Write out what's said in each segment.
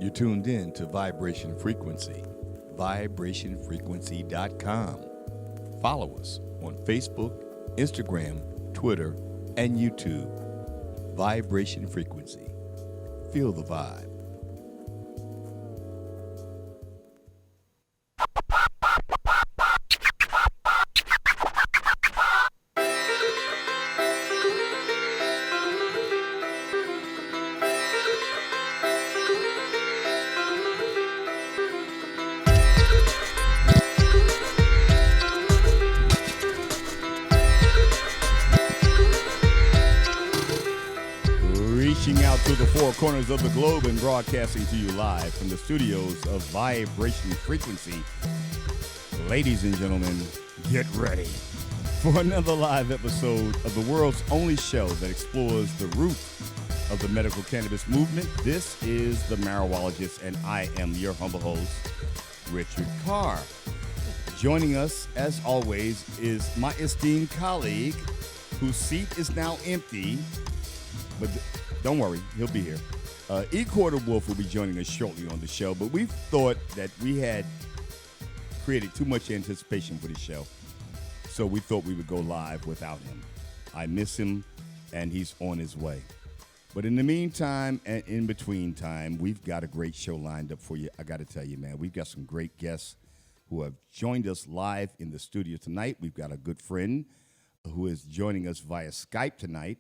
You're tuned in to Vibration Frequency, vibrationfrequency.com. Follow us on Facebook, Instagram, Twitter, and YouTube. Vibration Frequency. Feel the vibe. Reaching out to the four corners of the globe and broadcasting to you live from the studios of Vibration Frequency. Ladies and gentlemen, get ready for another live episode of the world's only show that explores the root of the medical cannabis movement. This is The Marijuologist, and I am your humble host, Richard Carr. Joining us, as always, is my esteemed colleague, whose seat is now empty, but don't worry, he'll be here. E. Quarter Wolf will be joining us shortly on the show, but we thought that we had created too much anticipation for the show, so we thought we would go live without him. I miss him, and he's on his way. But in the meantime and in between time, we've got a great show lined up for you. I got to tell you, man, we've got some great guests who have joined us live in the studio tonight. We've got a good friend who is joining us via Skype tonight,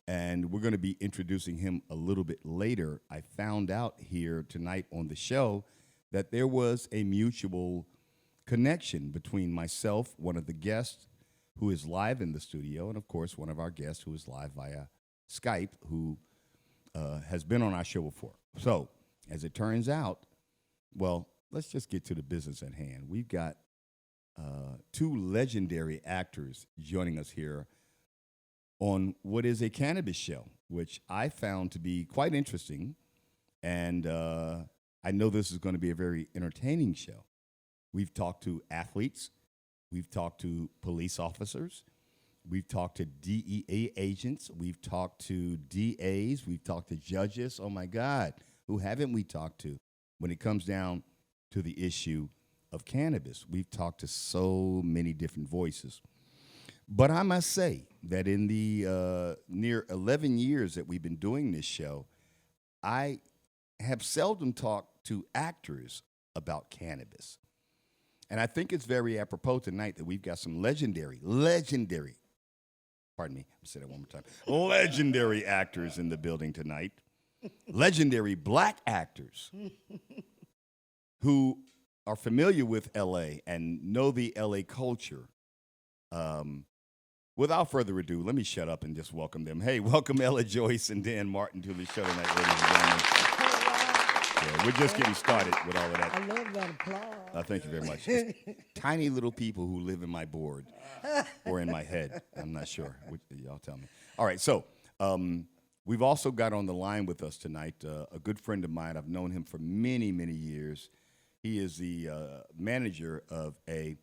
and we're going to be introducing him a little bit later. I found out here tonight on the show that there was a mutual connection between myself, one of the guests who is live in the studio, and, of course, one of our guests who is live via Skype, who has been on our show before. So, as it turns out, well, let's just get to the business at hand. We've got two legendary actors joining us here on what is a cannabis show, which I found to be quite interesting, and I know this is going to be a very entertaining show. We've talked to athletes, we've talked to police officers, we've talked to DEA agents, we've talked to DAs, we've talked to judges. Oh my God, who haven't we talked to when it comes down to the issue of cannabis? We've talked to so many different voices. But I must say that in the near 11 years that we've been doing this show, I have seldom talked to actors about cannabis. And I think it's very apropos tonight that we've got some legendary, pardon me, I'll say that one more time, legendary actors in the building tonight, legendary black actors who are familiar with L.A. and know the L.A. culture. Without further ado, let me shut up and just welcome them. Hey, welcome Ella Joyce and Dan Martin to the show tonight, ladies and gentlemen. Yeah, we're just getting started with all of that. I love that applause. Thank you very much. It's tiny little people who live in my board or in my head. I'm not sure. Y'all tell me. All right, so we've also got on the line with us tonight a good friend of mine. I've known him for many, many years. He is the manager of a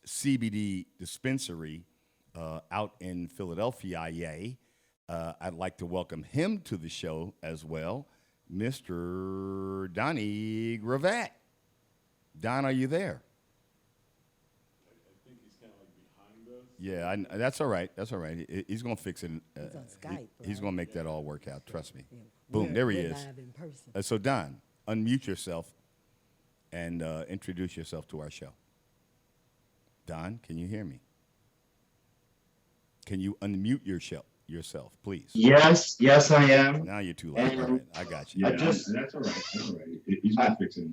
CBD dispensary out in Philadelphia, yay. I'd like to welcome him to the show as well, Mr. Donnie Gravatt. Don, are you there? I think he's kind of like behind us. Yeah, that's all right. That's all right. He's going to fix it. He's on Skype. He's going to make that all work out. Trust me. Yeah. Boom, there he We're is. live in person. So, Don, unmute yourself and introduce yourself to our show. Don, can you hear me? Can you unmute yourself, please? Yes, I am. Now you're too late. All right, I got you. Yeah, that's all right. That's all right. He's going to fix it.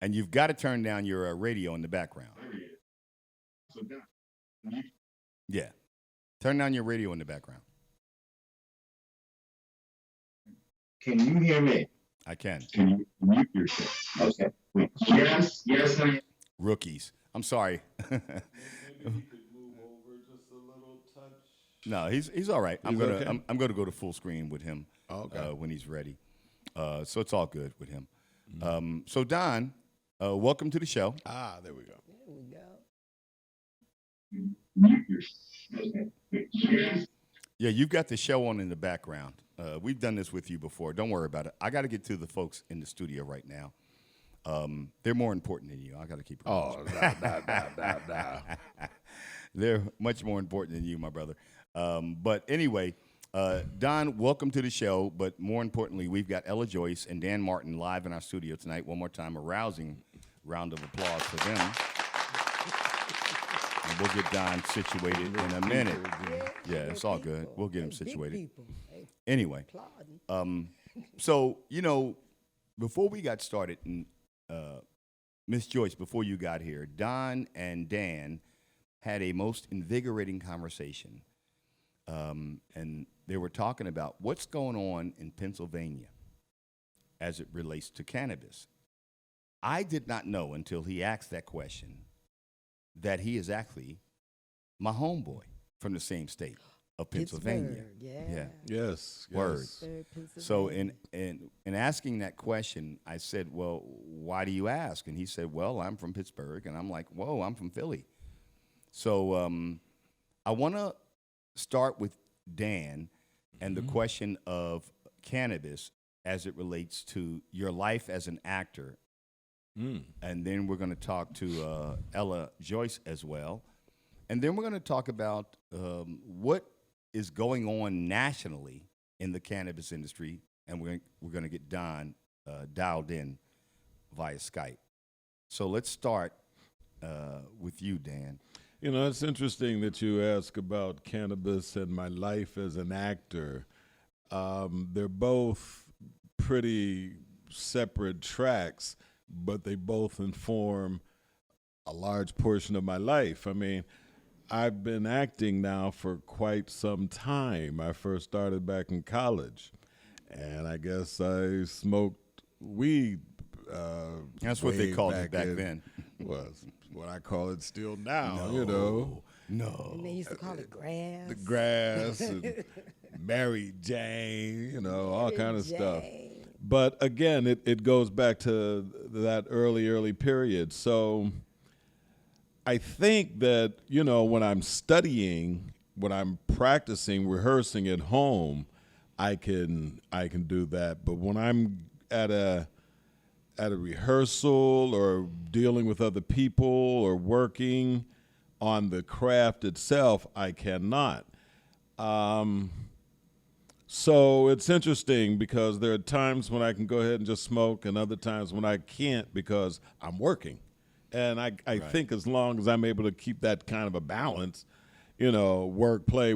And you've got to turn down your radio in the background. There he is. So now, Yeah. Turn down your radio in the background. Can you hear me? I can. can you mute yourself? Okay. Wait. Yes, I am. Rookies. I'm sorry. Maybe he could move over just a little touch. No, he's all right. I'm He's gonna okay? I'm gonna go to full screen with him when he's ready. So it's all good with him. So Don, welcome to the show. There we go. There we go. Mute yourself. Okay. Wait. Yes. Yeah, you've got the show on in the background. We've done this with you before. Don't worry about it. I got to get to the folks in the studio right now. They're more important than you. I got to keep it. Oh, nah. They're much more important than you, my brother. But anyway, Don, welcome to the show. But more importantly, we've got Ella Joyce and Dan Martin live in our studio tonight. One more time, a rousing round of applause for them. And we'll get Don situated in a minute. Yeah, it's all good. We'll get him situated. Anyway, so, before we got started, Miss Joyce, before you got here, Don and Dan had a most invigorating conversation. And they were talking about what's going on in Pennsylvania as it relates to cannabis. I did not know until he asked that question that he is actually my homeboy from the same state of Pennsylvania. Yeah. Yes. Word. Pittsburgh, So Pennsylvania. in asking that question, I said, well, why do you ask? And he said, well, I'm from Pittsburgh. And I'm like, whoa, I'm from Philly. So I want to start with Dan and the question of cannabis as it relates to your life as an actor. And then we're going to talk to Ella Joyce as well. And then we're going to talk about what is going on nationally in the cannabis industry. And we're going to get Don dialed in via Skype. So let's start with you, Dan. It's interesting that you ask about cannabis and my life as an actor. They're both pretty separate tracks, but they both inform a large portion of my life. I mean, I've been acting now for quite some time. I first started back in college, and I guess I smoked weed. That's what they called it back in, then. Was what I call it still now, No. And they used to call it grass. The grass and Mary Jane, all kind of stuff. But again, it goes back to that early period. So I think that, when I'm studying, when I'm practicing, rehearsing at home, I can do that. But when I'm at a rehearsal or dealing with other people or working on the craft itself, I cannot. So it's interesting because there are times when I can go ahead and just smoke and other times when I can't because I'm working. And I Right. think as long as I'm able to keep that kind of a balance, work, play,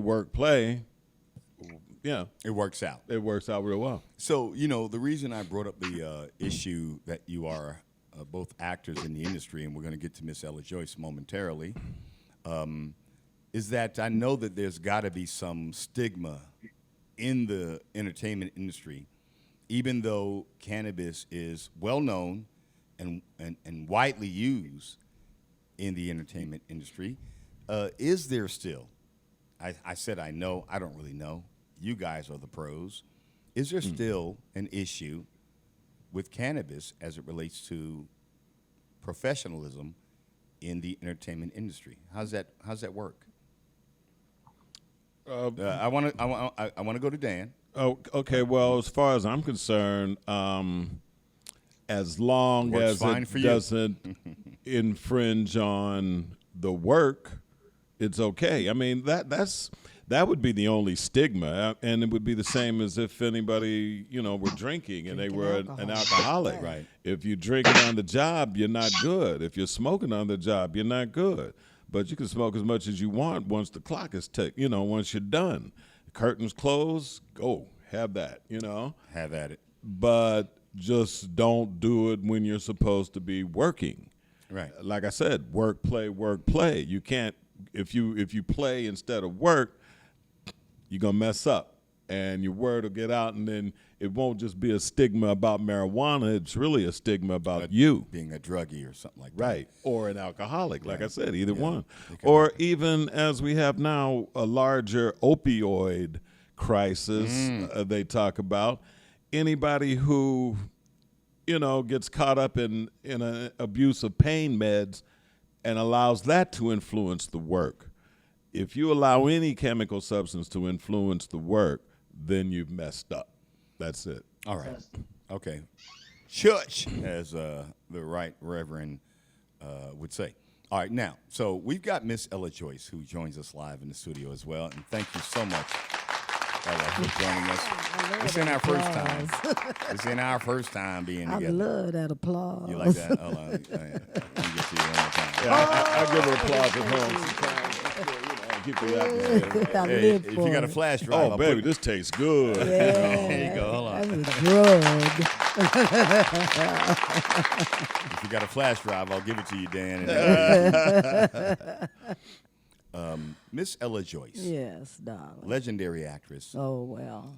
It works out. it works out real well. So, the reason I brought up the issue that you are both actors in the industry, and we're going to get to Miss Ella Joyce momentarily, is that I know that there's got to be some stigma in the entertainment industry, even though cannabis is well known and widely used in the entertainment industry. Is there still, I said I know, I don't really know. You guys are the pros. Is there still an issue with cannabis as it relates to professionalism in the entertainment industry? How's that work? I want to go to Dan. Oh, okay. Well, as far as I'm concerned, as long Works as fine it for you. doesn't infringe on the work, it's okay. I mean, that would be the only stigma, and it would be the same as if anybody, were drinking and they Drinking were alcohol. an alcoholic. Right. If you're drinking on the job, you're not good. If you're smoking on the job, you're not good. But you can smoke as much as you want once the clock is ticked, once you're done. Curtains closed, go, have that, Have at it. But just don't do it when you're supposed to be working. Right. Like I said, work, play. You can't, if you play instead of work, you're going to mess up. And your word will get out, and then it won't just be a stigma about marijuana. It's really a stigma about you. Being a druggie or something like that. Right. Or an alcoholic, like I said, either one. It can Or even as we have now a larger opioid crisis they talk about. Anybody who, gets caught up in an abuse of pain meds and allows that to influence the work. If you allow any chemical substance to influence the work, then you've messed up. That's it. All right. Okay. Church, as the right reverend would say. All right, now, so we've got Miss Ella Joyce, who joins us live in the studio as well, and thank you so much, Ella, for joining us. It's in our first time. It's in our first time being I together. love that applause. You like that? Hold on. Let me get to you one more time. Yeah, I give her applause at home sometimes. Keep the atmosphere. I Hey, live if for you got a it. flash drive, Oh, I'll baby, put, this tastes good. Yeah. there you go. Hold on. That's a drug. If you got a flash drive, I'll give it to you, Dan. Miss Ella Joyce, Yes, darling. legendary actress. Oh, well.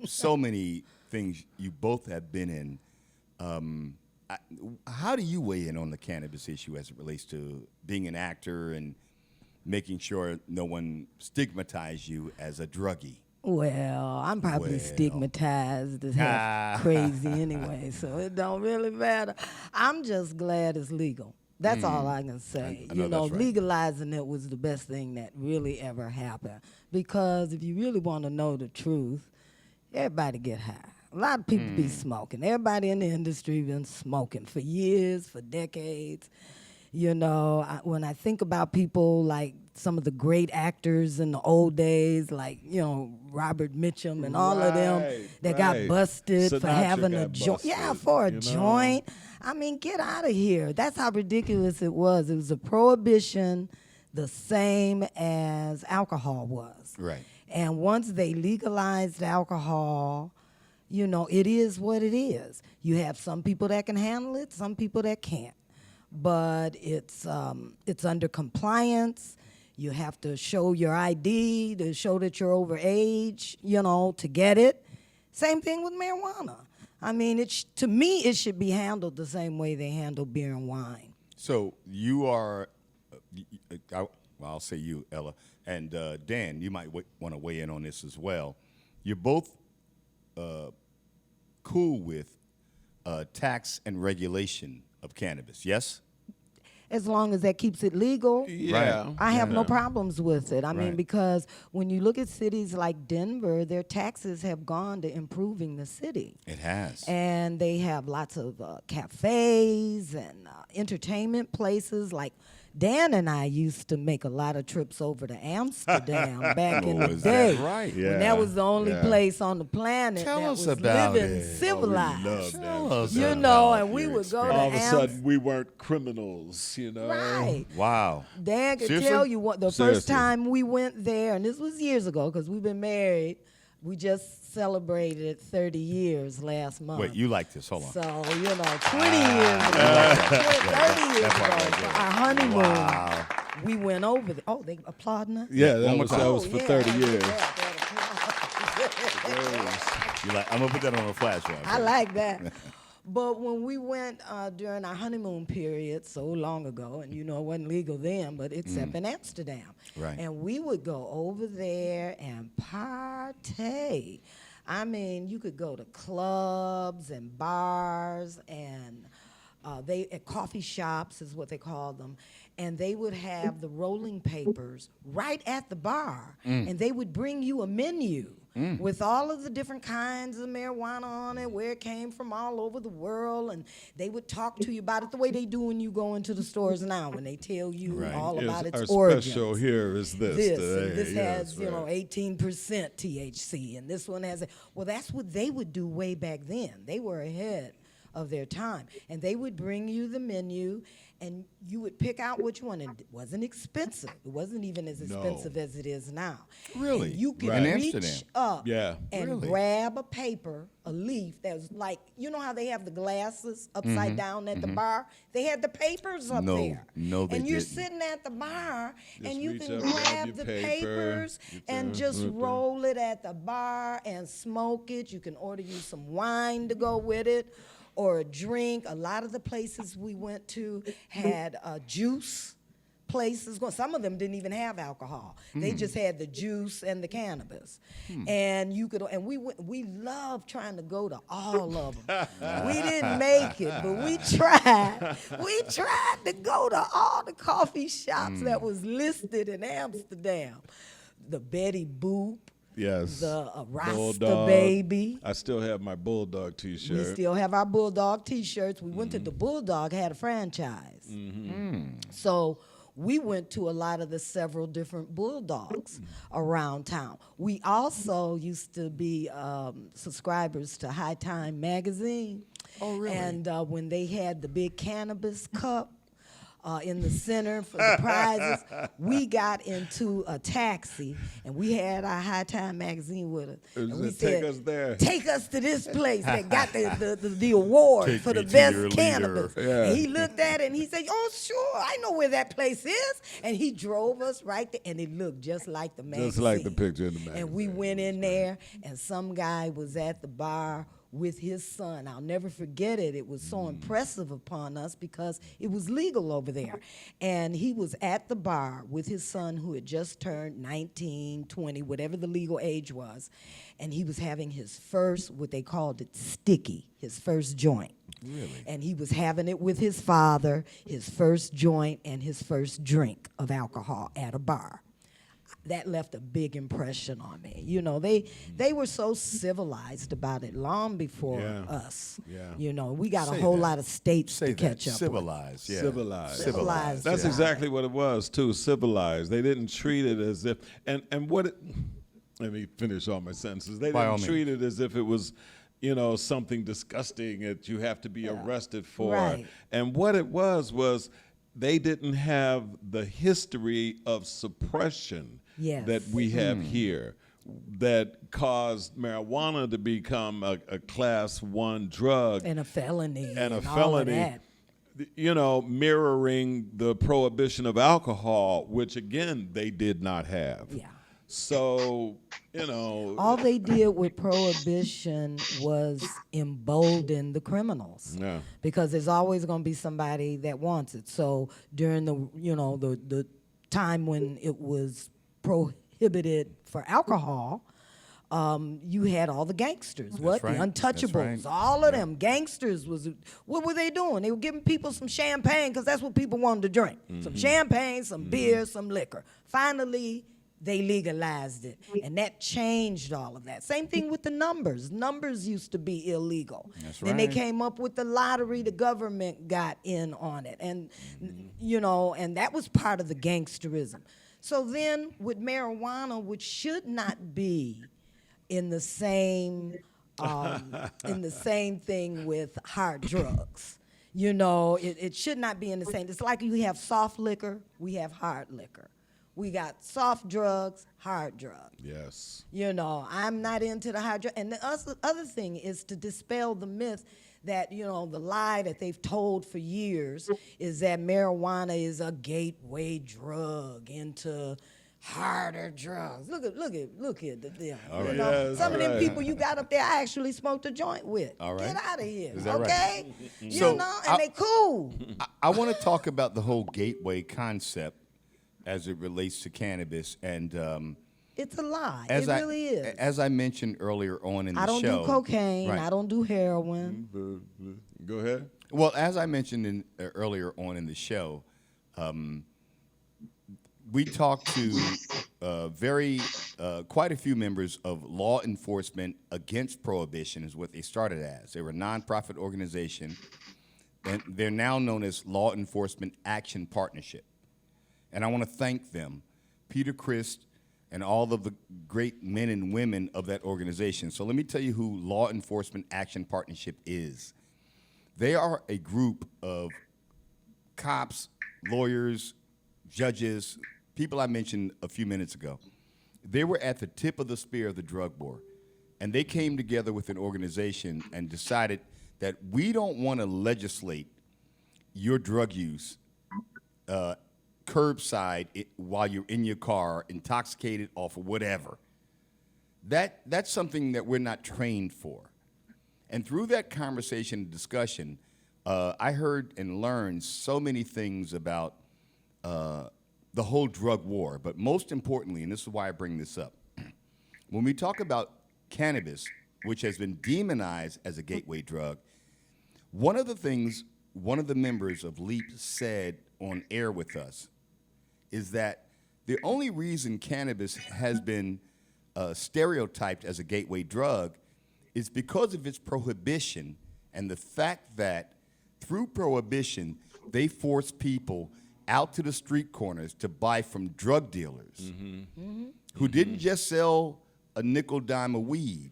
So many things you both have been in. How do you weigh in on the cannabis issue as it relates to being an actor and making sure no one stigmatizes you as a druggie? Well, I'm probably Well. stigmatized as heck crazy anyway, so it don't really matter. I'm just glad it's legal. That's all I can say. I know that's right. Legalizing it was the best thing that really ever happened. Because if you really want to know the truth, everybody get high. A lot of people be smoking. Everybody in the industry been smoking for years, for decades. When I think about people like some of the great actors in the old days, like, Robert Mitchum and all of them that got right. busted for Sinatra having a got joint. Yeah, busted, for a you know? joint. I mean, get out of here. That's how ridiculous it was. It was a prohibition the same as alcohol was. Right. And once they legalized alcohol, it is what it is. You have some people that can handle it, some people that can't. But it's under compliance. You have to show your ID to show that you're over age, to get it. Same thing with marijuana. I mean, to me, it should be handled the same way they handle beer and wine. So you are, I'll say you, Ella, and Dan, you might want to weigh in on this as well. You're both cool with tax and regulation of cannabis, yes? As long as that keeps it legal, Yeah. I have no problems with it. I mean, Right. because when you look at cities like Denver, their taxes have gone to improving the city. It has. And they have lots of cafes and entertainment places. Like Dan and I used to make a lot of trips over to Amsterdam back in the is day. that right? When Yeah, that was the only yeah. place on the planet Tell that us was about living it. civilized. Love Tell that. us You about know, and we your would go to All of a Amsterdam. sudden, we weren't criminals, Right. Wow. Dan could Seriously? tell you what the first Seriously. time we went there, and this was years ago because we've been married. We just celebrated 30 years last month. Wait, you like this? Hold on. So, 20 years ago, 30 years that part ago, right for there. our honeymoon, Wow. we went over there. Oh, they applauding us? Yeah, One that more was, time. that was for 30 years. You like? I'm gonna put that on a flash drive. I like that. But when we went during our honeymoon period so long ago, and it wasn't legal then, but except in Amsterdam. Right. And we would go over there and party. I mean, you could go to clubs and bars and coffee shops is what they call them. And they would have the rolling papers right at the bar. And they would bring you a menu with all of the different kinds of marijuana on it, where it came from all over the world. And they would talk to you about it the way they do when you go into the stores now, when they tell you Right. all about Our its origins. special here is this. This today. and this Yes, has, right. 18% THC, and this one has well, that's what they would do way back then. They were ahead of their time, and they would bring you the menu, and you would pick out what you wanted. It wasn't expensive. It wasn't even as expensive as it is now. Really? And you could Right. In reach Amsterdam? up Yeah. and Really? grab a paper, a leaf that was like, how they have the glasses upside down at the bar? They had the papers up No, there. no, they And you're didn't. sitting at the bar, Just and you reach can up, grab grab your the paper, papers get and the- just right there. roll it at the bar and smoke it. You can order you some wine to go with it or a drink. A lot of the places we went to had juice places. Some of them didn't even have alcohol. They just had the juice and the cannabis. And we loved trying to go to all of them. We didn't make it, but we tried. We tried to go to all the coffee shops that was listed in Amsterdam. The Betty Boop, Yes. the Rasta Bulldog. Baby. I still have my Bulldog T-shirt. We still have our Bulldog T-shirts. We went to the Bulldog, had a franchise. So we went to a lot of the several different Bulldogs around town. We also used to be subscribers to High Time magazine. Oh, really? And when they had the big cannabis cup in the center for the prizes, we got into a taxi, and we had our High Time magazine with us. It And was we just, said, "Take us there." Take us to this place that got the award Take for the me to your best cannabis. leader. Yeah. And he looked at it and he said, "Oh, sure, I know where that place is." And he drove us right there, and it looked just like the magazine. Just like the picture in the magazine. And we went in there, and some guy was at the bar with his son. I'll never forget it. It was so impressive upon us because it was legal over there. And he was at the bar with his son who had just turned 19, 20, whatever the legal age was. And he was having his first, what they called it, sticky, his first joint. Really? And he was having it with his father, his first joint and his first drink of alcohol at a bar. That left a big impression on me. You know, they were so civilized about it long before Yeah. us. Yeah. You know, we got Say a whole that. lot of states Say to that. catch up with. Civilized, yeah. Civilized. Civilized. That's Yeah. exactly what it was too. Civilized. They didn't treat it as if and what it, let me finish all my sentences. They By all didn't treat it as if it was, you know, something disgusting that you have to be arrested for. Right. And what it was they didn't have the history of suppression Yes. that we have here that caused marijuana to become a class 1 drug And a felony. and a all of felony, that. you know, mirroring the prohibition of alcohol, which again they did not have. Yeah. So, you know, All they did with prohibition was embolden the criminals. Yeah. Because there's always going to be somebody that wants it. So during the time when it was prohibited for alcohol, you had all the gangsters. right. The That's untouchables, right. all of them gangsters what were they doing? They were giving people some champagne because that's what people wanted to drink. Some champagne, some beer, some liquor. Finally, they legalized it, and that changed all of that. Same thing with the numbers. Numbers used to be illegal. That's Then they right. came up with the lottery. The government got in on it, and you know, and that was part of the gangsterism. So then, with marijuana, which should not be in the same thing with hard drugs. You know, it should not be in the same. It's like you have soft liquor, we have hard liquor. We got soft drugs, hard drugs. yes. You know, I'm not into the hard drug. And the other thing is to dispel the myth that, you know, the lie that they've told for years is that marijuana is a gateway drug into harder drugs. Look at them. All You right. know, Yes, some of them right. people you got up there, I actually smoked a joint with. All right. Get out of here. Is that right? Okay? You So, know, and they cool. I want to talk about the whole gateway concept as it relates to cannabis. And It's a lie. as It I, really is. as I mentioned earlier on in the I don't show. do cocaine. Right. I don't do heroin. Go ahead. Well, as I mentioned earlier on in the show, we talked to quite a few members of law enforcement against prohibition is what they started as. They were a nonprofit organization, and they're now known as Law Enforcement Action Partnership. And I want to thank them, Peter Christ, and all of the great men and women of that organization. So let me tell you who Law Enforcement Action Partnership is. They are a group of cops, lawyers, judges, people I mentioned a few minutes ago. They were at the tip of the spear of the drug war, and they came together with an organization and decided that we don't want to legislate your drug use curbside while you're in your car, intoxicated off of whatever. That's something that we're not trained for. And through that conversation and discussion, I heard and learned so many things about the whole drug war. But most importantly, and this is why I bring this up, when we talk about cannabis, which has been demonized as a gateway drug, one of the things one of the members of LEAP said on air with us is that the only reason cannabis has been stereotyped as a gateway drug is because of its prohibition and the fact that through prohibition, they force people out to the street corners to buy from drug dealers who didn't just sell a nickel dime of weed,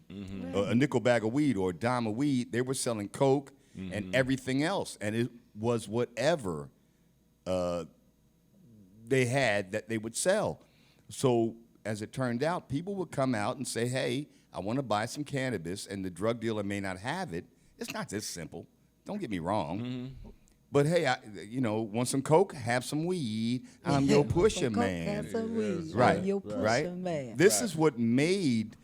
a nickel bag of weed or a dime of weed. They were selling coke and everything else, and it was whatever they had that they would sell. So as it turned out, people would come out and say, hey, I want to buy some cannabis, and the drug dealer may not have it. It's not this simple. Don't get me wrong. But hey, want some coke? Have some weed. I'm your pusher man. Have some weed. Right. I'm your pusher Right. man. This is what made,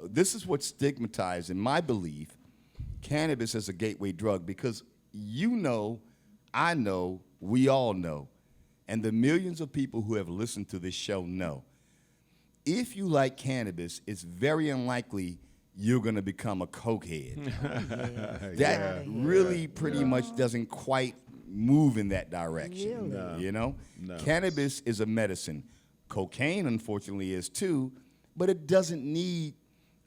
this is what stigmatized, in my belief, cannabis as a gateway drug, because I know, we all know, and the millions of people who have listened to this show know, if you like cannabis, it's very unlikely you're going to become a cokehead. That really pretty much doesn't quite move in that direction. Really? No. Cannabis is a medicine. Cocaine, unfortunately, is too, but it doesn't need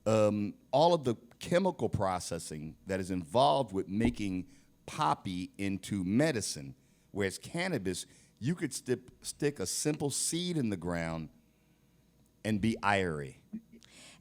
all of the chemical processing that is involved with making poppy into medicine. Whereas cannabis, you could stick a simple seed in the ground and be irie.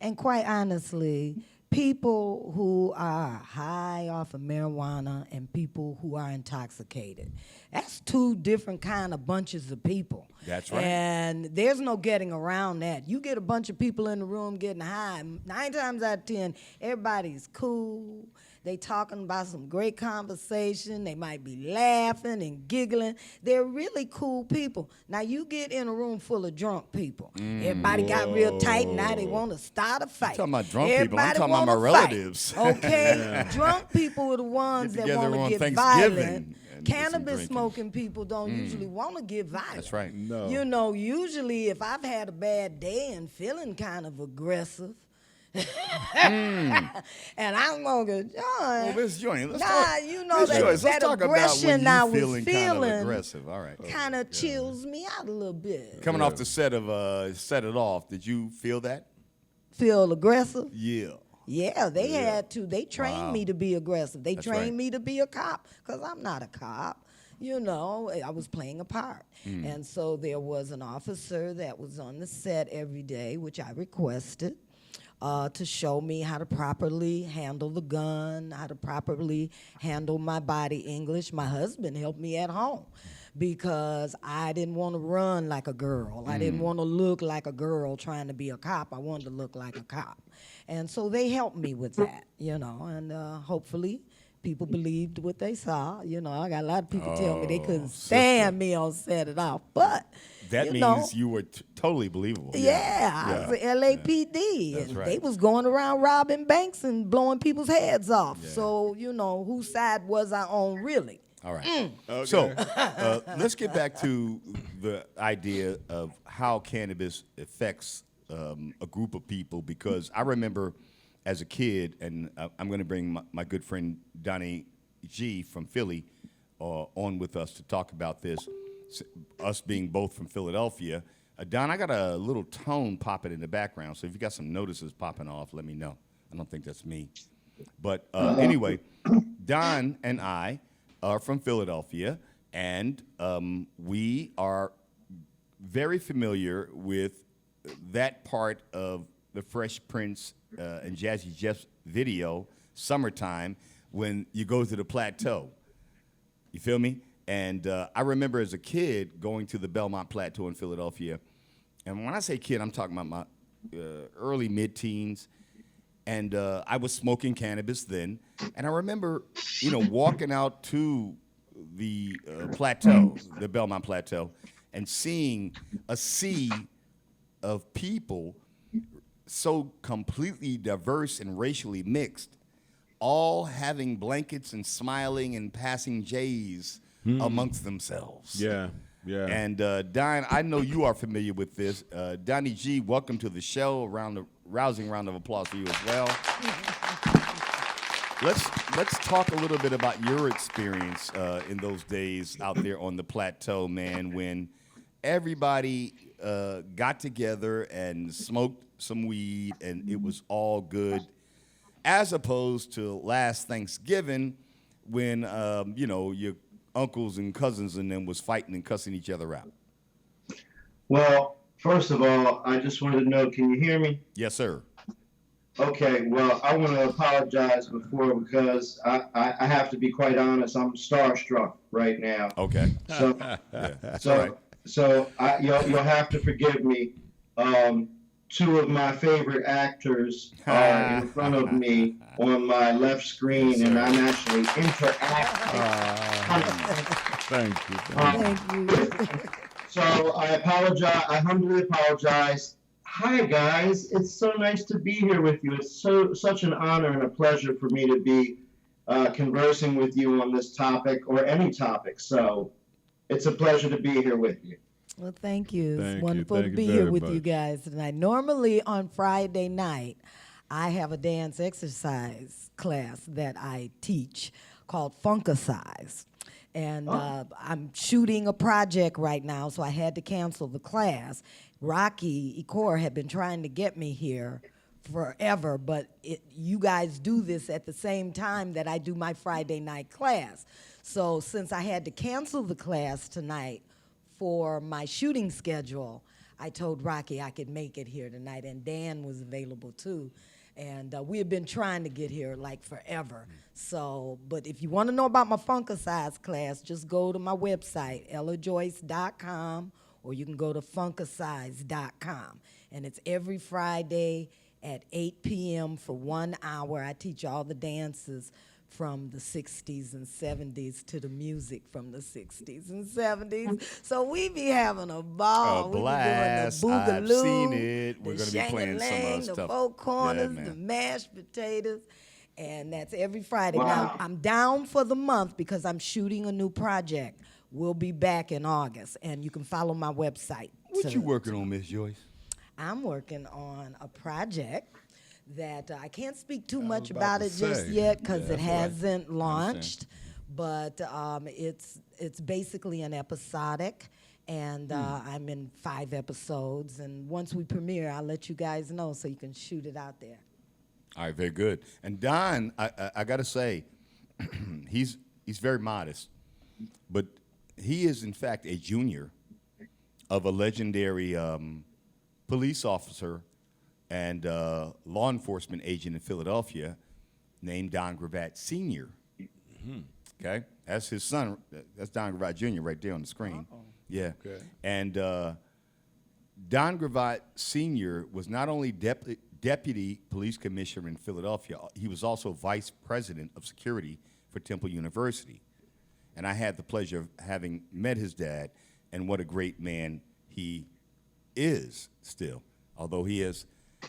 And quite honestly, people who are high off of marijuana and people who are intoxicated, that's two different kind of bunches of people. That's right. And there's no getting around that. You get a bunch of people in the room getting high, 9 times out of 10, everybody's cool. They talking about some great conversation. They might be laughing and giggling. They're really cool people. Now, you get in a room full of drunk people. Everybody got real tight, and now they want to start a fight. Talking about drunk people, I'm Everybody talking about my wanna fight. relatives. Okay? Drunk people are the ones Get that together want on to get Thanksgiving violent. and do some Cannabis drinking. smoking people don't usually want to get violent. That's right. No. You know, usually if I've had a bad day and feeling kind of aggressive, and I'm gonna join. Well, Miss Joyce, let's Nah, talk. you know Miss that, Joyce, let's that talk about when aggression you I was feeling kind of feeling aggressive. All right. kind of chills me out a little bit. Coming off the set of Set It Off, did you feel that? Feel aggressive? Yeah. Yeah, they had to. They trained Wow. me to be aggressive. They That's trained right. me to be a cop because I'm not a cop. You know, I was playing a part. And so there was an officer that was on the set every day, which I requested, to show me how to properly handle the gun, how to properly handle my body English. My husband helped me at home because I didn't want to run like a girl. I didn't want to look like a girl trying to be a cop. I wanted to look like a cop. And so they helped me with that, and hopefully people believed what they saw. You know, I got a lot of people tell me they couldn't stand me on Set It Off, but That you means know, you were totally believable. I was a LAPD, That's and right. they was going around robbing banks and blowing people's heads off. So, whose side was I on really? All right. So let's get back to the idea of how cannabis affects a group of people, because I remember as a kid, and I'm going to bring my good friend Donnie G from Philly on with us to talk about this, us being both from Philadelphia. Don, I got a little tone popping in the background, so if you got some notices popping off, let me know. I don't think that's me. But anyway, Don and I are from Philadelphia, and we are very familiar with that part of the Fresh Prince and Jazzy Jeff's video, Summertime, when you go to the plateau. You feel me? And I remember as a kid going to the Belmont Plateau in Philadelphia. And when I say kid, I'm talking about my early mid-teens. And I was smoking cannabis then. And I remember, walking out to the plateau, the Belmont Plateau, and seeing a sea of people so completely diverse and racially mixed, all having blankets and smiling and passing J's amongst themselves. Yeah. And Don, I know you are familiar with this. Donnie G, welcome to the show. Rousing round of applause for you as well. Let's talk a little bit about your experience in those days out there on the plateau, man, when everybody got together and smoked some weed, and it was all good, as opposed to last Thanksgiving when, your uncles and cousins and them was fighting and cussing each other out. Well, first of all, I just wanted to know, can you hear me? Yes, sir. Okay, well, I want to apologize before because I have to be quite honest. I'm starstruck right now. Okay. So, Yeah, that's so, all right. you'll have to forgive me. Two of my favorite actors are in front of me on my left screen, and I'm actually interacting. Thank you. Thank you. So I apologize. I humbly apologize. Hi guys, it's so nice to be here with you. It's such an honor and a pleasure for me to be conversing with you on this topic or any topic. So it's a pleasure to be here with you. Well, thank you. Thank It's you. wonderful Thank to you be here very with you much. guys tonight. Normally on Friday night, I have a dance exercise class that I teach called Funkicize. And I'm shooting a project right now, so I had to cancel the class. Rocky Ecor had been trying to get me here forever, but you guys do this at the same time that I do my Friday night class. So since I had to cancel the class tonight for my shooting schedule, I told Rocky I could make it here tonight, and Dan was available too. And we have been trying to get here like forever. So, but if you want to know about my Funkicize class, just go to my website, ellajoyce.com, or you can go to funkicize.com. And it's every Friday at 8 p.m. for 1 hour. I teach all the dances from the 60s and 70s to the music from the 60s and 70s. So we be having a ball. A We blast. be doing the I've boogaloo, seen it. We're the gonna be playing some shang-a-lang, stuff. the four corners, Yeah, the man. mashed potatoes. And that's every Friday. Wow. Now, I'm down for the month because I'm shooting a new project. We'll be back in August, and you can follow my website. What you working on, Miss Joyce? I'm working on a project that I can't speak too I was much about about to it just say. yet because Yeah, it that's all right. hasn't I launched. But it's basically an episodic, and I'm in 5 episodes. And once we premiere, I'll let you guys know so you can shoot it out there. All right, very good. And Don, I got to say, he's very modest, but he is in fact a junior of a legendary police officer and law enforcement agent in Philadelphia named Don Gravatt Sr. Okay, that's his son. That's Don Gravatt Jr. right there on the screen. Yeah. Okay. And Don Gravatt Sr. was not only deputy police commissioner in Philadelphia, he was also vice president of security for Temple University. And I had the pleasure of having met his dad, and what a great man he is still. Although he is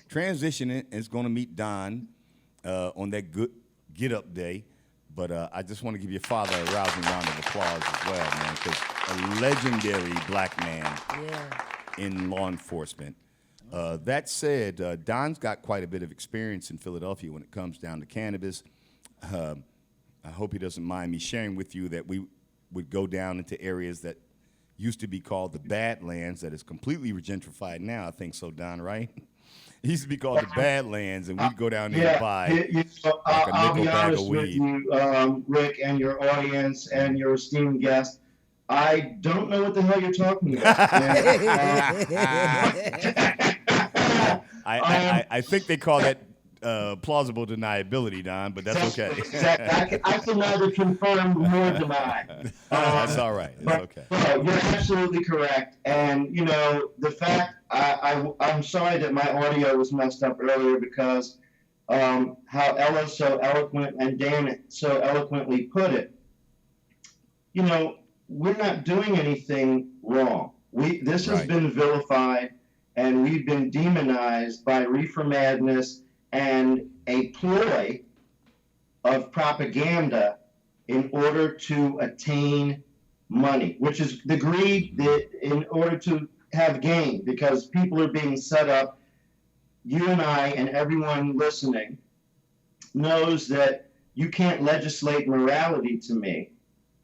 transitioning and is going to meet Don on that good get-up day. But I just want to give your father a rousing round of applause as well, man, because a legendary black man Yeah. in law enforcement. That said, Don's got quite a bit of experience in Philadelphia when it comes down to cannabis. I hope he doesn't mind me sharing with you that we would go down into areas that used to be called the Badlands, that is completely gentrified now. I think so, Don, right? It used to be called the Badlands, and we'd go down there and buy like a I'll nickel be bag honest of with weed. you, Rick, and your audience and your esteemed guest. I don't know what the hell you're talking about. I think they call that plausible deniability, Don, but that's okay. I can neither confirm nor deny. That's all right. It's okay. No, you're absolutely correct. And, you know, the fact, I'm sorry that my audio was messed up earlier because how Ella's so eloquent and Dan so eloquently put it. You know, we're not doing anything wrong. This has Right. been vilified, and we've been demonized by reefer madness and a ploy of propaganda in order to attain money, which is the greed that in order to have gain, because people are being set up. You and I and everyone listening knows that you can't legislate morality to me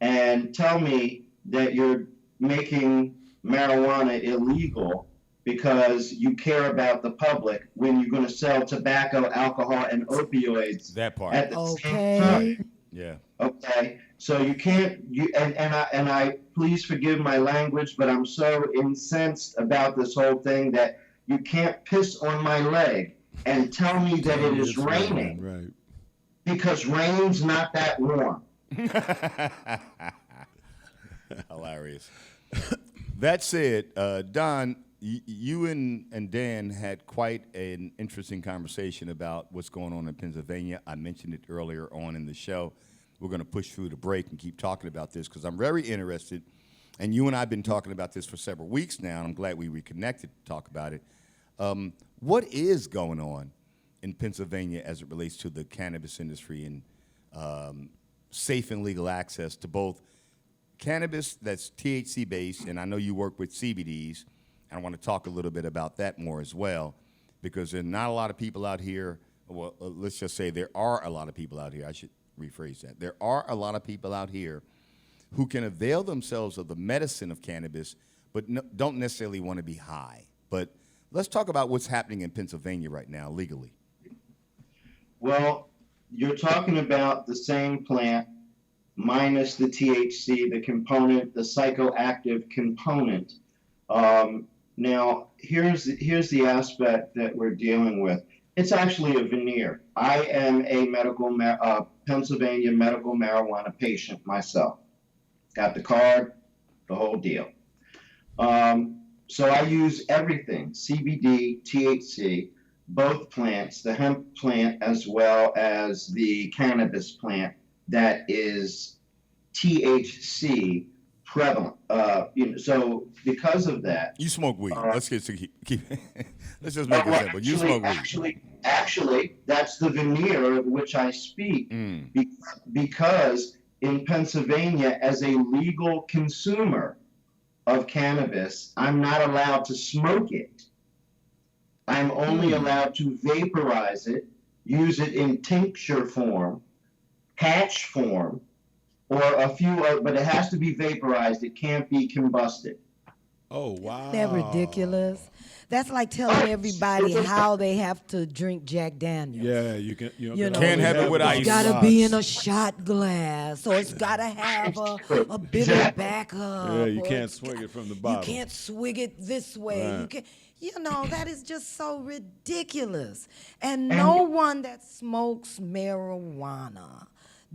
and tell me that you're making marijuana illegal because you care about the public when you're going to sell tobacco, alcohol, and opioids That part. at the same time. Okay. Yeah. Okay, so you can't, and I please forgive my language, but I'm so incensed about this whole thing that you can't piss on my leg and tell me that it is It's raining, right? because rain's not that warm. Hilarious. That said, Don, you and Dan had quite an interesting conversation about what's going on in Pennsylvania. I mentioned it earlier on in the show. We're going to push through the break and keep talking about this because I'm very interested. And you and I have been talking about this for several weeks now, and I'm glad we reconnected to talk about it. What is going on in Pennsylvania as it relates to the cannabis industry and safe and legal access to both cannabis that's THC based, and I know you work with CBDs, and I want to talk a little bit about that more as well, because there are not a lot of people out here. Well, let's just say there are a lot of people out here. I should rephrase that. There are a lot of people out here who can avail themselves of the medicine of cannabis, but don't necessarily want to be high. But let's talk about what's happening in Pennsylvania right now legally. Well, you're talking about the same plant minus the THC, the component, the psychoactive component. Now, here's the aspect that we're dealing with. It's actually a veneer. I am a Pennsylvania medical marijuana patient myself. Got the card, the whole deal. So I use everything, CBD, THC, both plants, the hemp plant as well as the cannabis plant that is THC prevalent. So because of that, You smoke weed. Let's just make it simple. You smoke weed. Actually, that's the veneer of which I speak, because in Pennsylvania, as a legal consumer of cannabis, I'm not allowed to smoke it. I'm only allowed to vaporize it, use it in tincture form, patch form, or a few, but it has to be vaporized. It can't be combusted. Oh, wow. They're ridiculous. That's like telling everybody how they have to drink Jack Daniels. Yeah, you can. You know, Can't have it with ice. It's gotta be in a shot glass, or it's gotta have a bitter backup. Yeah, you or can't it's swig it from the You bottle. can't swig it this way. Right. That is just so ridiculous. And no one that smokes marijuana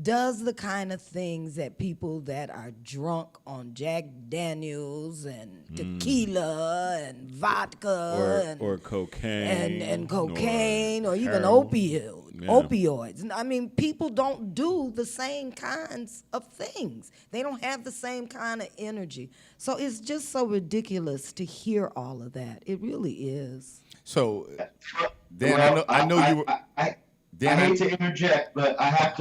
does the kind of things that people that are drunk on Jack Daniels and tequila and vodka or cocaine and cocaine or even heroin. opioids. I mean, people don't do the same kinds of things. They don't have the same kind of energy. So it's just so ridiculous to hear all of that. It really is. So, Dan, I know you were. I hate to interject, but I have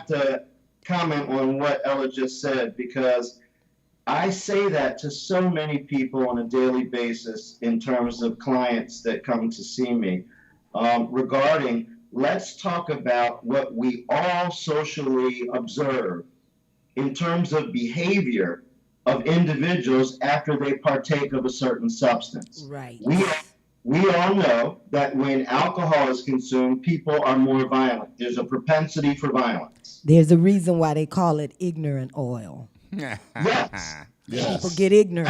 to comment on what Ella just said, because I say that to so many people on a daily basis in terms of clients that come to see me regarding, let's talk about what we all socially observe in terms of behavior of individuals after they partake of a certain substance. Right. We all know that when alcohol is consumed, people are more violent. There's a propensity for violence. There's a reason why they call it ignorant oil. Yes. People get ignorant.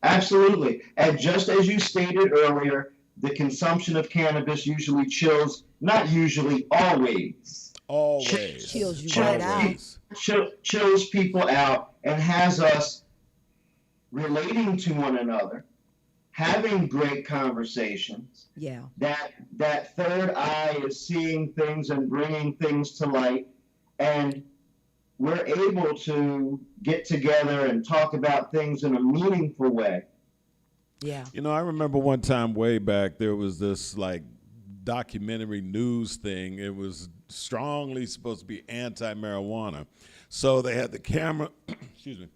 Absolutely. And just as you stated earlier, the consumption of cannabis usually chills, not usually, always. Chills you right out. Chills people out and has us relating to one another, having great conversations. Yeah. That third eye is seeing things and bringing things to light, and we're able to get together and talk about things in a meaningful way. Yeah. I remember one time way back, there was this like documentary news thing. It was strongly supposed to be anti-marijuana. So they had the camera, excuse me,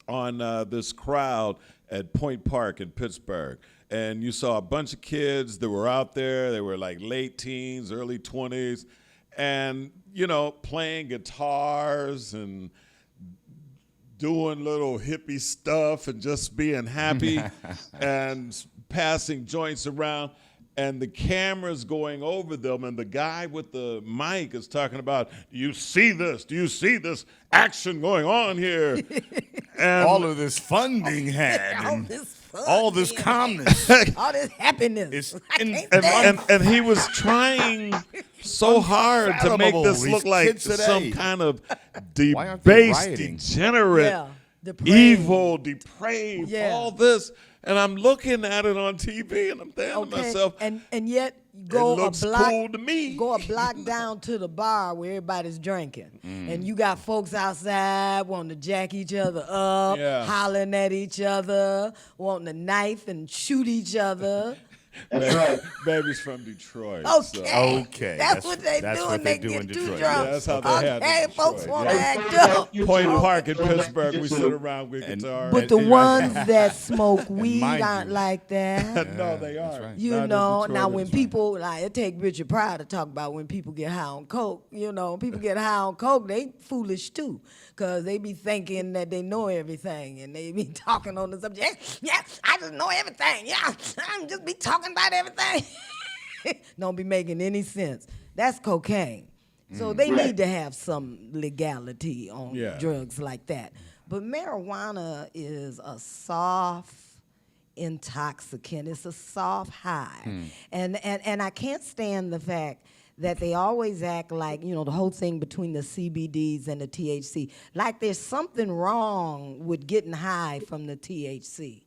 on this crowd at Point Park in Pittsburgh. And you saw a bunch of kids that were out there. They were like late teens, early 20s, and, playing guitars and doing little hippie stuff and just being happy and passing joints around, and the camera's going over them, and the guy with the mic is talking about, "Do you see this? Do you see this action going on here?" And all of this fun being had, All and this fun all this being calmness. all this happiness. It's I in- can't and- stand and he was trying so hard to make Unfathomable, this these look like kids today. some kind of Why aren't they debased, rioting? degenerate, Yeah, depraved. evil, depraved, Yeah. all this. And I'm looking at it on TV, and I'm thinking to myself, and yet go it looks a block, cool to me. go a block down to the bar where everybody's drinking, Mm. and you got folks outside wanting to jack each other up, Yeah. hollering at each other, wanting to knife and shoot each other. That's right. Baby's from Detroit. Okay, Okay, that's what they that's do what when they they do in get too Detroit. drunk. Yeah, that's how they have it in Okay, folks Detroit, want to yeah. act up. Point So- Park in so Pittsburgh, we just sit to- around with and- guitars. But the ones that smoke weed mind aren't you- like that. No, they that's aren't. right. You Not in know, Detroit, now that's when right. people, like, it take Richard Pryor to talk about when people get high on coke. You know, people get high on coke, they foolish too, because they be thinking that they know everything, and they be talking on the subject. Yeah, I just know everything. Yeah, I just be talking about everything. Don't be making any sense. That's cocaine. So they Right. need to have some legality on Yeah. drugs like that. But marijuana is a soft intoxicant. It's a soft high. And I can't stand the fact that they always act like, you know, the whole thing between the CBDs and the THC, like there's something wrong with getting high from the THC.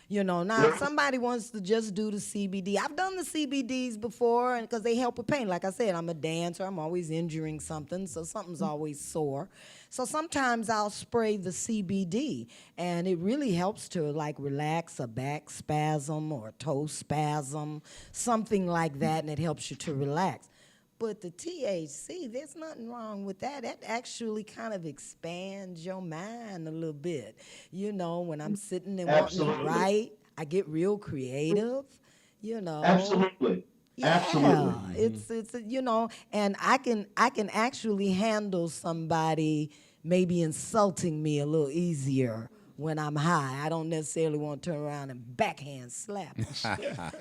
You know, now if somebody wants to just do the CBD, I've done the CBDs before, and because they help with pain. Like I said, I'm a dancer. I'm always injuring something, so something's always sore. So sometimes I'll spray the CBD, and it really helps to like relax a back spasm or a toe spasm, something like that, and it helps you to relax. But the THC, there's nothing wrong with that. That actually kind of expands your mind a little bit. You know, when I'm sitting and wanting to Absolutely. write, I get real creative, you know. Absolutely. Yeah, Absolutely. it's you know, and I can actually handle somebody maybe insulting me a little easier when I'm high. I don't necessarily want to turn around and backhand slap 'em.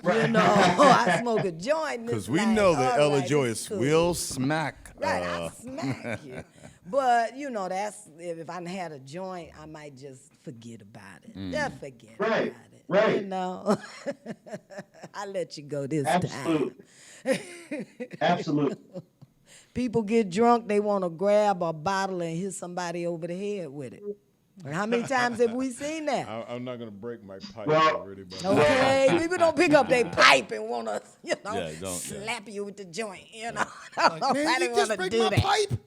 You know, I smoke a joint. Because we know that Ella Joyce will smack. Right, I smack you. But you know, that's if I had a joint, I might just forget about it. Just forget Right, about it. right. You know, I let you go this Absolutely. time. Absolutely. People get drunk, they want to grab a bottle and hit somebody over the head with it. And how many times have we seen that? I'm not going to break my pipe Well, already, but Okay, people don't pick up their pipe and want to, you know, Yeah, don't, yeah. slap you with the joint. You know, Man, nobody you want just to break do my that. pipe.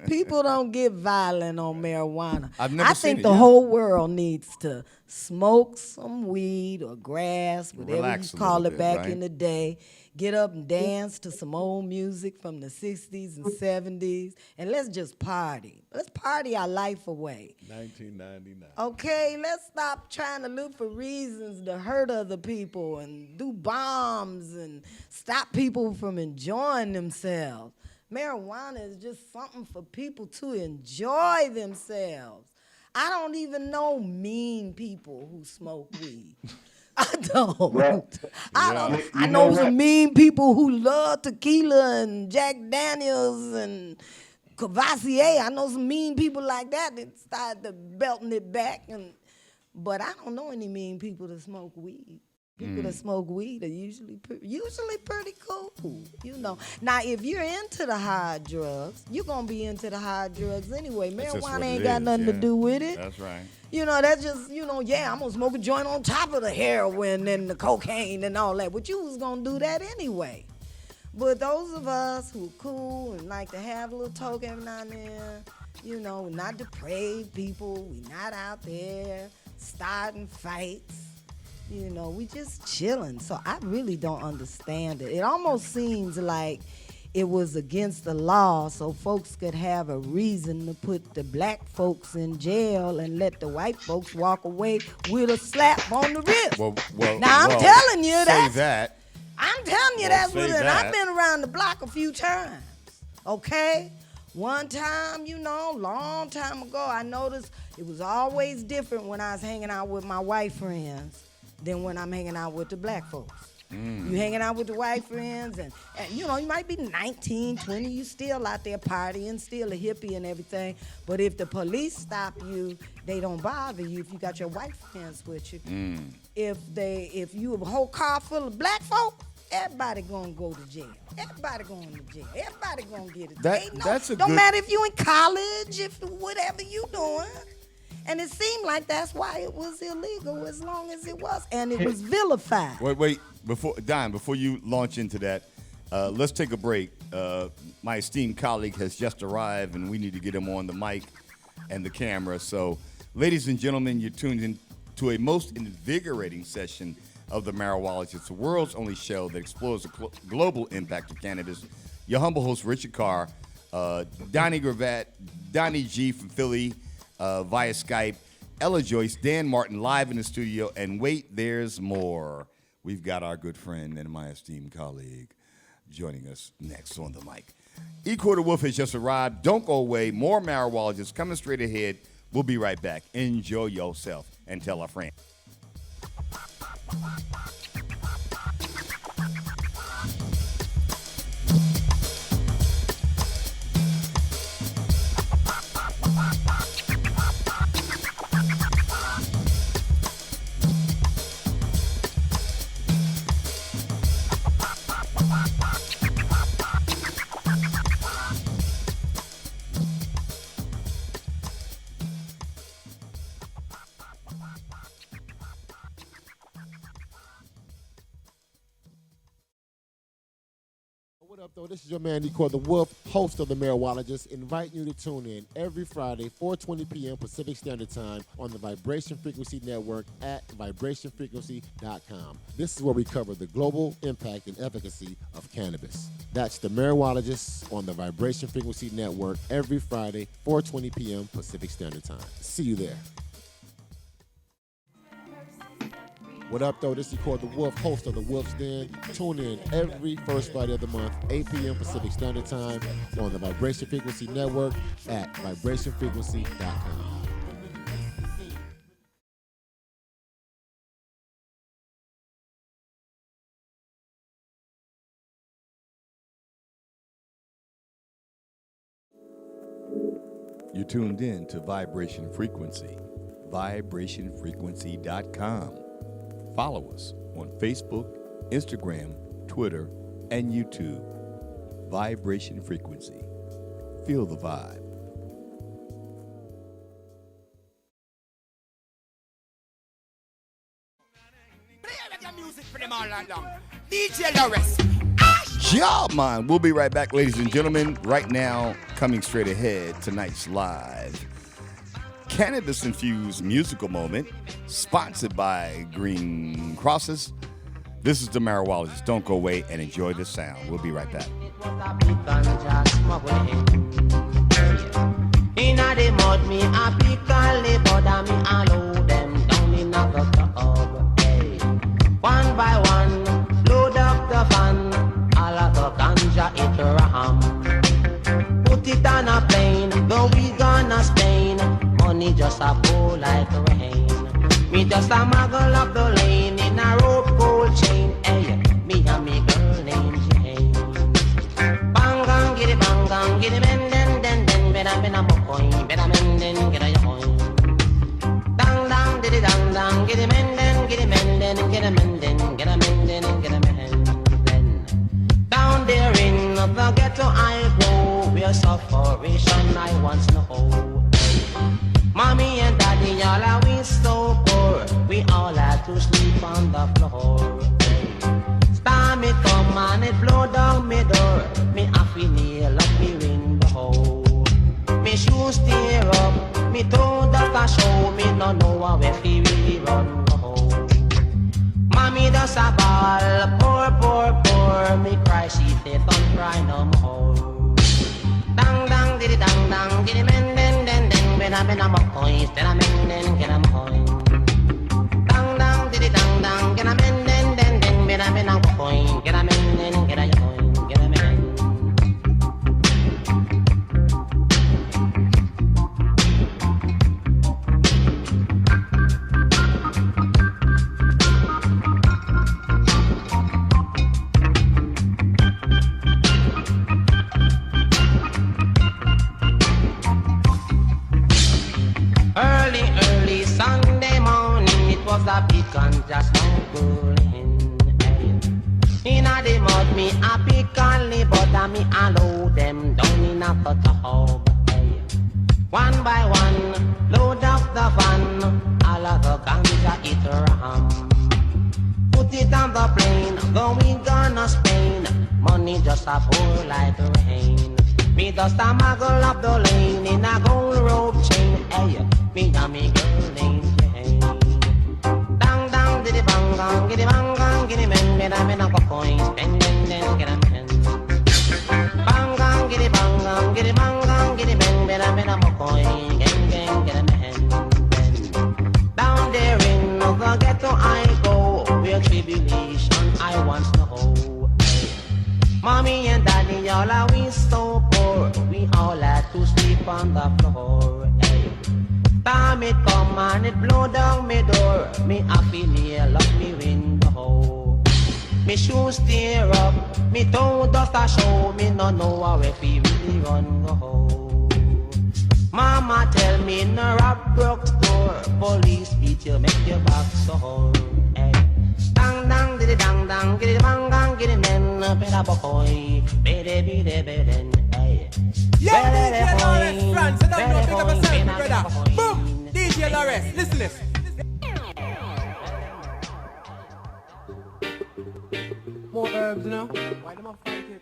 People don't get violent on marijuana. I've never I seen think it, the yeah. whole world needs to smoke some weed or grass, whatever Relax you a call little it bit, back right? in the day. Get up and dance to some old music from the 60s and 70s, and let's just party. Let's party our life away. 1999. Okay, let's stop trying to look for reasons to hurt other people and do bombs and stop people from enjoying themselves. Marijuana is just something for people to enjoy themselves. I don't even know mean people who smoke weed. I don't. Well, I don't. you I know know some what? mean people who love tequila and Jack Daniels and Cavassier. I know some mean people like that that started to belting it back. But I don't know any mean people that smoke weed. People that smoke weed are usually pretty cool, you know. Now, if you're into the hard drugs, you're gonna be into the hard drugs anyway. That's just Marijuana what ain't it got is, nothing to yeah. do with it. That's right. You know, that's just, you know, yeah, I'm gonna smoke a joint on top of the heroin and the cocaine and all that. But you was gonna do that anyway. But those of us who are cool and like to have a little toke every now and then, you know, we're not depraved people. We're not out there starting fights. You know, we just chilling. So I really don't understand it. It almost seems like it was against the law so folks could have a reason to put the black folks in jail and let the white folks walk away with a slap on the wrist. Well, Now, I'm well, telling you say that's- that. I'm telling you, Well, that's what say it is. And that. I've been around the block a few times, okay? One time, you know, long time ago, I noticed it was always different when I was hanging out with my white friends. than when I'm hanging out with the black folks. You hanging out with the white friends, and you know, you might be 19, 20, you still out there partying, still a hippie and everything. But if the police stop you, they don't bother you if you got your white friends with you. If you have a whole car full of black folk, everybody gonna go to jail. Everybody going to jail. Everybody gonna get it. Don't matter if you in college, if whatever you doing. And it seemed like that's why it was illegal as long as it was. And it was vilified. Wait. Before you launch into that, let's take a break. My esteemed colleague has just arrived, and we need to get him on the mic and the camera. So, ladies and gentlemen, you're tuned in to a most invigorating session of the Marijuologist, the world's only show that explores the global impact of cannabis. Your humble host, Richard Carr, Donnie Gravatt, Donnie G from Philly, via Skype, Ella Joyce, Dan Martin live in the studio, and wait, there's more. We've got our good friend and my esteemed colleague joining us next on the mic. E. Quarter Wolf has just arrived. Don't go away. More Marijuologists coming straight ahead. We'll be right back. Enjoy yourself and tell a friend. What up, though? This is your man, Nicole the Wolf, host of the Marijuologist, inviting you to tune in every Friday, 4:20 p.m. Pacific Standard Time on the Vibration Frequency Network at vibrationfrequency.com. This is where we cover the global impact and efficacy of cannabis. That's the Marijuologist on the Vibration Frequency Network every Friday, 4:20 p.m. Pacific Standard Time. See you there. What up, though? This is Cord the Wolf, host of the Wolf's Den. Tune in every first Friday of the month, 8 p.m. Pacific Standard Time on the Vibration Frequency Network at vibrationfrequency.com. You're tuned in to Vibration Frequency, vibrationfrequency.com. Follow us on Facebook, Instagram, Twitter, and YouTube. Vibration Frequency. Feel the vibe. DJ Joyce. Job man. We'll be right back, ladies and gentlemen. Right now, coming straight ahead, tonight's live cannabis-infused musical moment, sponsored by Green Crosses. This is the Marijuologist. Don't go away and enjoy the sound. We'll be right back. Inna the mud, me a pick and lay bother me and load them down in a club. Hey. One by one, load up the fan, all of the ganja it ram. Put it on a plane, go we gonna Spain. Money just a pour like rain. Me just a muggle up the lane in a rope gold chain. Hey, me and me girl named Jane. Bang get it, men den. Better men a coin, better men den get a coin. Dang did it dang, get it men den, get a men den, get a men den. Down there in the ghetto I go, where sufferation I once know. Mommy and daddy all are we so poor, we all had to sleep on the floor. Storm it come and it blow down me door, me have to nail up me window. Me shoes tear up, me toe that a show, me no know where fi really run go. Mommy does a ball, poor, me cry she say don't cry no more. Dang did it dang, get it men den. Ben a coins, then a men den get a coin. Dang did it dang, get a men den. Ben a coin, get a men den get a coin, get a men. me happy canly, but me allow them down in a tub. Hey. One by one, load up the van, all of the ganja it ram. Put it on the plane, going gonna Spain. Money just a pour like rain. Me just a muggle up the lane in a gold rope chain. Hey, me and me girl named Jane. Dang dang diddy bang gang, giddy bang gang, giddy men, me na go coins, spend then get a pen. Bang gang, giddy bang gang, giddy bang gang, giddy men, me na go coin, gang get a pen. Down there in the ghetto I go, where tribulation I once know. Mommy and daddy, all are we so poor. We all had to sleep on the floor. Hey. Time it come and it blow down me door. Me happy nail up me window. Me shoes tear up, me toe dust a show. Me no know how if we really run go. Mama tell me no rob broke store. Police beat you, make your back sore. Hey. Dang dang diddy dang dang, giddy bang gang, giddy men. Better boy, better be the better. Hey. Yeah, DJ Lawrence, France, I don't know, pick up a selfie, brother. Boom, DJ Lawrence, listen. More herbs, you know? Why them a fight it?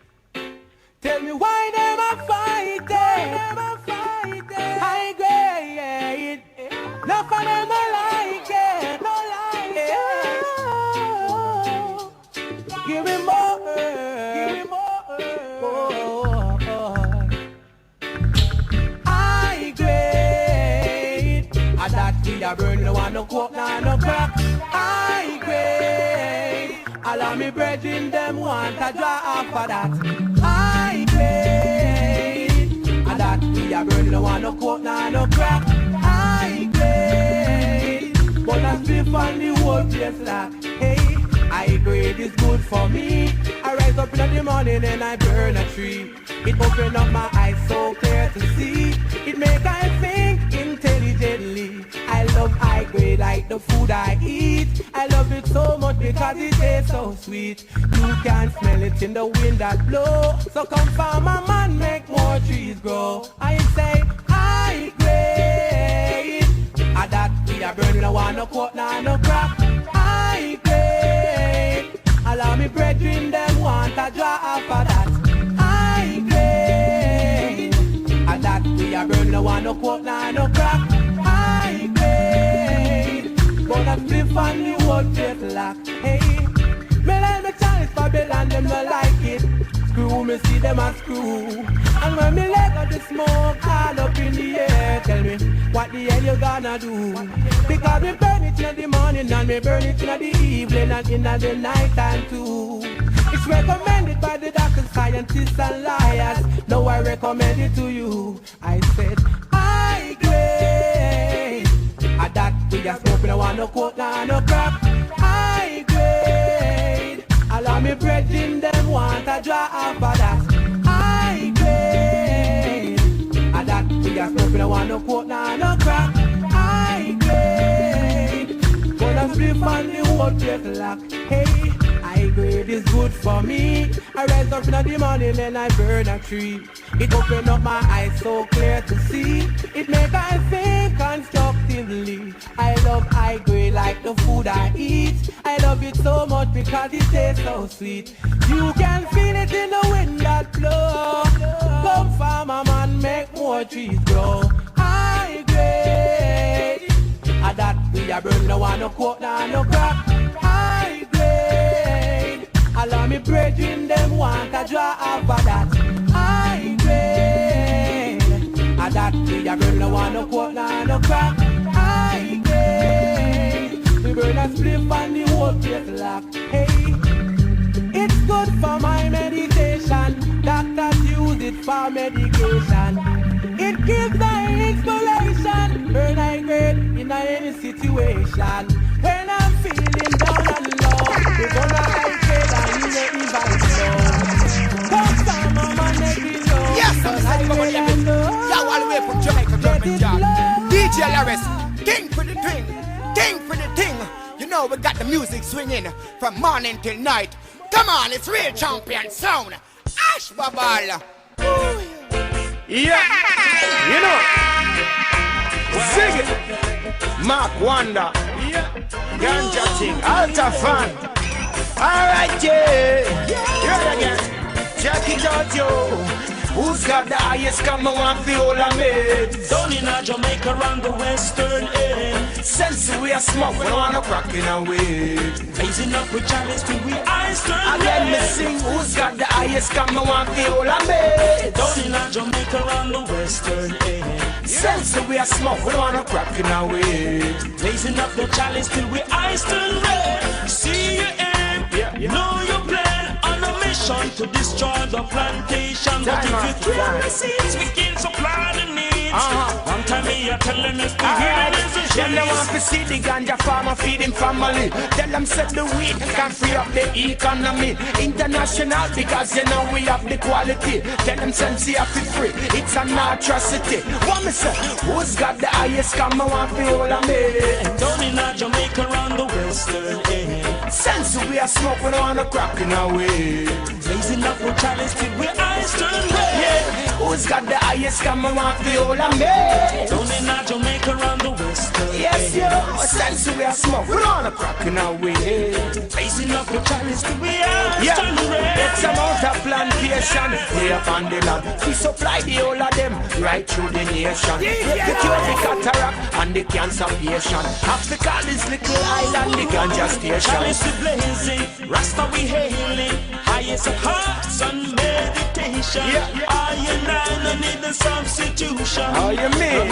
Tell me why them a fight it? High grade, enough of them a like it. Give me more herb. High grade, and that we a burn, no one no coke, no crack. High grade, all of me brethren them want a draw off of that. High grade, and that we a burn, no one no coke, no crack. High grade, but I slip on the whole place like, hey. High grade is good for me. I rise up in the morning and I burn a tree. It open up my eyes so clear to see. It make I think intelligently. I love high grade like the food I eat. I love it so much because it tastes so sweet. You can smell it in the wind that blow. So come farmer man, make more trees grow. I say high grade, and that we are burning. I want no coke, no crack. High grade, allow me brethren them want a draw off of that. High grade, and that we are burning. I want no coke, no crack. High grade, but I'm still on the whole place lock. Hey, me like me chalice Babylon, them no like it. Screw me, see them a screw. And when me let out the smoke all up in the air, tell me what the hell you gonna do? Because me burn it in the morning and me burn it in the evening and in the night time too. It's recommended by the doctors, scientists and liars. Now I recommend it to you. I said high grade, and that we are smoking. I want no coke, no crack. High grade, allow me brethren them want a draw off of that. High grade, and that we are smoking. I want no coke, no crack. High grade, gonna sleep on the whole place lock. Hey, high grade is good for me. I rise up in the morning and I burn a tree. It open up my eyes so clear to see. It make I think constructively. I love high grade like the food I eat. I love it so much because it tastes so sweet. You can feel it in the wind that blow. Come farmer man, make more trees grow. High grade, and that we are burning. No one no coke, no crack. High grade, allow me brethren them want a draw off of that. High grade, and that we are burning. No one no coke, no crack. High grade, we burn a spliff on the whole place lock. Hey, it's good for my meditation. Doctors use it for medication. It gives the inspiration. Burn high grade in any situation. When I'm feeling down and low, we gonna high grade and you make me vibe slow. Come down, mama, make it low. Yes, I'm saying about you. Y'all all the way from Jamaica, German. DJ Lawrence, king for the thing, king for the thing. You know we got the music swinging from morning till night. Come on, it's real champion sound. Ash Babal. Yeah, you know. Sing it. Mark Wanda. Yeah. Ganja Ting. Alta Fan. Alright, yeah. Yeah, again. Check it out, yo. Who's got the highest come and want the whole of me? Down in Jamaica around the western end. Since we are smoke, we don't want to crack in our way. Raising up with chalice till we eyes turn again, me sing, who's got the highest come and want the whole of me? Down in Jamaica around the western end. Since we are smoke, we don't want to crack in our way. Raising up the chalice till we eyes turn red. See your aim, know your plan. On a mission to destroy the plantation. But if you kill the seeds, we can supply the needs. One time me are telling us the healing is a Them they want to see the ganja farmer feeding family. Tell them set the weed can free up the economy. International because you know we have the quality. Tell them sense you have it free. It's an atrocity. What me say? Who's got the highest come and want the whole of me? Down in Jamaica around the western end. Since we are smoke, we don't want to crack in our way. Raising up with chalice till we eyes turn red. Yeah. Who's got the highest come and want the whole of me? Down in Jamaica around the western end. Yes, yo. Since we are smoke, we don't want to crack in our way. Raising up with chalice till we eyes turn red. It's amount of plantation way up on the land. We supply the whole of them right through the nation. The cure the cataract and the cancer patient. Africa is little island, the ganja station. Chalice we blazing, Rasta we hailing. Highest of hearts and meditation. I and I don't need a substitution. How you mean?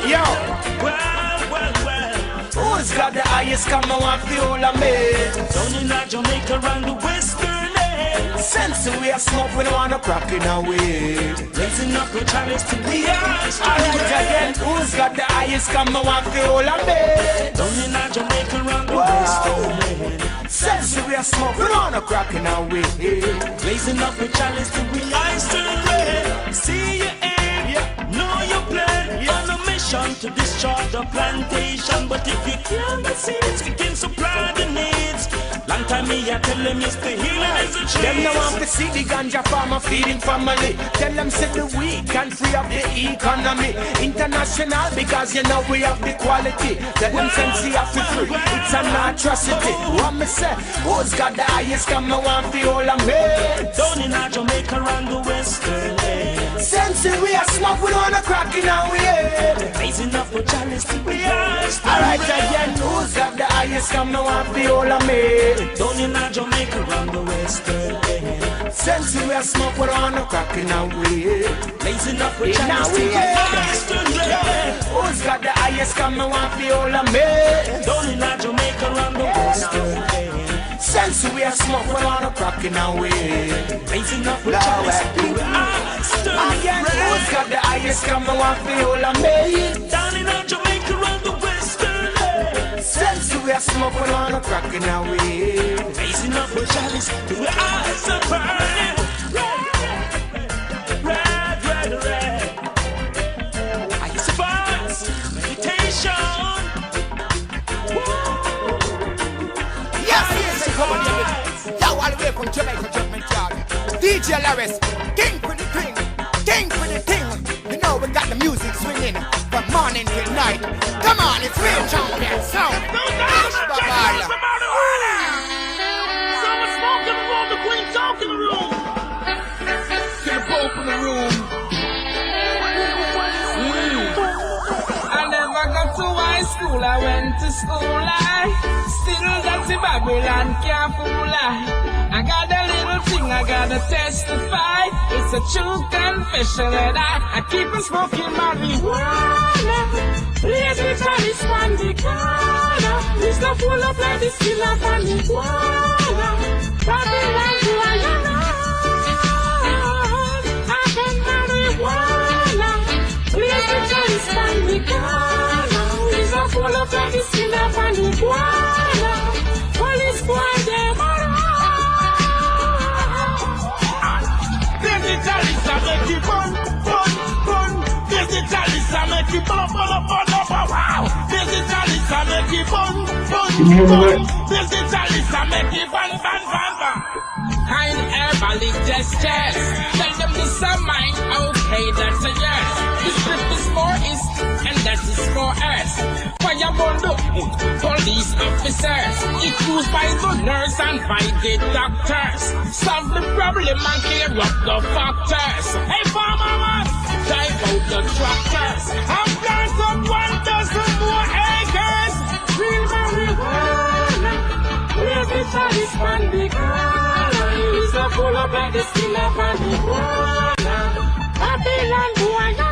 Yo. Well. Who's got the highest come and want the whole of me? Down in Jamaica around the western end. Since we are smoke, we don't want to crack in our way. Raising up the chalice to the eyes. Alright again, who's got the highest come and want the whole of me? Down in Jamaica around the western end. Since we are smoke, we don't want to crack in our way. Raising up the chalice to the eyes turn red. See your aim, know your plan. On a mission to destroy the plantation. But if you kill the seeds, we can supply the needs. Long time me I tell them it's the healing is a trees. Them no want to see the ganja farmer feeding family. Tell them say the weed can free up the economy. International because you know we have the quality. Tell them sense you have to free. It's an atrocity. What me say? Who's got the highest come and want the whole of me? Down in Jamaica around the western end. Sense we are smoke, we don't wanna crack in our way. Raising up a chalice to be eyes. Alright again, who's got the highest come and want the whole of me? Down in Jamaica around the western end. Since we are smoke, we don't wanna crack in our way. Raising up a chalice to be eyes. Who's got the highest come and want the whole of me? Down in Jamaica around the western end. Since we are smoke, we don't wanna crack in our way. Raising up a chalice to be eyes. Again, who's got the highest come and want the whole of me? Down in Jamaica around the western end. Since we are smoke, we don't wanna crack in our way. Raising up a chalice to the eyes are burning. Red. I survive meditation. Yes, come on, David. Yo, all the way from Jamaica, Judgment Yard. DJ Laris, king for the thing. You know we got the music swinging from morning till night. Come on, it's real champion sound. Ash Babal. Someone smoke in the room, the Queen talk in the room. Get the Pope in the room. I never got to high school, I went to school, still dirty Babylon can't fool I got a little thing I gotta testify. It's a true confession that I keep on smoking marijuana. Please me chalice on the corner. It's not full of like this killer marijuana. Babylon do I have marijuana. Please me chalice on the corner. It's not full of like this killer marijuana. Police squad them around. Digitalis I make it fun. Digitalis I make it fun. Wow. Digitalis I make it fun. Digitalis I make it fun. symbolic gestures. Tell them this is mine, okay, that's a yes. The script is for is, and that is for us. Fireball police officers, it used by the nurse and by the doctors. Solve the problem and clear up the factors. Hey, farmer man, drive out the tractors and plant up 1,000 more acres. Real marijuana, where's the chalice from the corner? It's a full of like the skin of marijuana. Babylon boy, you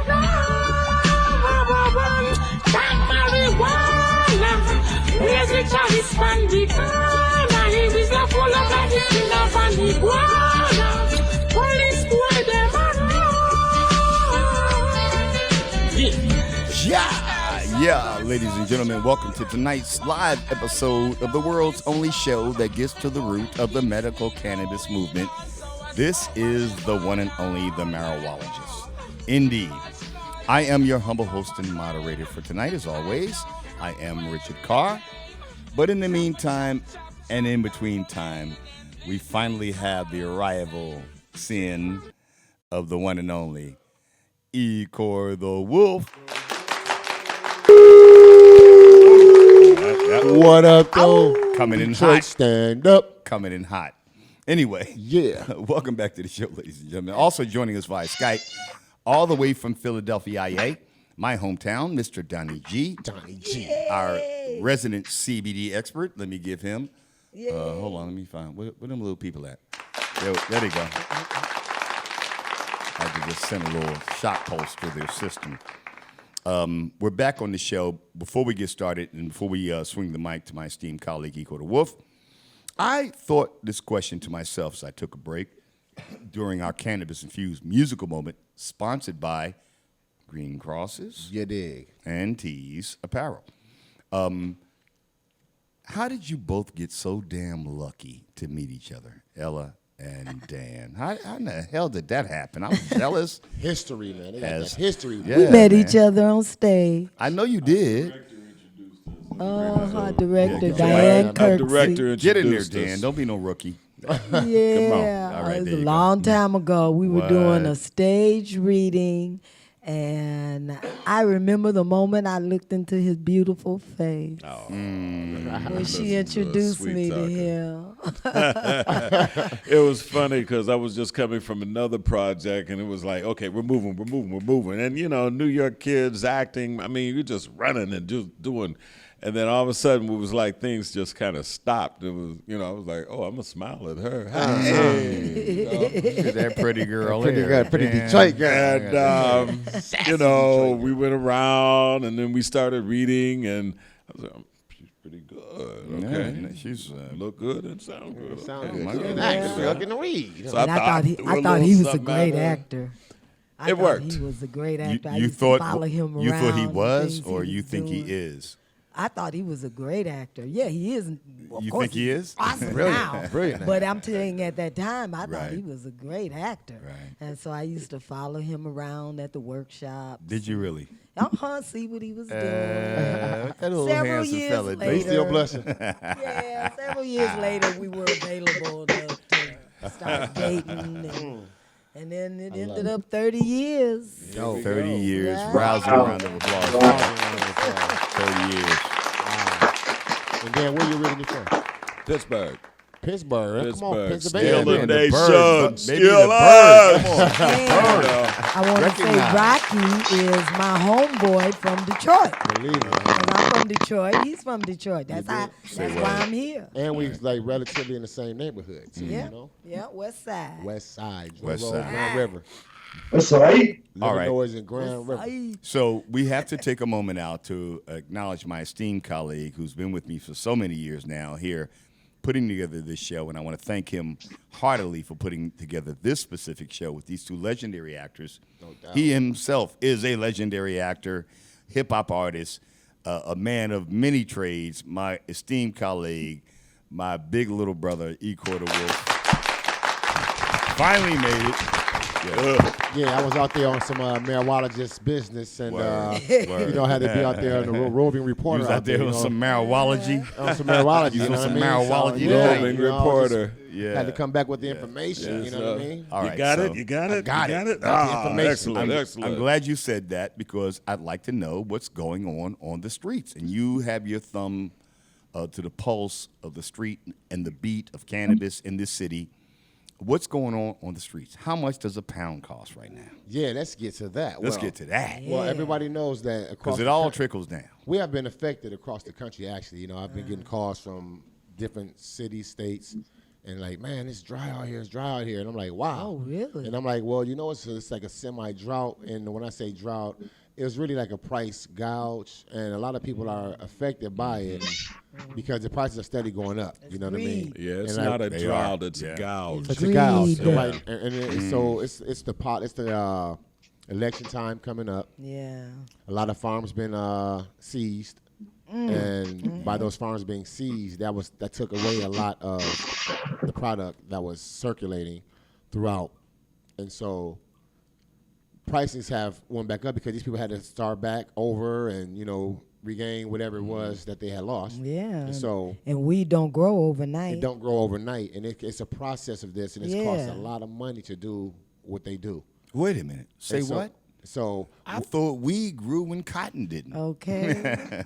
run. That marijuana, where's the chalice from the corner? It's a full of like the skin of marijuana. Police boy, them Yeah, ladies and gentlemen, welcome to tonight's live episode of the world's only show that gets to the root of the medical cannabis movement. This is the one and only The Marijuanologist. Indeed. I am your humble host and moderator for tonight, as always. I am Richard Carr. But in the meantime, and in between time, we finally have the arrival sin of the one and only Ecor the Wolf. What up, though? Coming in Detroit, hot. stand up. Coming in hot. Anyway, Yeah. welcome back to the show, ladies and gentlemen. Also joining us via Skype, all the way from Philadelphia, IA, my hometown, Mr. Donnie G. Donnie G. Our resident CBD expert. Let me give him. Hold on, let me find. Where them little people at? There they go. I had to just send a little shock pulse to their system. We're back on the show. Before we get started and before we swing the mic to my esteemed colleague, Ecor the Wolf, I thought this question to myself as I took a break during our cannabis-infused musical moment, sponsored by Green Crosses You dig. and Tees Apparel. How did you both get so damn lucky to meet each other, Ella and Dan? How in the hell did that happen? I was jealous. History, man. They got As- that history. Yeah, We met man. each other on stage. I know you did. Our director, Yeah, Diane Our Kirksey. director Get in there, introduced Dan. us. Don't be no rookie. Yeah, All right, it was there a you long time ago. We were doing What? a stage reading, and I remember the moment I looked into his beautiful face when she introduced sweet me to talker. him. It was funny because I was just coming from another project, and it was like, okay, we're moving. And, you know, New York kids acting, I mean, you're just running and just doing. And then all of a sudden, it was like things just kind of stopped. It was, you know, I was like, oh, I'm going to smile at her. Hey. Look at that pretty girl. Pretty there, good, pretty Dan. Detroit girl. And, you know, we went around, and then we started reading, and I was like, she's pretty good. Okay. Yeah, she's Look good and sound good. Sound Okay. good. my Good goodness. actor. Y'all getting to read. So And I thought he threw a was little a something great at her. actor. I It thought worked. He was a great actor. I You used thought to follow him around. you thought he and was, things or was you think he doing. is? I thought he was a great actor. Yeah, he is. Of You course think he is? Awesome Brilliant, now. brilliant But I'm telling you, at that time, I Right. thought he was a great actor. Right. And so I used to follow him around at the workshop. Did you really? See what he was doing. That little Several handsome years fella. later. They still blessing. Yeah, several years later, we were available to start dating. And then it ended up 30 years. 30 years. Yeah. Rousing round of applause. 30 years. And then where you originally from? Pittsburgh. Pittsburgh. Come on, Pittsburgh. Pennsylvania. Still man, a the nation. bird, but maybe Still the bird. us. And I want to say Recognize. Rocky is my homeboy from Detroit. Believe it. 'Cause I'm from Detroit. He's from Detroit. That's Say why I'm here. And we like relatively in the same neighborhood, too, Yeah, you know? yeah, West Side. West Side. West Road, Side. Grand River. That's right. All right. Illinois and Grand River. Side. So we have to take a moment out to acknowledge my esteemed colleague who's been with me for so many years now here putting together this show, and I want to thank him heartily for putting together this specific show with these two legendary actors. No doubt. He himself is a legendary actor, hip-hop artist, a man of many trades, my esteemed colleague, my big little brother, Ecor the Wolf. Finally made it. Yeah, I was out there on some marijuana business, and Word. you know, had to be out there on the roving You reporter. was out there on some marijuana. On some marijuana. You know on what some I mean? marijuana So, tonight. Roving you know, reporter. Yeah. Had to come back with the information. Yes, You know what I mean? All You right, got so it? You got it? got you it. got it? Got the information. Excellent, excellent. I'm glad you said that because I'd like to know what's going on the streets. And you have your thumb to the pulse of the street and the beat of cannabis in this city. What's going on the streets? How much does a pound cost right now? Yeah, let's get to that. Let's get to that. Well, everybody knows that across Because it the all country, trickles down. we have been affected across the country, actually. You know, I've been getting calls from different cities, states, and like, man, it's dry out here. It's dry out here. And I'm like, wow. Oh, really? And I'm like, well, you know, it's like a semi-drought. And when I say drought, it was really like a price gouge. And a lot of people are affected by it because the prices are steady going up. You know what I mean? Yeah, it's And not a They drought, are. it's Yeah. a gouge. It's a gouge, Greed. right? So it's the election time coming up. Yeah. A lot of farms been seized, and by those farms being seized, that took away a lot of the product that was circulating throughout, and so prices have went back up because these people had to start back over and regain whatever it was that they had lost. Yeah. And so And weed don't grow overnight. it don't grow overnight, and it's a process of this, and it's costs Yeah. a lot of money to do what they do. Wait a minute. Say And so- what? So I thought weed grew when cotton didn't. Okay.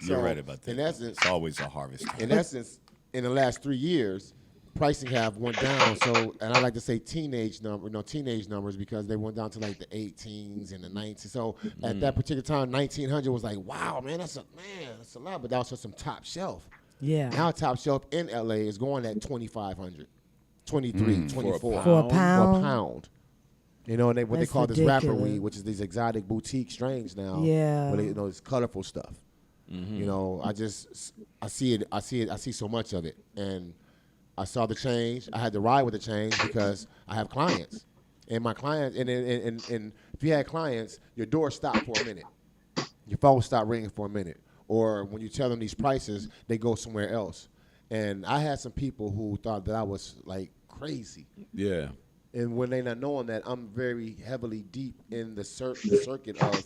You're So, right about that. in essence- it's always a harvest time. in essence, in the last 3 years, pricing have went down. So, and I like to say teenage numbers because they went down to like the 18s and the 19s. So at that particular time, 1900 was like, wow, man, that's a lot. But that was for some top shelf. Yeah. Now top shelf in LA is going at 2,500, 23, 24 For a for a pound? pound. You know, and what they That's call this rapper ridiculous. weed, which is these exotic boutique strains now. Yeah. Where they, it's colorful stuff. You know, I see so much of it, and I saw the change. I had to ride with the change because I have clients, and my clients, and if you had clients, your door stopped for a minute, your phone stopped ringing for a minute, or when you tell them these prices, they go somewhere else. And I had some people who thought that I was like crazy. Yeah. And when they not knowing that I'm very heavily deep in the circuit of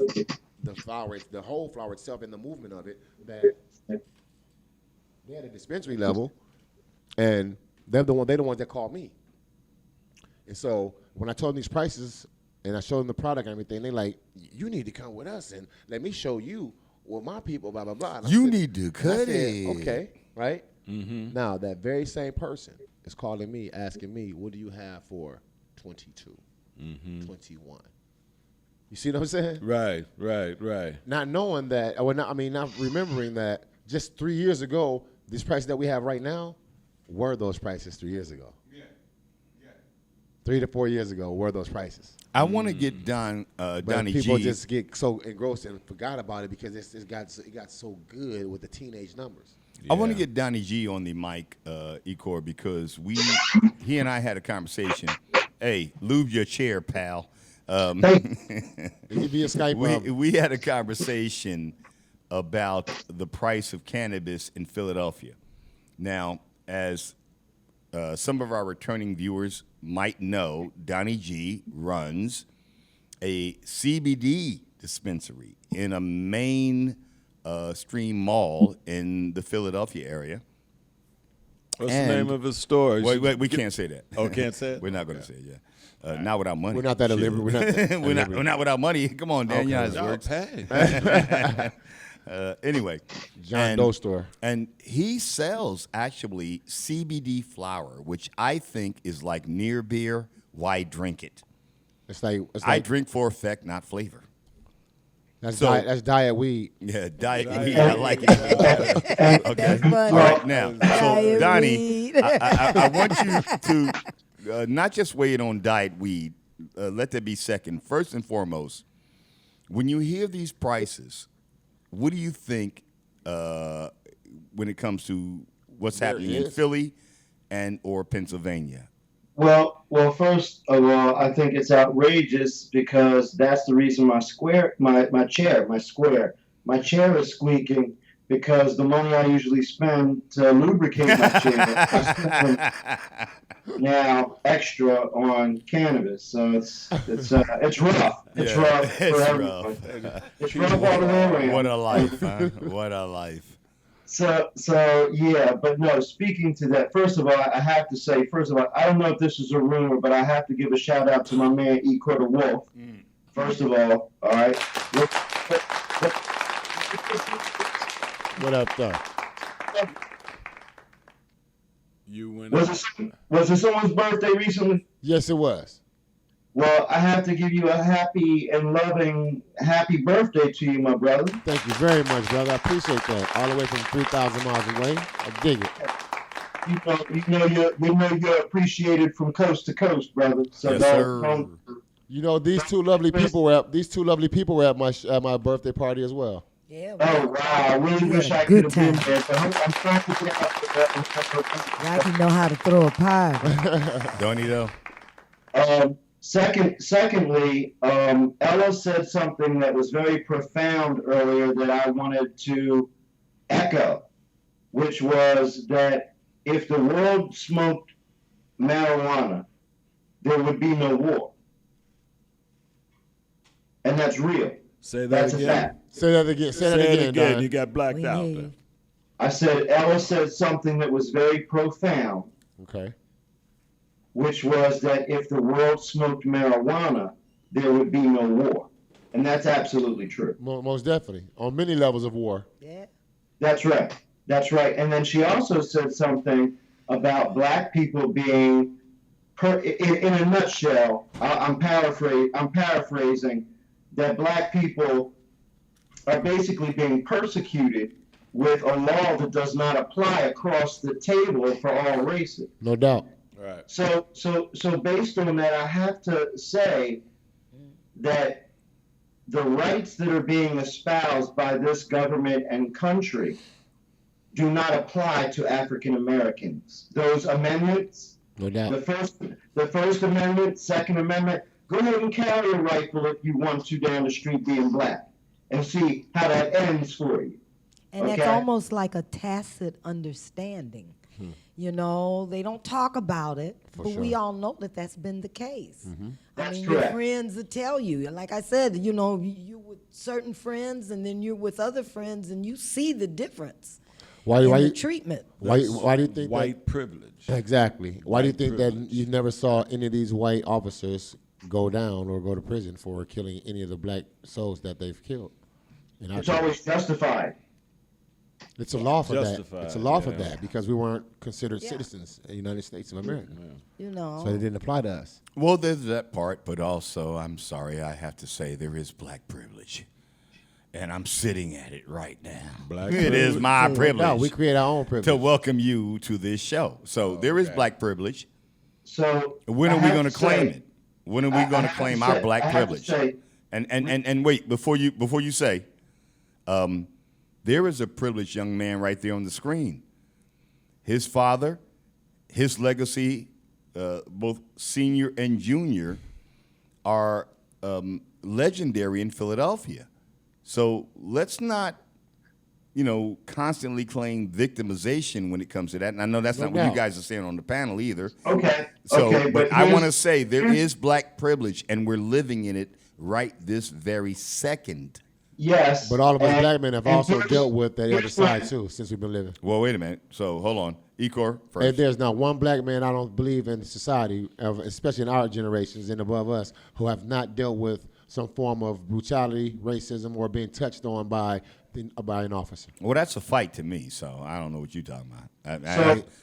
the flower, the whole flower itself, and the movement of it, that they had a dispensary level, and they're the ones that called me. And so when I told them these prices and I showed them the product and everything, they like, you need to come with us and let me show you what my people, blah blah blah. And I You said- need to and I cut said, it. Okay, right? Now that very same person is calling me, asking me, what do you have for 22, 21? You see what I'm saying? Right. Not knowing that, or not remembering that just 3 years ago, these prices that we have right now were those prices 3 years ago. 3 to 4 years ago were those prices. I want to get But Donnie people G. just get so engrossed and forgot about it because it got so good with the teenage numbers. I want to get Donnie G on the mic, Ecor, because he and I had a conversation. Hey, lube your chair, pal. It could be a Skype. We had a conversation about the price of cannabis in Philadelphia. Now, as some of our returning viewers might know, Donnie G runs a CBD dispensary in a main stream mall in the Philadelphia area. What's the name of his store? Wait, we can't say that. Oh, can't say it? We're not going to say it, yeah. Not without money. We're not that liberal. We're not that we're not without money. Come on, Dan. You know how this works. Anyway. John Doe store. And he sells actually CBD flower, which I think is like near beer. Why drink it? It's like I drink for effect, not flavor. That's So- that's diet weed. Yeah, diet weed. I like it. Okay. funny. All right, now, so Diet Donnie, weed. I want you to not just weigh in on diet weed. Let that be second. First and foremost, when you hear these prices, what do you think when it comes to what's happening in Philly and or Pennsylvania? Well, first of all, I think it's outrageous because that's the reason my chair is squeaking because the money I usually spend to lubricate my chair, now extra on cannabis. So it's rough. It's Yeah, rough for it's everyone. rough. It's rough all the way around. What a life, huh? What a life. So yeah, but no, speaking to that, first of all, I have to say, I don't know if this is a rumor, but I have to give a shout out to my man E. Quarter Wolf. First of all right. What up, though? You went Was it someone's birthday recently? Yes, it was. Well, I have to give you a happy and loving happy birthday to you, my brother. Thank you very much, brother. I appreciate that. All the way from 3,000 miles away. I dig it. You know you're appreciated from coast to coast, brother. So Yes, don't. You know, these two lovely people were at my birthday party as well. Yeah. Oh wow! I really we wish had a I could good have been time. there. But I'm trying to get out. Rocky know how to throw a party. Don't he though? Secondly, Ella said something that was very profound earlier that I wanted to echo, which was that if the world smoked marijuana, there would be no war. And that's real. Say that That's again. a fact. Say that again. Say that again, Don. You got blacked We out hear there. you. I said Ella said something that was very profound, Okay. which was that if the world smoked marijuana, there would be no war. And that's absolutely true. Most definitely. On many levels of war. Yeah. That's right. That's right. And then she also said something about black people being, in a nutshell, I'm paraphrasing, that black people are basically being persecuted with a law that does not apply across the table for all races. No doubt. Right. So based on that, I have to say that the rights that are being espoused by this government and country do not apply to African Americans. Those amendments, No doubt. the First Amendment, Second Amendment, go ahead and carry a rifle if you want to down the street being black and see how that ends for you. And that's Okay. almost like a tacit understanding. You know, they don't talk about it, but we all know that that's been the case. I That's mean, correct. your friends will tell you. And like I said, you know, you're with certain friends and then you're with other friends and you see the difference Why in the you treatment. why do you think White privilege. that? Exactly. Why do you think privilege. that you never saw any of these white officers go down or go to prison for killing any of the black souls that they've killed? In our It's country? always justified. It's a law for that. Justified, It's a law for yeah. that because we weren't considered Yeah. citizens in the United States of America. You know, So it didn't apply to us. Well, there's that part, but also, I'm sorry, I have to say there is black privilege. And I'm sitting at it right now. Black It is privilege. my No, privilege we create our own privilege. to welcome you to this show. So there is black privilege. So When I are we have going to to claim say- it? When are we I going to have to claim say- our I black have to privilege? say- And wait, before you say, there is a privileged young man right there on the screen. His father, his legacy, both senior and junior, are legendary in Philadelphia. So let's not, constantly claim victimization when it comes to that. And I know that's No not what you doubt. guys are saying on the panel either. Okay. So, okay, but I here's- want to say there is black privilege, and we're living in it right this very second. Yes. But all of us and- black men have and also here's- dealt with that other here's side what- too since we've been living. Well, wait a minute. So hold on, Ecor first. And there's not one black man I don't believe in society, especially in our generations and above us, who have not dealt with some form of brutality, racism, or being touched on by an officer. Well, that's a fight to me, so I don't know what you're talking about.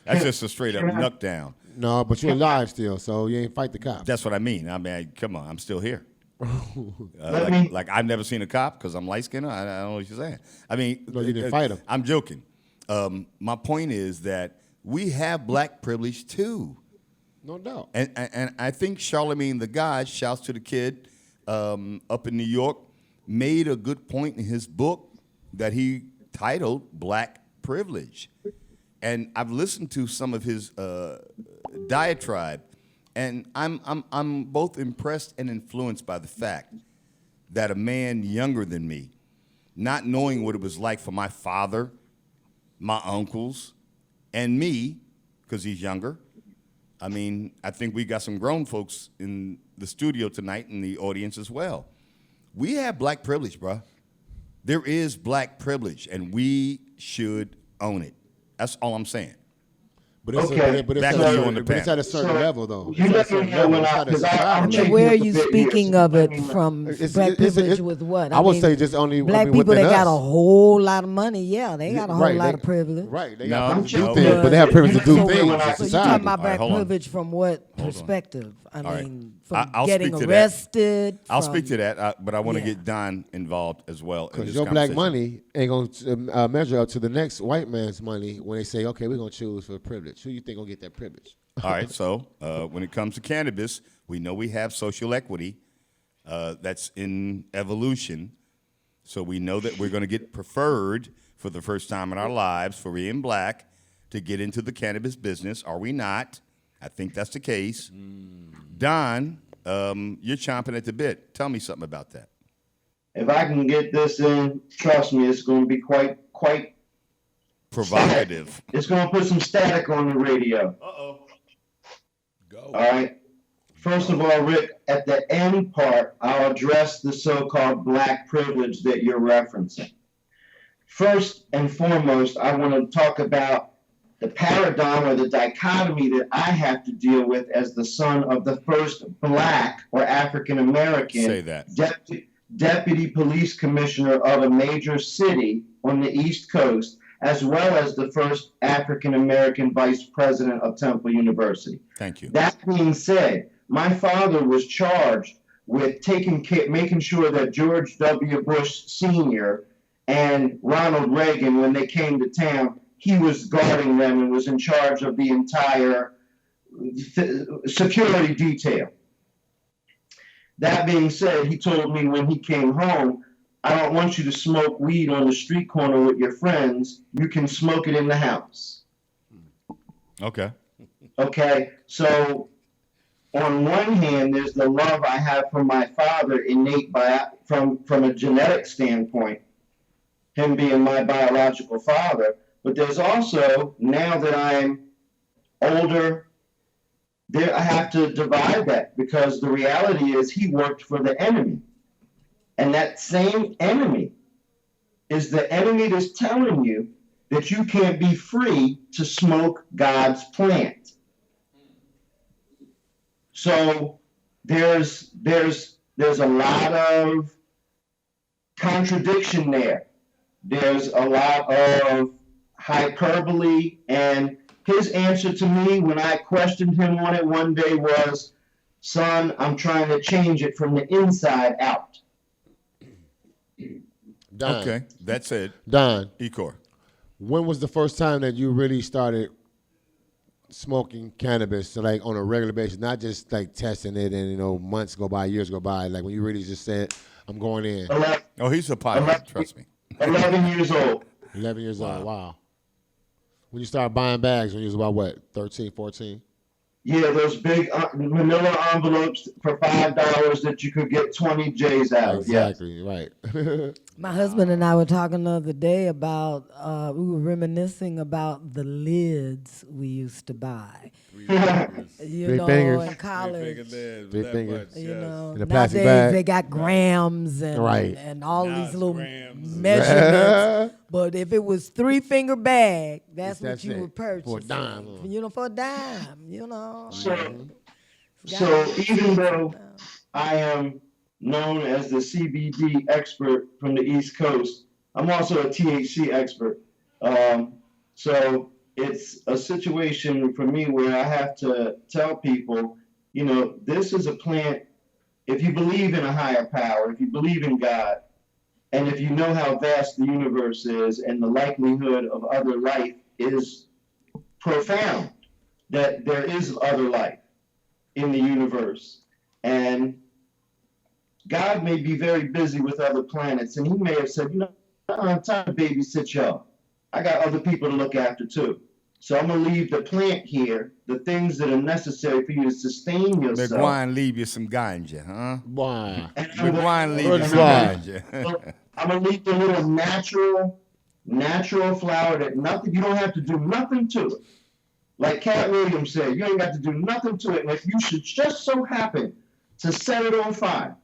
That's just a straight up can I- knuck down. No, but you're alive still, so you ain't fight the cops. That's what I mean. I mean, come on, I'm still here. Let me- Like I've never seen a cop because I'm light skinned. I don't know what you're saying. I mean, No, you didn't fight 'em. I'm joking. My point is that we have black privilege too. No doubt. And I think Charlemagne the God, shouts to the kid up in New York, made a good point in his book that he titled Black Privilege. And I've listened to some of his diatribe, and I'm both impressed and influenced by the fact that a man younger than me, not knowing what it was like for my father, my uncles, and me, because he's younger, I mean, I think we got some grown folks in the studio tonight and the audience as well. We have black privilege, bro. There is black privilege, and we should own it. That's all I'm saying. But it's, Okay. but it's, Back at, to a you certain, on the but it's panel. at a certain So, level, though. you It's at a let me certain know level. when It's I- not a 'cause I- societal I'm I mean, level. checking where are with the you bit here, speaking so of let it me know. from? It's- Black it's- privilege with what? I would say just only black I mean, people that within got a us. whole lot of money. Yeah, they got a whole Right, lot they- of privilege. Right. They No, got privilege to no. do things, but they have privilege to do So- things so in So you society. talking about All right, black hold on. privilege from what Hold on. perspective? I All right. mean, from I'll getting speak to that. arrested. I'll from- speak to that, but I want to Yeah. get Don involved as well. in Because this your black conversation. money ain't going to measure up to the next white man's money when they say, okay, we're going to choose for privilege. Who you think going to get that privilege? All right, so when it comes to cannabis, we know we have social equity that's in evolution. So we know that we're going to get preferred for the first time in our lives for being black to get into the cannabis business. Are we not? I think that's the case. Don, you're chomping at the bit. Tell me something about that. If I can get this in, trust me, it's going to be quite Provocative. It's going to put some static on the radio. Uh-oh. Go. All right. First of all, Rick, at the end part, I'll address the so-called black privilege that you're referencing. First and foremost, I want to talk about the paradigm or the dichotomy that I have to deal with as the son of the first black or African American Say that. deputy police commissioner of a major city on the East Coast, as well as the first African American vice president of Temple University. Thank you. That being said, my father was charged with making sure that George W. Bush Sr. and Ronald Reagan, when they came to town, he was guarding them and was in charge of the entire security detail. That being said, he told me when he came home, I don't want you to smoke weed on the street corner with your friends. You can smoke it in the house. Okay. Okay, so on one hand, there's the love I have for my father, innate from a genetic standpoint, him being my biological father. But there's also, now that I'm older, I have to divide that, because the reality is he worked for the enemy. And that same enemy is the enemy that's telling you that you can't be free to smoke God's plant. So there's a lot of contradiction there. There's a lot of hyperbole, and his answer to me when I questioned him on it one day was, son, I'm trying to change it from the inside out. Don, Okay, that's it. Don, Ecor. when was the first time that you really started smoking cannabis, like on a regular basis, not just like testing it and months go by, years go by, like when you really just said, I'm going in? 11, Oh, he's a pilot. Trust me. 11 years old. 11 years old, wow. When you started buying bags, when you was about what, 13, 14? Yeah, those big manila envelopes for $5 that you could get 20 J's out of. Exactly, right. My husband and I were talking the other day about, we were reminiscing about the lids we used to buy. Three fingers. In college. Three fingers. You know, In a plastic nowadays bag. they got grams and Right. and all Now these it's little grams. measurements. But if it was 3-finger bag, that's what That's you it. would purchase. For a dime, huh? For a dime, So even though I am known as the CBD expert from the East Coast, I'm also a THC expert. So it's a situation for me where I have to tell people, this is a plant. If you believe in a higher power, if you believe in God, and if you know how vast the universe is and the likelihood of other life is profound, that there is other life in the universe. And God may be very busy with other planets, and he may have said, I don't have time to babysit y'all. I got other people to look after too. So I'm going to leave the plant here, the things that are necessary for you to sustain They're yourself. going to leave you some ganja, huh? Why? They're going to leave you Good some try. ganja. I'm going to leave the little natural flower that you don't have to do nothing to it. Like Cat Williams said, you ain't got to do nothing to it. And if you should just so happen to set it on fire,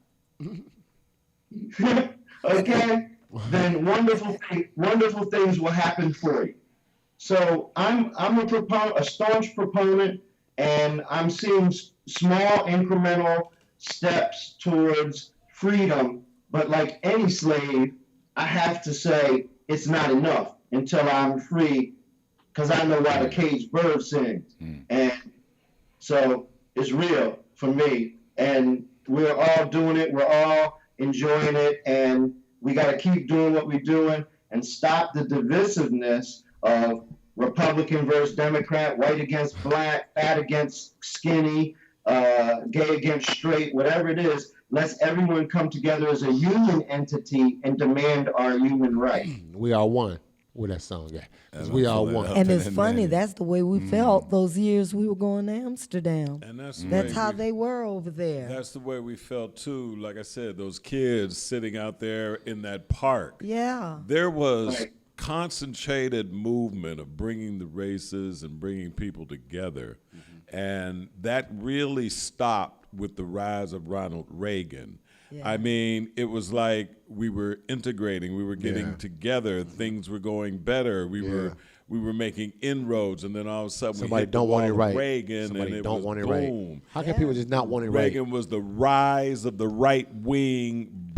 okay, then wonderful things will happen for you. So I'm a staunch proponent, and I'm seeing small incremental steps towards freedom. But like any slave, I have to say it's not enough until I'm free, because I know why the caged bird sings. And so it's real for me. And we're all doing it. We're all enjoying it. And we got to keep doing what we're doing and stop the divisiveness of Republican versus Democrat, white against black, fat against skinny, gay against straight, whatever it is. Let's everyone come together as a human entity and demand our human right. We are one. Where that song at? 'Cause we are one. And it's funny, that's the way we felt those years we were going to Amsterdam. And that's how they were over there. That's the way we felt too. Like I said, those kids sitting out there in that park. Yeah. There was concentrated movement of bringing the races and bringing people together. And that really stopped with the rise of Ronald Reagan. Yeah. I mean, it was like we were integrating, we were getting together, things were going better, we were making inroads, and then all of a sudden somebody we hit don't the want it wall right. of Reagan, Somebody and it don't was want it boom. right. How can people just not want it right? Reagan was the rise of the right wing,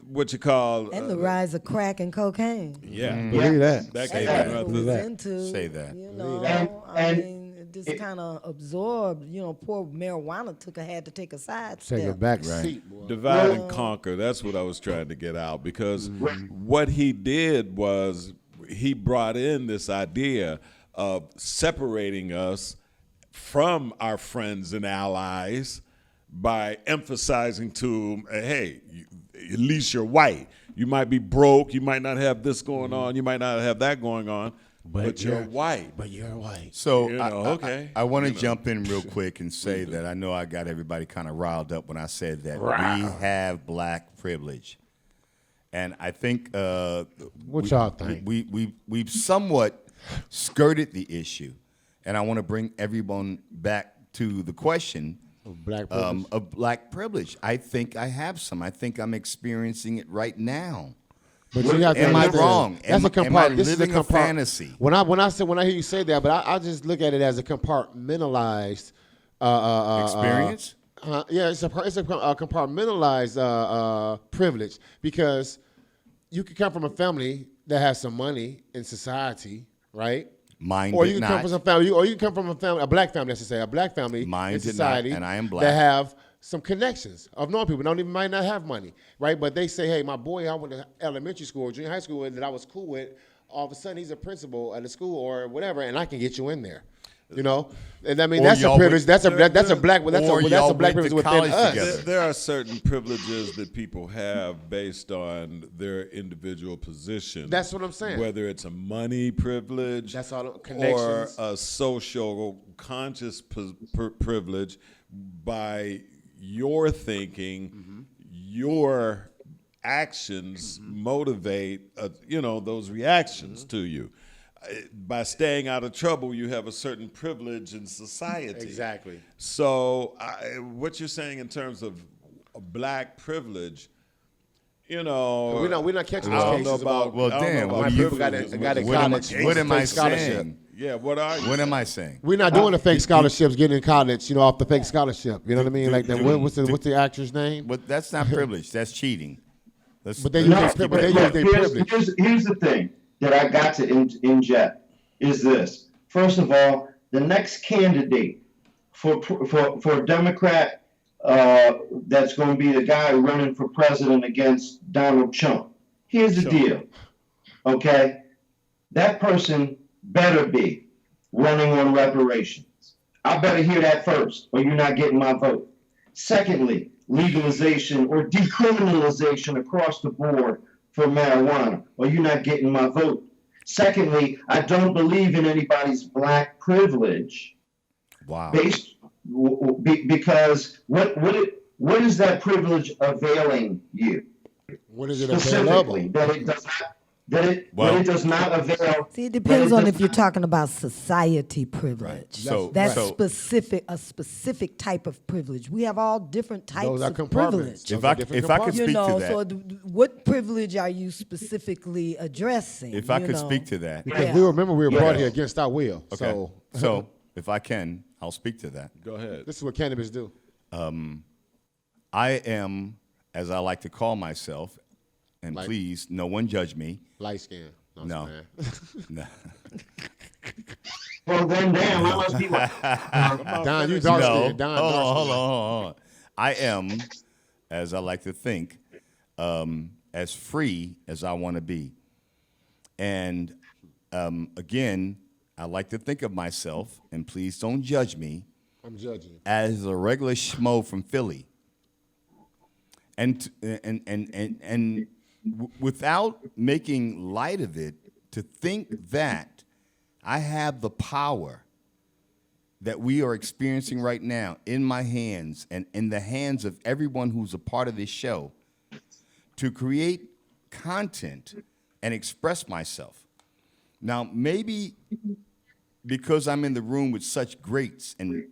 what you call and the rise of crack and cocaine. Believe that. That Say came that. out Was of into, Say that. You know, I mean, it just kind of absorbed. You know, poor marijuana had to take a side step. Take a back seat. Divide and conquer. That's what I was trying to get out, because what he did was he brought in this idea of separating us from our friends and allies by emphasizing to them, hey, at least you're white. You might be broke. You might not have this going on. You might not have that going on. But you're white. But you're white. So okay. I want to jump in real quick and say that I know I got everybody kind of riled up when I said that we have black privilege, and I think what y'all think? We've somewhat skirted the issue, and I want to bring everyone back to the question of black privilege. I think I have some. I think I'm experiencing it right now. But you have to am I understand, wrong? That's am I living a fantasy? When I hear you say that, but I just look at it as a compartmentalized experience. It's a compartmentalized privilege, because you can come from a family that has some money in society, right? Mine or did you can not. come from some family, or you can come from a black family, I should say, a black family Mine in did society, not, and I am black, that have some connections of knowing people. Might not have money, right? But they say, hey, my boy, I went to elementary school or junior high school that I was cool with. All of a sudden, he's a principal at a school or whatever, and I can get you in there. You know, and I mean, that's a privilege. That's a black privilege within us. There are certain privileges that people have based on their individual position. That's what I'm saying. Whether it's a money privilege, that's all connections, or a social conscious privilege by your thinking, your actions motivate, those reactions to you. By staying out of trouble, you have a certain privilege in society. Exactly. So what you're saying in terms of a black privilege, we're not catching I those don't cases know about. Well, damn. What am I saying? Yeah, what are you? What am I saying? We're not doing the fake scholarships, getting in college, off the fake scholarship. You know what I mean? Like that. What's the actor's name? But that's not privilege. That's cheating. But they use their privilege. Here's the thing that I got to inject is this. First of all, the next candidate for a Democrat that's going to be the guy running for president against Donald Trump. Here's the deal, okay? That person better be running on reparations. I better hear that first, or you're not getting my vote. Secondly, legalization or decriminalization across the board for marijuana, or you're not getting my vote. Secondly, I don't believe in anybody's black privilege. Wow. Because what is that privilege availing you? What is it specifically? available? that it does not avail. See, it depends on if you're talking about society privilege. So- That's so- a specific type of privilege. We have all different types Those are of compartments. privilege. If I could You speak know, to that, so what privilege are you specifically addressing? if I you could know? speak to that, Because Yeah. we remember we were brought here against our will. okay. So if I can, I'll speak to that. Go ahead. This is what cannabis do. I am, as I like to call myself, and Like- please, no one judge me. Light skin. No. No. Well, then, damn, I must be one. Don, you dark No. skin. Don, Hold dark on, hold skin. on, hold on. I am, as I like to think, as free as I want to be. And again, I like to think of myself, and please don't judge me, I'm judging you. as a regular schmo from Philly. And without making light of it, to think that I have the power that we are experiencing right now in my hands and in the hands of everyone who's a part of this show to create content and express myself. Now, maybe because I'm in the room with such greats, and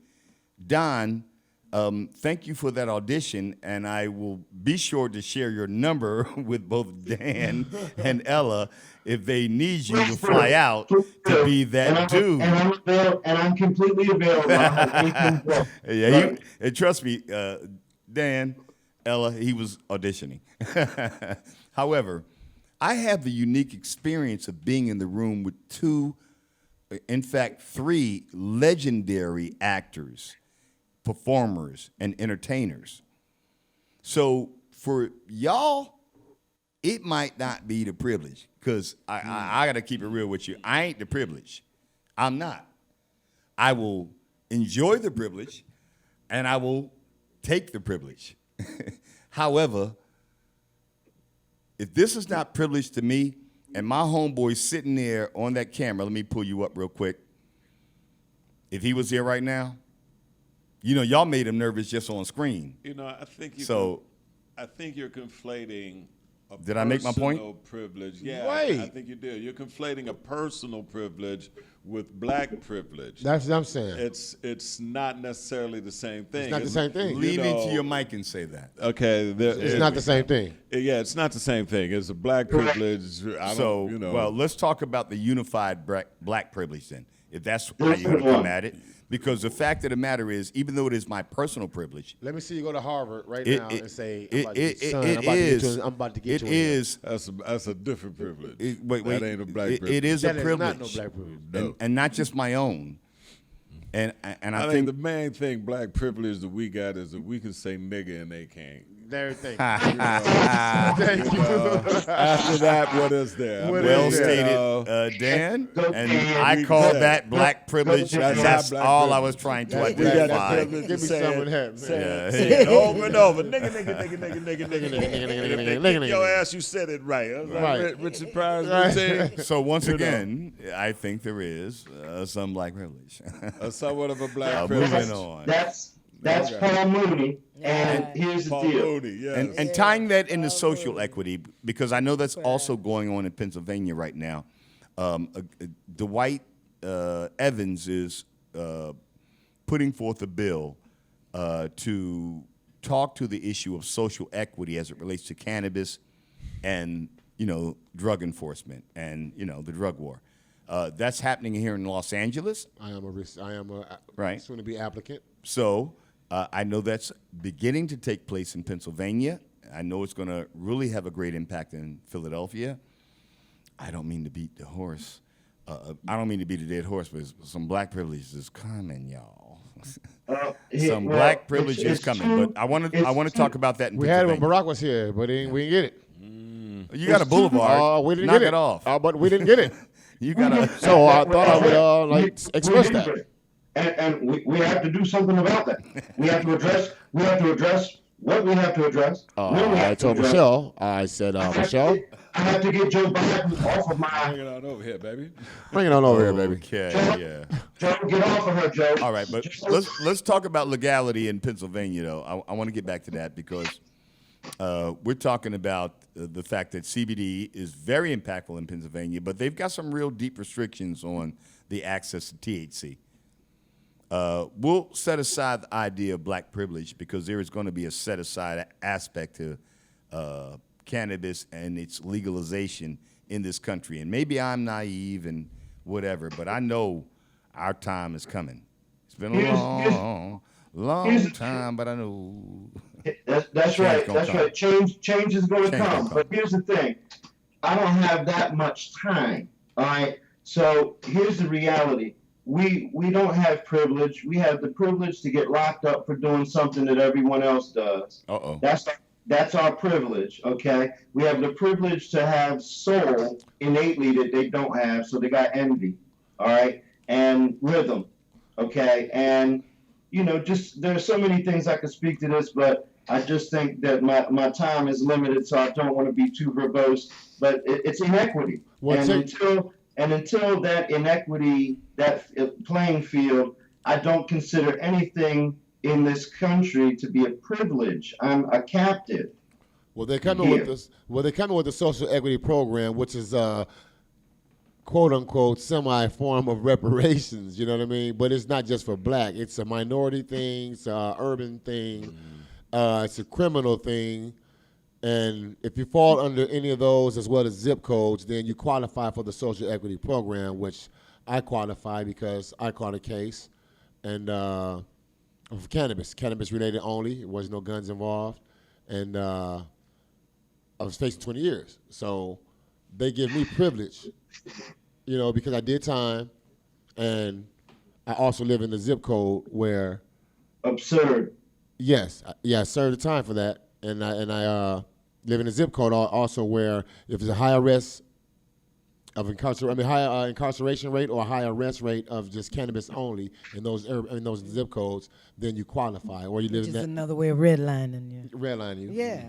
Don, thank you for that audition, and I will be sure to share your number with both Dan and Ella if they need you to fly out to be that dude. And I'm completely available. Yeah, and trust me, Dan, Ella, he was auditioning. However, I have the unique experience of being in the room with two, in fact, three legendary actors, performers, and entertainers. So for y'all, it might not be the privilege, because I got to keep it real with you. I ain't the privilege. I'm not. I will enjoy the privilege, and I will take the privilege. However, if this is not privilege to me, and my homeboy's sitting there on that camera, let me pull you up real quick. If he was here right now, you know, y'all made him nervous just on screen. You know, I think I think you're conflating a Did I make my point? personal privilege. Yeah, Wait. I think you did. You're conflating a personal privilege with black privilege. That's what I'm saying. It's not necessarily the same thing. It's not the same thing. Lean into your mic and say that. Okay. It's not the same thing. Yeah, it's not the same thing. It's a black privilege. I So, don't, you know. well, let's talk about the unified black privilege then, if that's how you're going to come at it. Because the fact of the matter is, even though it is my personal privilege, Let me see you go to Harvard right It- now it- and say, it- I'm about to get, it- son, it I'm about to get it you in here. is. that's a different privilege. Wait, that ain't a black it- privilege. It is That a is privilege, not no black privilege. No. and not just my own. And I I think think the main thing black privilege that we got is that we can say nigga and they can't. There, thank Thank you. After that, what is there? What well is there? stated, Dan, and Dan. I call that black privilege. That's That's black all I privilege. was trying to We got the identify. privilege Give to me say some it- of that, man. say Yeah. it- say it over and over. Nigga, nigga, nigga, nigga, nigga, nigga, nigga, nigga, nigga. nigga, Kick your nigga. ass, you said it right. I was like, Right. Richard Pryor's Right. routine. So once You know. again, I think there is some black privilege. Somewhat of a black Moving privilege. on. That's Okay. Paul Mooney. And here's the Paul deal. Mooney, yes. And tying that into social equity, because I know that's also going on in Pennsylvania right now. Dwight Evans is putting forth a bill to talk to the issue of social equity as it relates to cannabis and, you know, drug enforcement and, you know, the drug war. That's happening here in Los Angeles. I am a Right. soon to be applicant. So I know that's beginning to take place in Pennsylvania. I know it's going to really have a great impact in Philadelphia. I don't mean to beat the horse. I don't mean to beat a dead horse, but some black privilege is coming, y'all. Some black privilege is coming. But I want to talk about that in We had it when Pennsylvania. Barack was here, but we didn't get it. You got a boulevard. We didn't Knock get it off. But we didn't get it. You got to. So I thought I would express that. And we have to do something about that. We have to address what we have to address. when we I have to told address. Michelle, I said, Michelle, I have to get Joe Biden off of my. Bring it on over here, baby. bring it on over here, baby. Okay, yeah. Joe, get off of her, Joe. All right, but let's talk about legality in Pennsylvania, though. I want to get back to that because we're talking about the fact that CBD is very impactful in Pennsylvania, but they've got some real deep restrictions on the access to THC. We'll set aside the idea of black privilege because there is going to be a set aside aspect to cannabis and its legalization in this country. And maybe I'm naive and whatever, but I know our time is coming. It's been a long time, but I know. That's right. That's right. Change is going to come. But here's the thing. I don't have that much time. All right. So here's the reality. We don't have privilege. We have the privilege to get locked up for doing something that everyone else does. Uh-oh. That's our privilege, okay? We have the privilege to have soul innately that they don't have, so they got envy, all right? And rhythm, okay? And, just there's so many things I could speak to this, but I just think that my time is limited, so I don't want to be too verbose. But it's inequity. Until that inequity, that playing field, I don't consider anything in this country to be a privilege. I'm a captive. Well, they're coming with this. Well, they're coming with the social equity program, which is quote unquote semi-form of reparations. You know what I mean? But it's not just for black. It's a minority thing. It's a urban thing. It's a criminal thing. And if you fall under any of those as well as zip codes, then you qualify for the social equity program, which I qualify because I caught a case and of cannabis related only. There was no guns involved. And I was facing 20 years. So they give me privilege, because I did time and I also live in the zip code where. Absurd. Yes. I served the time for that. And I live in a zip code also where if there's a high arrest of incarceration rate or a high arrest rate of just cannabis only in those zip codes, then you qualify. Or you live in that. Another way of redlining you. Redlining you. Yeah.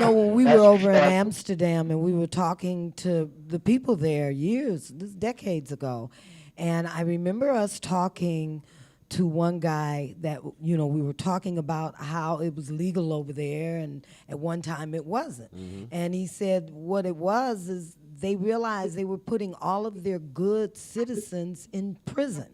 When we were over in Amsterdam and we were talking to the people there decades ago, and I remember us talking to one guy that, we were talking about how it was legal over there, and at one time it wasn't. Mm-hmm. And he said what it was is they realized they were putting all of their good citizens in prison.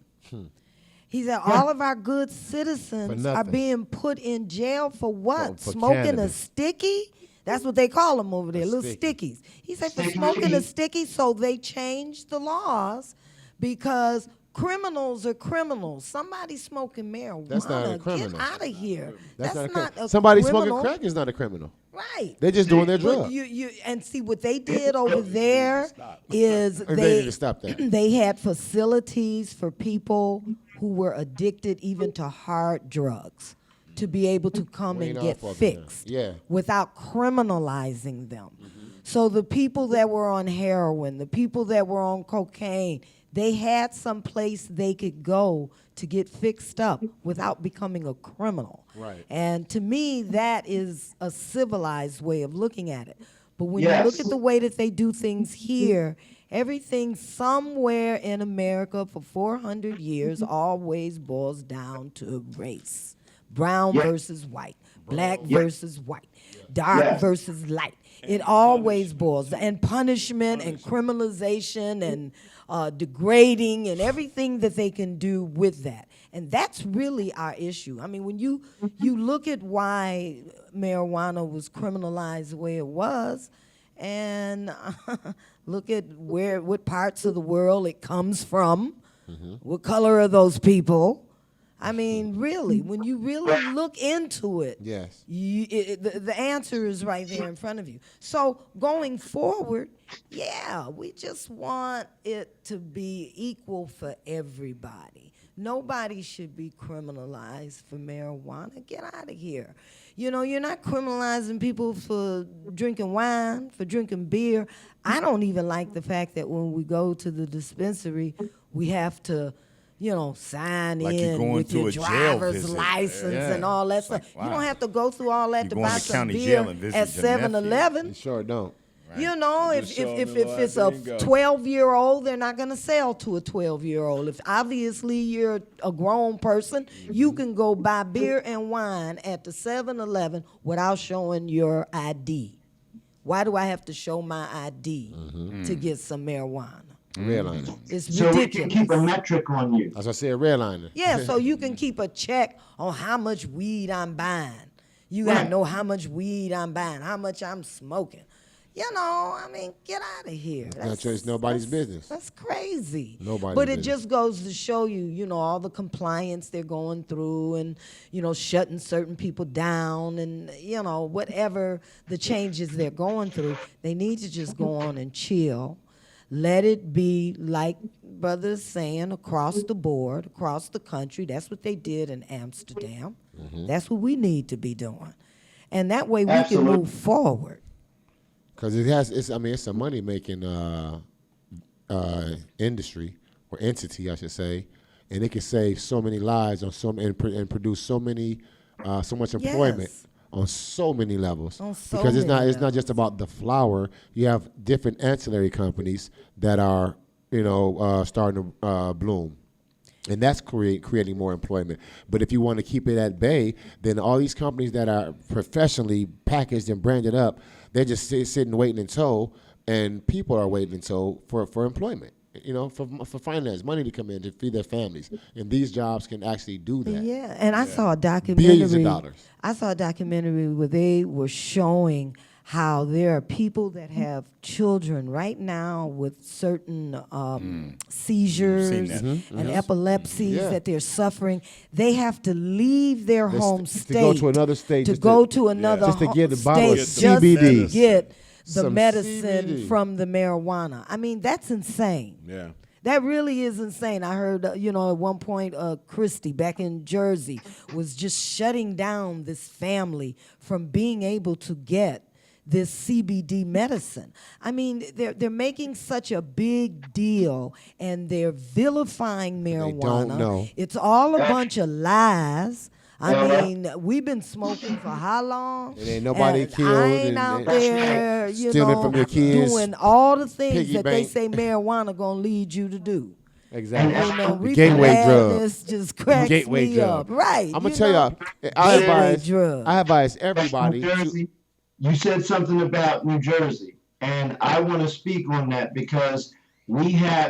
He said all of our good citizens are being put in jail for what? For smoking cannabis. A sticky? That's what they call them over there, little stickies. He said for smoking a sticky, so they changed the laws because criminals are criminals. Somebody smoking marijuana. That's not a criminal. Get out of here. That's not a criminal. Somebody smoking crack is not a criminal. Right. They're just doing their drug. And see what they did over there is they need to stop that. They had facilities for people who were addicted even to hard drugs to be able to come and get fixed without criminalizing them. Mm-hmm. So the people that were on heroin, the people that were on cocaine, they had some place they could go to get fixed up without becoming a criminal. Right. And to me, that is a civilized way of looking at it. But when you look at the way that they do things here, everything somewhere in America for 400 years always boils down to race. Brown versus white, black versus white, dark versus light. It always boils down. And punishment and criminalization and degrading and everything that they can do with that. And that's really our issue. I mean, when you look at why marijuana was criminalized the way it was, and look at what parts of the world it comes from, what color are those people? I mean, really, when you really look into it, the answer is right there in front of you. So going forward, we just want it to be equal for everybody. Nobody should be criminalized for marijuana. Get out of here. You're not criminalizing people for drinking wine, for drinking beer. I don't even like the fact that when we go to the dispensary, we have to sign like in with your driver's license and all that stuff. Wow. You don't have to go through all that to buy some beer at 7-Eleven. You sure don't. Right. If it's a 12-year-old, they're not going to sell to a 12-year-old. If obviously you're a grown person, you can go buy beer and wine at the 7-Eleven without showing your ID. Why do I have to show my ID to get some marijuana? Redliner. It's So we ridiculous. can keep a metric on you. As I said, redliner. Yeah, so you can keep a check on how much weed I'm buying. You gotta Right. know how much weed I'm buying, how much I'm smoking. You know, I mean, get out of here. It's nobody's business. That's crazy. Nobody's But it business. just goes to show you, you know, all the compliance they're going through and, you know, shutting certain people down and, you know, whatever the changes they're going through, they need to just go on and chill. Let it be like brother's saying across the board, across the country. That's what they did in Amsterdam. That's what we need to be doing. And that way we Absolutely. can move forward. Because it's a money making industry or entity, I should say, and it can save so many lives and produce so much employment Yes. on so many levels. On so because it's many not just about the flower. You have different ancillary companies that are starting to bloom. And that's creating more employment. But if you want to keep it at bay, then all these companies that are professionally packaged and branded up, they're just sitting waiting in tow, and people are waiting in tow for employment. For finance, money to come in to feed their families, and these jobs can actually do that. Yeah, and I saw a documentary. Billions of dollars. I saw a documentary where they were showing how there are people that have children right now with certain seizures Seen that. and epilepsies Yeah. that they're suffering. They have to leave their home to state go to another state to just go to- to another just to get a state bottle of just CBD. to get the Some medicine CBD. from the marijuana. I mean, that's insane. Yeah. That really is insane. I heard, at one point, Christie back in Jersey was just shutting down this family from being able to get this CBD medicine. I mean, they're making such a big deal and they're vilifying marijuana. don't know. It's all a bunch of lies. I Yeah. mean, we've been smoking for how long? And ain't nobody And killed I ain't and out they- there, Stealing from your kids, doing all the things piggy that they bank. say marijuana gonna lead you to do. Exactly. You know, The reefer gateway drug. madness just cracks Gateway me drug. up. Right. I'm gonna tell y'all. I advise. drug. I advise New everybody. Jersey. You said something about New Jersey, and I want to speak on that because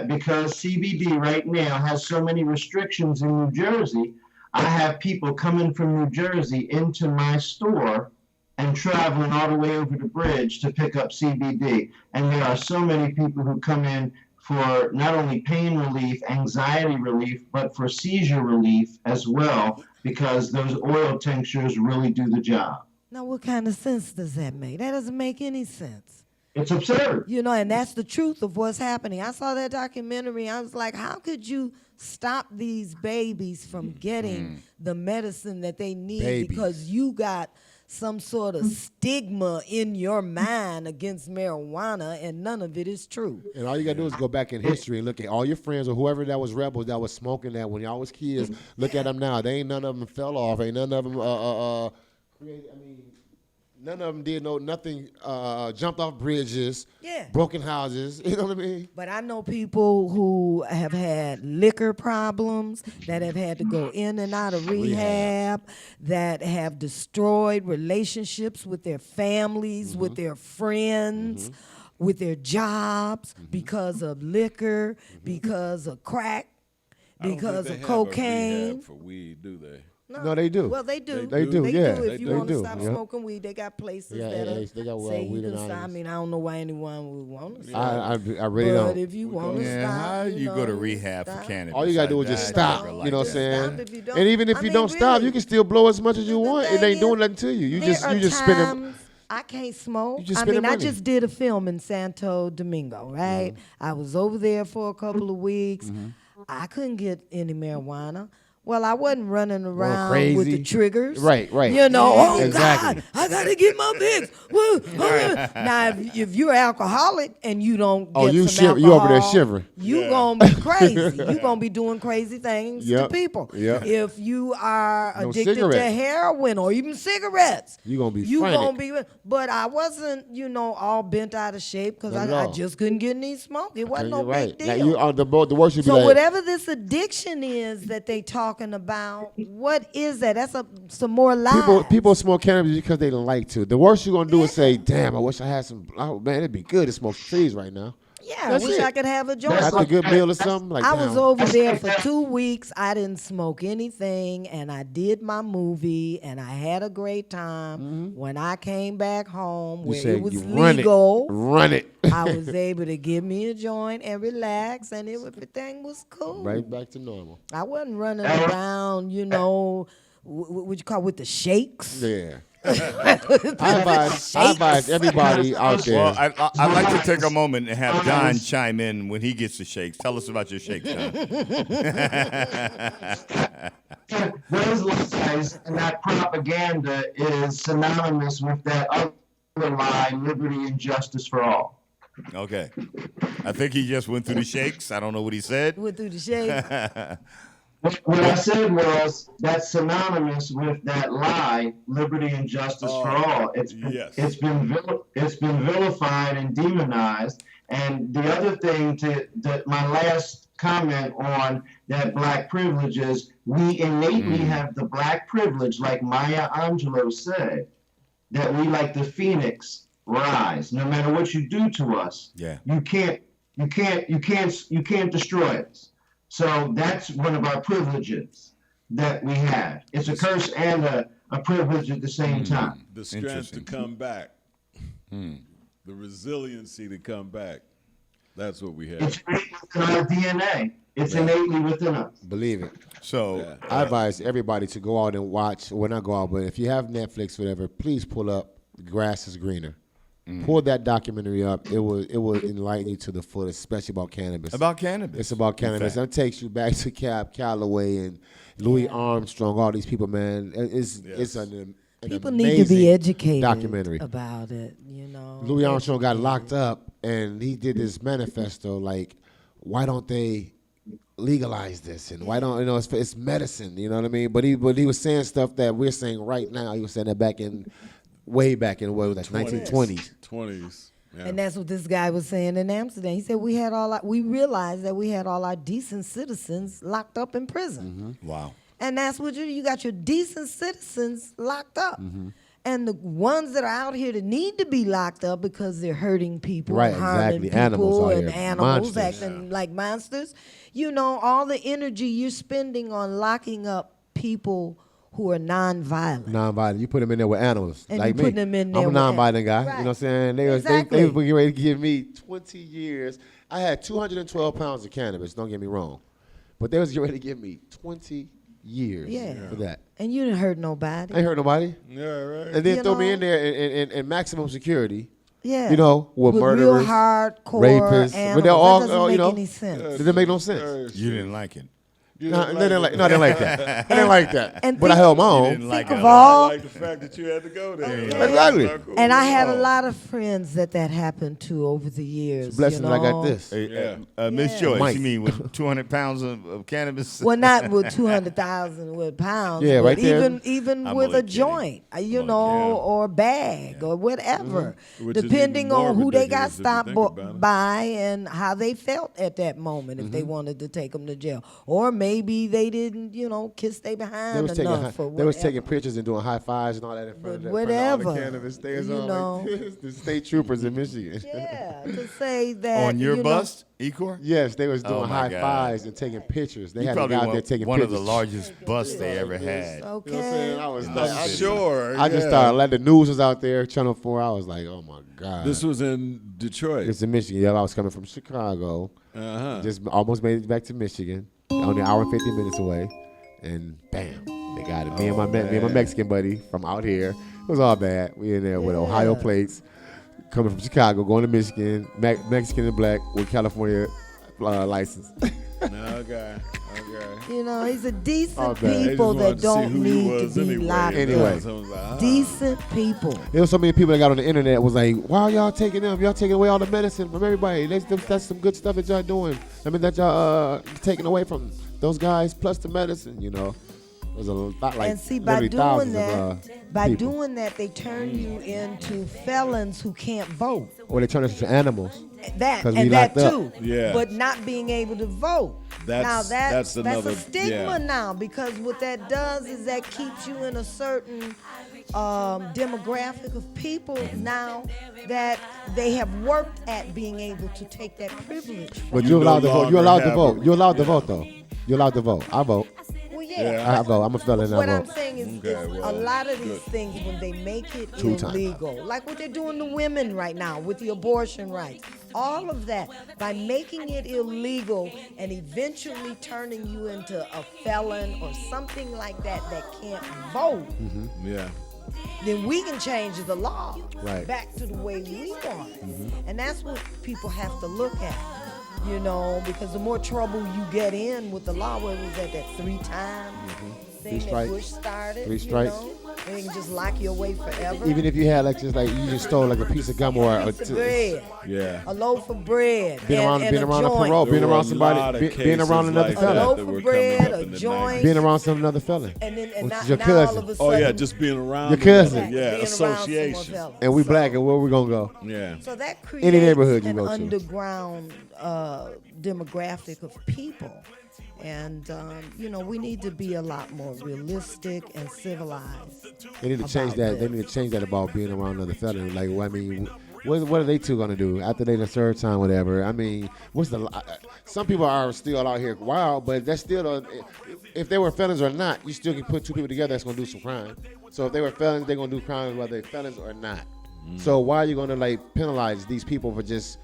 because CBD right now has so many restrictions in New Jersey. I have people coming from New Jersey into my store and traveling all the way over the bridge to pick up CBD. And there are so many people who come in for not only pain relief, anxiety relief, but for seizure relief as well, because those oil tinctures really do the job. Now, what kind of sense does that make? That doesn't make any sense. It's absurd. And that's the truth of what's happening. I saw that documentary. I was like, how could you stop these babies from getting the medicine that they need Babies. because you got some sort of stigma in your mind against marijuana and none of it is true. And all you gotta do is go back in history and look at all your friends or whoever that was rebels that was smoking that when y'all was kids. Look at them now. They ain't none of them fell off. Ain't none of them created. I mean, none of them did nothing. Jumped off bridges. Yeah. Broken houses. You know what I mean? But I know people who have had liquor problems, that have had to go in and out of rehab, that have destroyed relationships with their families, with their friends, with their jobs because of liquor, because of crack, I don't because think of they have a cocaine. rehab for weed, do they? No, they do. Well, they do. They do, yeah. If you They want to do, stop yeah. smoking weed, they got places Yeah, that yeah, they got say you Weed can stop. I Anonymous. mean, I don't know why anyone would want to stop. I really But don't. if you want to Yeah, stop, how you go to know, rehab for stop. cannabis? All you gotta do is just I stop. never You know what I'm liked saying? Stop if you don't. And even if I you mean, don't stop, really, you can still blow as much as you the want. It thing ain't doing is, nothing to you. You there just are spending. times I can't smoke. You just I spending mean, I money. just did a film in Santo Domingo, right? I was over there for a couple of weeks. I couldn't get any marijuana. Well, I wasn't running around with the crazy. triggers. Right. Oh, Exactly. God, I got to get my mix. Woo, Now, if you're alcoholic and you don't Oh, get you some alcohol, you over there shivering. you going to be crazy. you going to be doing crazy things to Yep, people. yep. If you are No addicted to cigarettes. heroin or even cigarettes, You gonna be you frantic. gonna be. But I wasn't, all bent out of shape because Not at I all. just couldn't get any smoke. It wasn't no You're right. big Now deal. you the worst you'd be So like. whatever this addiction is that they talk talking about? What is that? That's some more lies. People smoke cannabis because they don't like to. The worst you're gonna do is say, "Damn, I wish I had some. Oh man, it'd be good to smoke trees right now." Yeah, I That's wish it. I could have a joint. That's a good meal or something. Like I was damn. over there for 2 weeks. I didn't smoke anything, and I did my movie, and I had a great time. When I came back home, You where said it was you legal, run it. I was able to give me a joint and relax, and everything was cool. Right back to normal. I wasn't running around, what you call with the shakes. Yeah. I advise everybody out there. Well, I'd like to take a moment and have John chime in when he gets the shakes. Tell us about your shakes, John. Those lies and that propaganda is synonymous with that other lie, liberty and justice for all. Okay. I think he just went through the shakes. I don't know what he said. Went through the shakes. What I said was that's synonymous with that lie, liberty and justice for all. It's been vilified and demonized. And the other thing that my last comment on that black privilege is we innately have the black privilege, like Maya Angelou said, that we like the phoenix rise. No matter what you do to us, you can't destroy us. So that's one of our privileges that we have. It's a curse and a privilege at the same time. The strength to come back. The resiliency to come back. That's what we have. It's in our DNA. It's innately within us. Believe it. So I advise everybody to go out and watch. Well, not go out, but if you have Netflix, whatever, please pull up "The Grass Is Greener." Pull that documentary up. It will enlighten you to the fullest, especially about cannabis. About cannabis. It's about cannabis. It takes you back to Cab Calloway and Louis Armstrong. All these people, man. It's an people need to be educated documentary about it. Louis Armstrong got locked up, and he did this manifesto like, why don't they legalize this, and why don't it's medicine, you know what I mean? But he was saying stuff that we're saying right now. He was saying that way back in what was that, 1920s. 20s. Yeah. And that's what this guy was saying in Amsterdam. He said we realized that we had all our decent citizens locked up in prison. Wow. And that's what you got your decent citizens locked up. And the ones that are out here that need to be locked up because they're hurting people, Right, harming exactly. people, Animals out and here. animals Monsters. acting like monsters. All the energy you're spending on locking up people who are nonviolent. Nonviolent. You put them in there with animals. And like you me. putting them in there I'm a with nonviolent guy. Right. You know what I'm saying? They Exactly. were getting ready to give me 20 years. I had 212 pounds of cannabis, don't get me wrong. But they was getting ready to give me 20 years for that. And you didn't hurt nobody. I ain't hurt nobody. Yeah, right. And then throw me in there in maximum security. Yeah. With murderers, real hardcore rapists. animals. But they're all, that doesn't make you know, any sense. It didn't make no sense. You didn't like it. No, they didn't like that. I didn't like that. And But I held my own. didn't like Think it of at all. all, I like the fact that you had to go there. Exactly. and I had a lot of friends that happened to over the years. It's a blessing that I got this. Miss Joyce, Mike. you mean with 200 pounds of cannabis? Well, not with 200,000 with pounds. Yeah, but right there. even I'm with only a kidding. joint, or a bag or whatever, Which is depending even more on who they got ridiculous if you stopped think about it. by and how they felt at that moment. If they wanted to take them to jail, or maybe they didn't, kiss they behind enough. They was taking pictures and doing high fives and all that in front of that. Whatever, All the cannabis stands you on know. like this. The state troopers in Michigan. Yeah, to say that On your bust, Ecor? Yes, they was Oh, doing my high God. fives and taking pictures. They You had a probably guy out there taking one pictures. of the largest busts they ever had. You know what I'm Okay. saying? I was like, I'm sure. I just started letting the news was out there, Channel 4. I was like, oh my God. This was in Detroit. It's in Michigan. Yeah, I was coming from Chicago. Uh-huh. Just almost made it back to Michigan. Only an hour and 50 minutes away. And bam, they got it. Me and my Mexican buddy from out here. It was all bad. We in there with Ohio plates, coming from Chicago, going to Michigan, Mexican and black with California license. Okay. He's a decent bad. people They that just wanted to see don't who he need was to be anyway. locked Anyway. up. So I was like, Decent people. There was so many people that got on the internet was like, why are y'all taking them? Y'all taking away all the medicine from everybody. That's some good stuff that y'all doing. I mean, that y'all taking away from those guys plus the medicine, There's a lot like And see, by literally doing thousands that, of people. they turn you into felons who can't vote. Or they turn us into animals. That 'Cause we and that locked up. too. Yeah. But not being able to vote. That's another. a stigma yeah. now, because what that does is that keeps you in a certain demographic of people now that they have worked at being able to take that privilege. But You you're allowed no to vote. You're allowed to longer vote. have You're allowed to yeah. vote, though. You're allowed to vote. I vote. Well, Yeah. I vote. I'm a fella and I What vote. I'm saying is, Okay, is well, a lot of these good. things, when they make it Two times. illegal, like what they're doing to women right now with the abortion rights, all of that, by making it illegal and eventually turning you into a felon or something like that can't vote, Yeah. then we can change the law Right. back to the way we want it. And that's what people have to look at, because the more trouble you get in with the law, what was that 3 times thing that strikes. Bush started, 3 strikes. They can just lock you away forever. Even if you had you just stole like a piece of gum or a piece of bread, Yeah. a loaf of bread, being and, around and a a joint. parole, being There were around a somebody, lot of being around cases another like fella, that A loaf that were of coming bread, up a in the joint. 90s. being around another fella, and then which now, is your now cousin. all of a Oh sudden, yeah, just being around Your them. cousin. being Yeah, around association. someone else. and we So- black, and where we gonna go? Yeah. So that creates Any neighborhood you an go to. underground demographic of people. And, we need to be a lot more realistic and civilized. They need to change about that. They this. need to change that about being around another fella. Like, I mean, what are they two gonna do after they done served time, whatever? I mean, some people are still out here wild, but that's still if they were felons or not, you still can put 2 people together that's gonna do some crime. So if they were felons, they're gonna do crimes whether they're felons or not. So why are you gonna penalize these people for just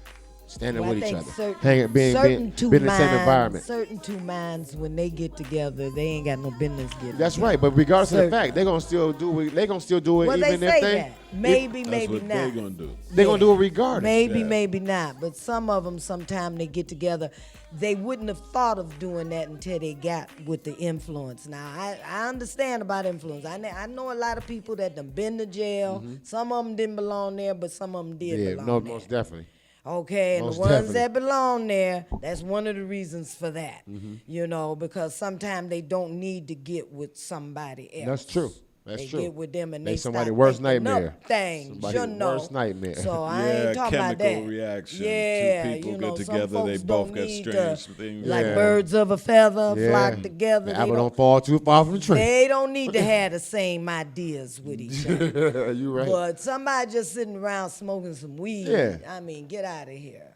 standing Well, I with each think other, being in the same environment? Certain two minds, when they get together, they ain't got no business getting That's together. right, but regardless of the Certain. fact, they're gonna still do it. They're gonna still do it, Well, even they if say they that. Maybe, That's maybe what not. they're gonna do. they're gonna do it regardless. Maybe, Yeah. maybe not. But some of them, sometime they get together, they wouldn't have thought of doing that until they got with the influence. Now, I understand about influence. I know a lot of people that done been to jail. Some of them didn't belong there, but some of them did Yeah, belong no, there. most definitely. Okay, and Most the ones definitely. that belong there, that's one of the reasons for that. Mm-hmm. Because sometimes they don't need to get with somebody else. That's true. That's they true. get with them and They they somebody's start worst thinking nightmare. up things, Somebody's worst nightmare. So I Yeah, ain't talking about chemical that. reaction. Yeah, Two people get some together, they folks both don't got need strange to, things. like Yeah. birds of a feather Yeah. flock together. The They apple don't, don't fall too far from the tree. they don't need to have the same ideas with each other. You right. But somebody just sitting around smoking some weed, Yeah. I mean, get out of here.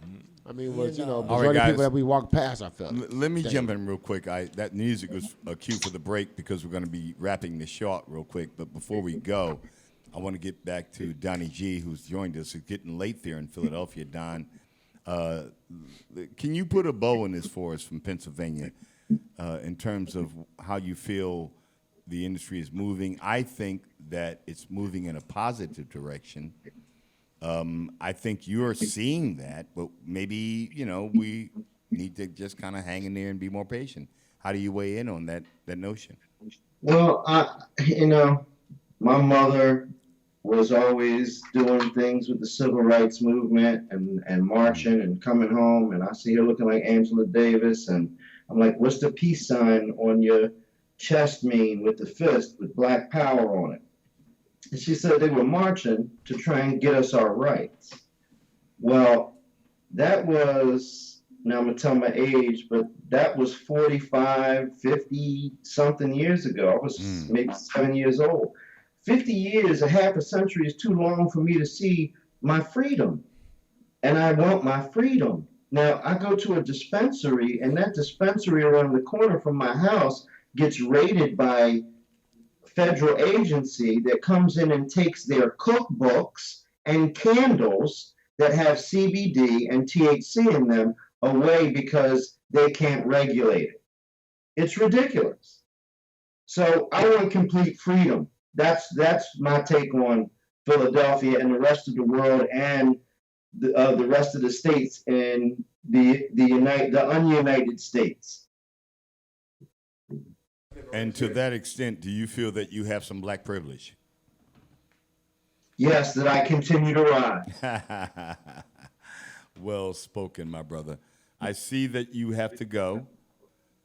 I mean, You know. majority All right, of guys. people that we walk past, I felt. Let me jump in real quick. That music was a cue for the break because we're going to be wrapping this short real quick. But before we go, I want to get back to Donnie G, who's joined us. It's getting late there in Philadelphia, Don. Can you put a bow in this for us from Pennsylvania in terms of how you feel the industry is moving? I think that it's moving in a positive direction. I think you're seeing that, but maybe, we need to just kind of hang in there and be more patient. How do you weigh in on that notion? Well, my mother was always doing things with the civil rights movement and marching and coming home, and I see her looking like Angela Davis, and I'm like, what's the peace sign on your chest mean with the fist with Black Power on it? And she said they were marching to try and get us our rights. Well, that was, now I'm going to tell my age, but that was 45, 50 something years ago. I was maybe 7 years old. 50 years, a half a century is too long for me to see my freedom. And I want my freedom. Now, I go to a dispensary, and that dispensary around the corner from my house gets raided by federal agency that comes in and takes their cookbooks and candles that have CBD and THC in them away because they can't regulate it. It's ridiculous. So I want complete freedom. That's my take on Philadelphia and the rest of the world and the rest of the states in the ununited states. And to that extent, do you feel that you have some black privilege? Yes, that I continue to ride. Well spoken, my brother. I see that you have to go,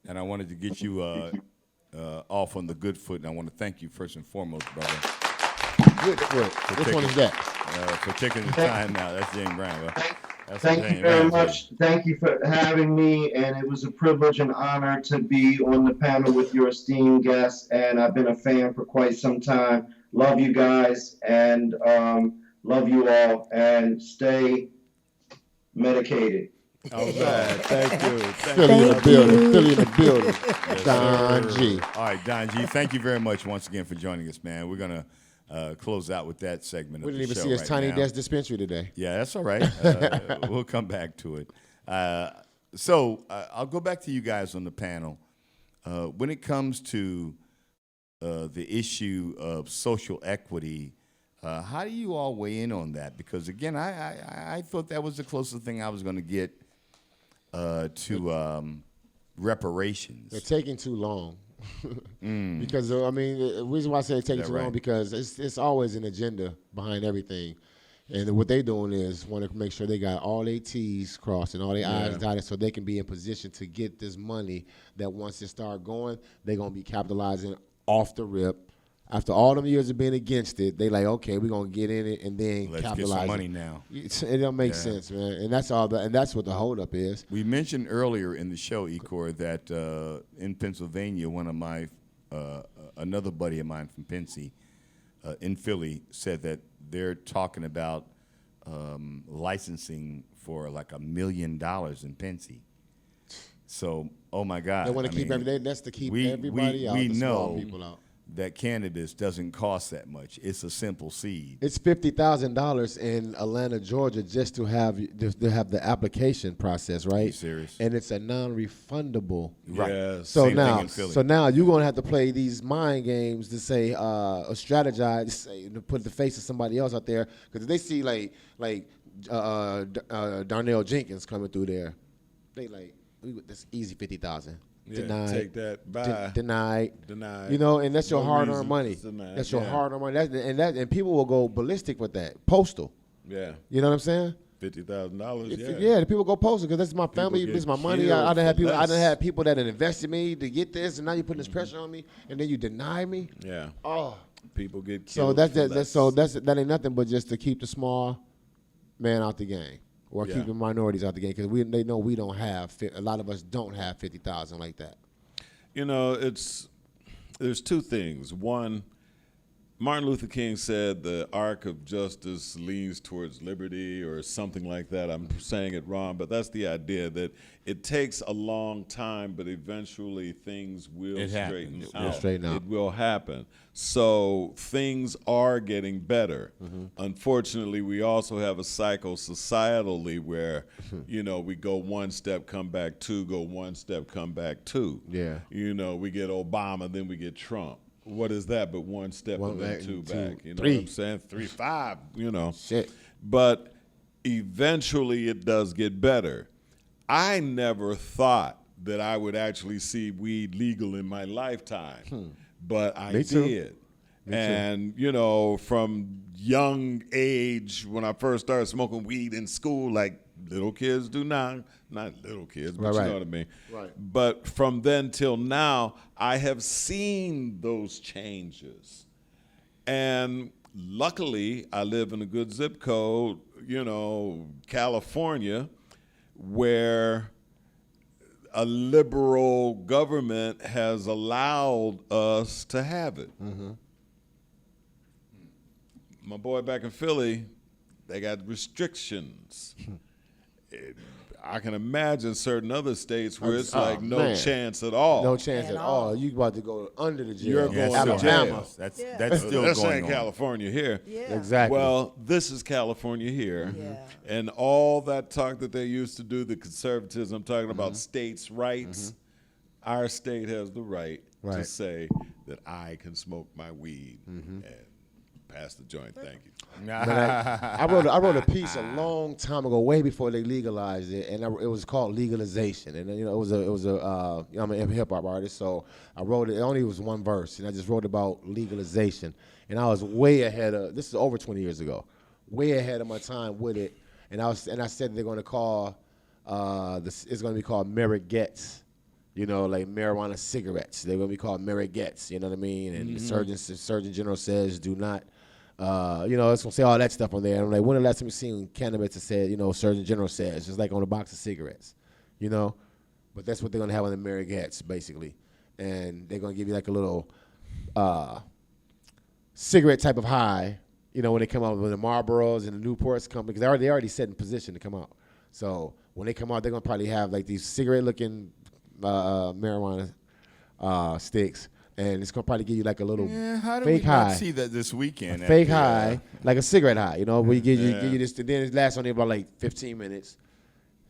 and I wanted to get you off on the good foot, and I want to thank you first and foremost, brother. Good foot. Which one is that? For taking the time now. That's James Brown. That's Thank you very much. Thank you for having me, and it was a privilege and honor to be on the panel with your esteemed guests, and I've been a fan for quite some time. Love you guys, and love you all, and stay medicated. All right, thank you. Philly in the building. Philly in the building. Don G. All right, Don G, thank you very much once again for joining us, man. We're going to close out with that segment We of didn't the even show see his right tiny now. desk dispensary today. Yeah, that's all right. We'll come back to it. So I'll go back to you guys on the panel. When it comes to the issue of social equity, how do you all weigh in on that? Because, again, I thought that was the closest thing I was going to get to reparations. They're taking too long. Because, I mean, the reason why I say it's taking too long, because it's always an agenda behind everything. And what they're doing is want to make sure they got all their T's crossed and all their I's dotted so they can be in position to get this money that once it start going, they're going to be capitalizing off the rip. After all them years of being against it, they like, okay, we're going to get in it and then Let's capitalize. get some money now. It don't make sense, man. And that's all. And that's what the holdup is. We mentioned earlier in the show, Ecor, that in Pennsylvania, one of my another buddy of mine from Pennsy in Philly said that they're talking about licensing for like $1 million in Pennsy. So, oh my God! They want to keep everybody. That's to keep everybody out. The small people out. That cannabis doesn't cost that much. It's a simple seed. It's $50,000 in Atlanta, Georgia, just to have the application process, right? Are you serious? And it's a non-refundable. Right. Yeah, So same now, thing in Philly. so now you're gonna have to play these mind games to say, or strategize, to put the face of somebody else out there, because they see Darnell Jenkins coming through there, they like, that's easy 50,000. Yeah, Denied. take that. Bye. Denied. Denied. You know, and that's your No hard-earned reason. money. Denied. That's your Yeah. hard-earned money. And people will go ballistic with that. Postal. Yeah. You know what I'm saying? $50,000. Yeah. Yeah, the people go postal because that's my family, get this is my money. killed I done had for people. I done less. had people that had invested me to get this, and now you're putting this pressure on me, and then you deny me. Yeah. Oh, People get killed. so that's for less. that ain't nothing but just to keep the small man out the game, or Yeah. keep the minorities out the game, because they know we don't have. A lot of us don't have 50,000 like that. You know, there's two things. One, Martin Luther King said the arc of justice leans towards liberty or something like that. I'm saying it wrong, but that's the idea, that it takes a long time, but eventually things will straighten out. It'll straighten out. It will happen. So things are getting better. Unfortunately, we also have a cycle societally where, you know, we go one step, come back two, go one step, come back two. Yeah. You know, we get Obama, then we get Trump. What is that but one step One and then back two and back? two, You know three. what I'm saying? 3, 5, you know. Shit. But eventually it does get better. I never thought that I would actually see weed legal in my lifetime, but I Me too. did. And, you know, from young age, when I first started smoking weed in school, like little kids do now, not little kids, but you know what I mean. Right. But from then till now, I have seen those changes. And luckily, I live in a good zip code, you know, California, where a liberal government has allowed us to have it. My boy back in Philly, they got restrictions. I can imagine certain other states where it's like no man. chance at all. No chance At at all. all. You about to go under the jail. You're going to Alabama. jail. That's Yeah. that's still That's going ain't on. California here. Yeah. Exactly. Well, this is California here. Yeah. And all that talk that they used to do, the conservatism, I'm talking about states' rights. Our state has the right to Right. say that I can smoke my weed and pass the joint. Thank you. I wrote a piece a long time ago, way before they legalized it, and it was called Legalization. And you know, it was a I'm a hip hop artist, so I wrote it. It only was one verse, and I just wrote about legalization. And I was way ahead of. This is over 20 years ago, way ahead of my time with it. And I said they're going to call it's going to be called Marijuettes. You know, like marijuana cigarettes. They're going to be called Marijuettes. You know what I mean? And the Surgeon General says do not It's gonna say all that stuff on there. And I'm like, when the last time you seen cannabis that said, Surgeon General said, it's just like on a box of cigarettes, But that's what they're gonna have on the Mary Gats, basically, and they're gonna give you like a little cigarette type of high, when they come out with the Marlboros and the Newports come, because they already set in position to come out. So when they come out, they're gonna probably have like these cigarette-looking marijuana sticks. And it's gonna probably give you like a little how do fake we high. not see that this weekend? Fake high, like a cigarette high, where you give you this, and then it lasts only about like 15 minutes,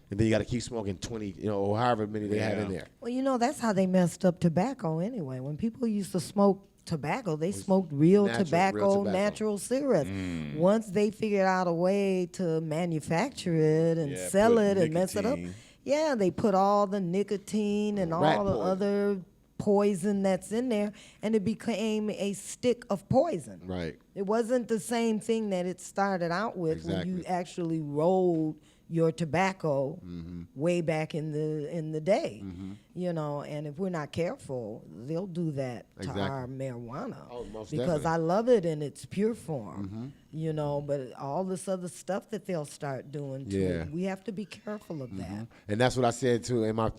and then you got to keep smoking 20, or however many they have in there. Well, that's how they messed up tobacco anyway. When people used to smoke tobacco, they smoked real tobacco, natural cigarettes. Once they figured out a way to manufacture it and sell it and mess it up, they put all the nicotine and all the other poison that's in there, and it became a stick of poison. Right. It wasn't the same thing that it started out with when you actually rolled your tobacco way back in the day. And if we're not careful, they'll do that to our marijuana. Most because definitely. I love it in its pure form. But all this other stuff that they'll start doing to it, we have to be careful of that. And that's what I said too in my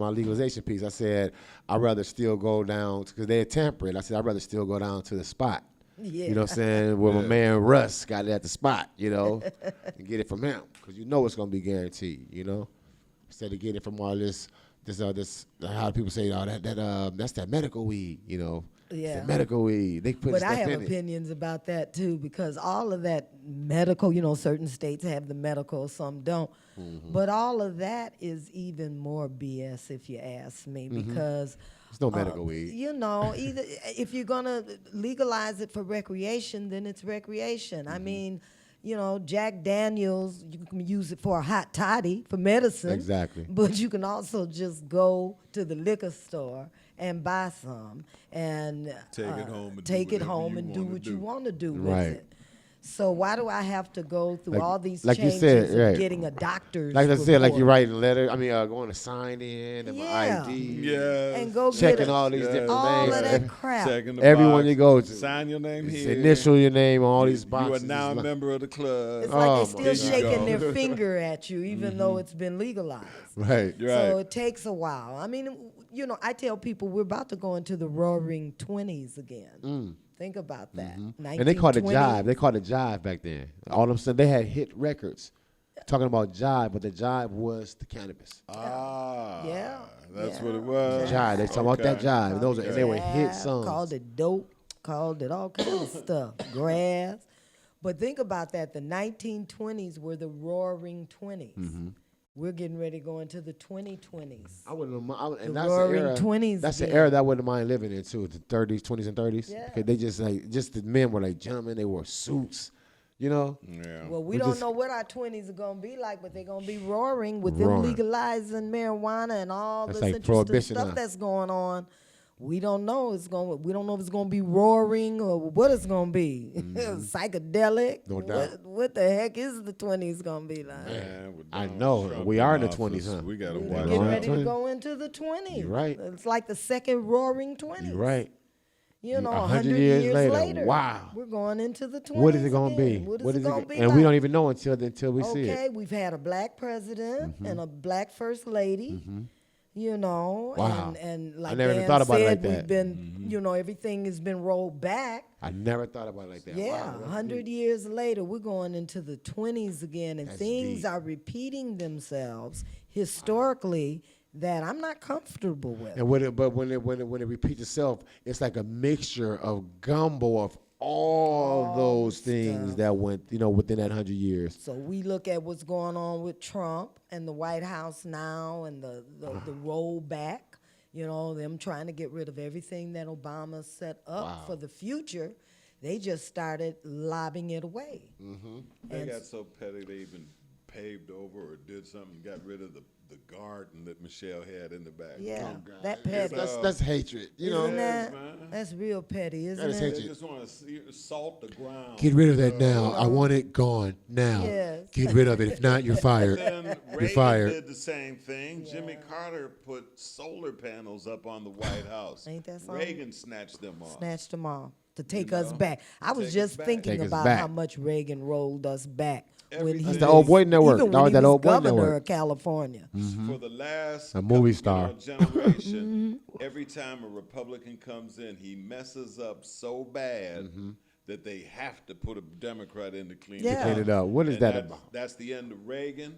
legalization piece. I said I'd rather still go down, because they're temperate. I said I'd rather still go down to the spot. Yeah. You know what I'm saying? Where my man Russ got it at the spot, and get it from him, because it's gonna be guaranteed, instead of getting it from all this how people say, that's that medical weed, It's the medical weed. They put But stuff I have in opinions about that too, because all of that medical, certain states have the medical, some don't. But all of that is even more BS if you ask me, because there's no medical weed. Either if you're gonna legalize it for recreation, then it's recreation. I mean, Jack Daniels, you can use it for a hot toddy for medicine. Exactly. But you can also just go to the liquor store and buy some and take it home and do what you want to do with Right. it. So why do I have to go through all these like you changes said, of right. getting a doctor's Like I said, like you report? writing a letter. I mean, going to sign in and Yeah. my ID. And go checking get all these different all names. of that crap. Checking the Everyone box, you go to. sign your name It's here. initial your name on all these You boxes. are now a It's member of the club. It's like Oh, they're still my God. shaking their finger at you, even though it's been legalized. Right. So it takes a while. I mean, I tell people we're about to go into the roaring 20s again. Think about that. And they called it 1920s. jive. They called it jive back then. All of a sudden, they had hit records talking about jive, but the jive was the cannabis. Yeah. That's Yeah. what it was. Jive. They talking about that jive. And they were hit Jazz, songs. Called it dope, called it all kinds of stuff, grass. But think about that. The 1920s were the roaring 20s. We're getting ready to go into the 2020s. I wouldn't mind. The And that's roaring the era, 20s That's the again. era that I wouldn't mind living in too. The 30s, 20s, and 30s. Yeah. Because they just the men were like gentlemen. They wore suits. Yeah. Well, we We don't just- know what our 20s are going to be like, but they're going to be roaring with them Roaring. legalizing marijuana and all That's this like interesting prohibition stuff now. that's going on. We don't know. We don't know if it's going to be roaring or what it's going to be. Psychedelic. No doubt. What the heck is the 20s going to be like? I know. We are in the 20s, huh? We got to We're watch getting Roaring ready to 20s. go into the 20s. You're right. It's like the second roaring 20s. You're right. 100 years later. Wow. We're going into the 20s. What is it going to be? again. What is it going to be And like? we don't even know until we see Okay, it. we've had a black president and a black first lady. Wow. And like I never even Dan thought about it said, like we've that. been, everything has been rolled back. I never thought about it like that. Yeah, Wow, that's 100 deep. years later, we're going into the 20s again, and That's things deep. are repeating themselves historically that I'm not comfortable with. And when it repeats itself, it's like a mixture of gumbo of all those things stuff. that went, within that 100 years. So we look at what's going on with Trump and the White House now and the rollback, them trying to get rid of everything that Obama set up for the future. They just started lobbing it away. They And got so petty they even paved over or did something, got rid of the garden that Michelle had in the back. Yeah, Oh, God. that petty. That's hatred. Isn't Yes, that? man. That's real petty, isn't That is it? hatred. They just want to salt the ground. Get rid of that now. I want it gone now. Yes. Get rid of it. If not, you're fired. Then You're Reagan fired. did the same thing. Jimmy Carter put solar panels up on the White House. Ain't that something? Reagan snatched them off. Snatched them off. to take us back. I was just thinking Take us about back. how much Reagan rolled us back when he That's the old boy network. even That when was he that was old boy governor network. of California. For the last A movie star. generation, every time a Republican comes in, he messes up so bad that they have to put a Democrat in to clean Yeah. it up. Clean it up. What is And that about? That's the end of Reagan,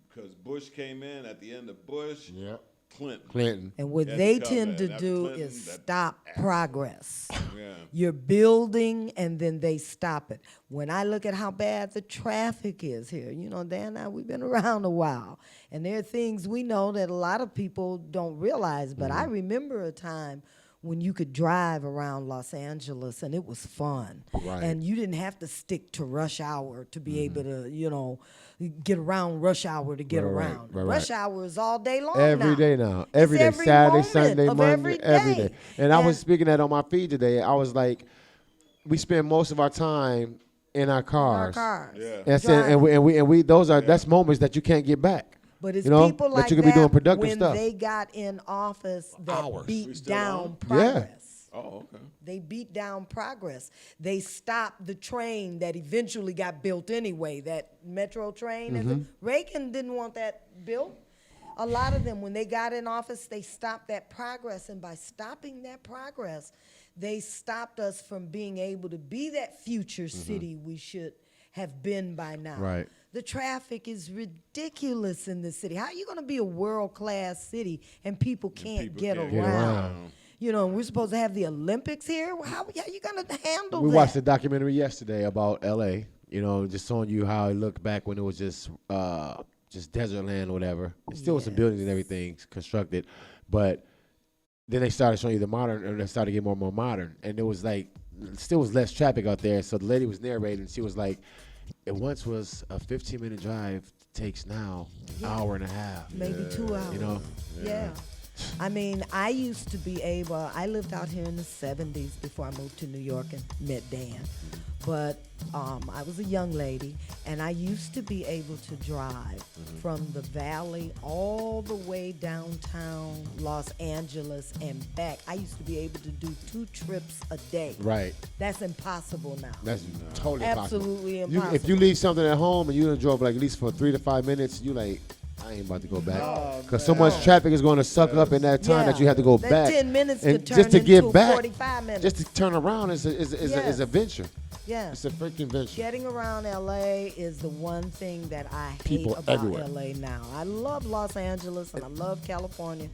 because Bush came in at the end of Bush. Yep. Clinton. And what Had they come tend in. to That's do Clinton, is that's stop progress. Yeah. You're building and then they stop it. When I look at how bad the traffic is here, you know, Dan and I, we've been around a while. And there are things we know that a lot of people don't realize. But I remember a time when you could drive around Los Angeles and it was fun. Right. And you didn't have to stick to rush hour to be able to, you know, get around rush hour to get Right, around. right. Rush hour is all day long Every now. day now. It's Every day. every Saturday, moment Sunday, of Monday, every day. And I was And- speaking that on my feed today. I was like, we spend most of our time in our cars. Yeah. And, saying, and we those are that's moments that you can't get back. But it's you know, people like that you could be doing productive when stuff. they got in office that We beat still down on? progress. Oh, okay. They beat down progress. They stopped the train that eventually got built anyway, that metro train. And Reagan didn't want that built. A lot of them, when they got in office, they stopped that progress. And by stopping that progress, they stopped us from being able to be that future city we should have been by now. Right. The traffic is ridiculous in this city. How are you going to be a world-class city and people can't get can't get around? around. You know, we're supposed to have the Olympics here. How are you going to handle We that? watched a documentary yesterday about L.A. You know, just showing you how it looked back when it was just desert land or whatever. It still was some buildings and everything constructed, but then they started showing you the modern, and they started getting more and more modern. And it was like, still was less traffic out there. So the lady was narrating, and she was like, it once was a 15-minute drive, takes now an hour and a half. Maybe 2 hours. You know? Yeah. I mean, I used to be able, I lived out here in the 70s before I moved to New York and met Dan. But I was a young lady, and I used to be able to drive from the valley all the way downtown Los Angeles and back. I used to be able to do 2 trips a day. Right. That's impossible now. That's totally impossible. Absolutely If impossible. you leave something at home and you done drove like at least for 3 to 5 minutes, you like, I ain't about to go back. Because so much traffic is going to suck up in that time that you have to go That back. 10 minutes and could turn just to get into back, 45 minutes. just to turn around is a venture. Yeah. It's a freaking venture. Getting around LA is the one thing that I hate People about everywhere. LA now. I love Los Angeles and I love California,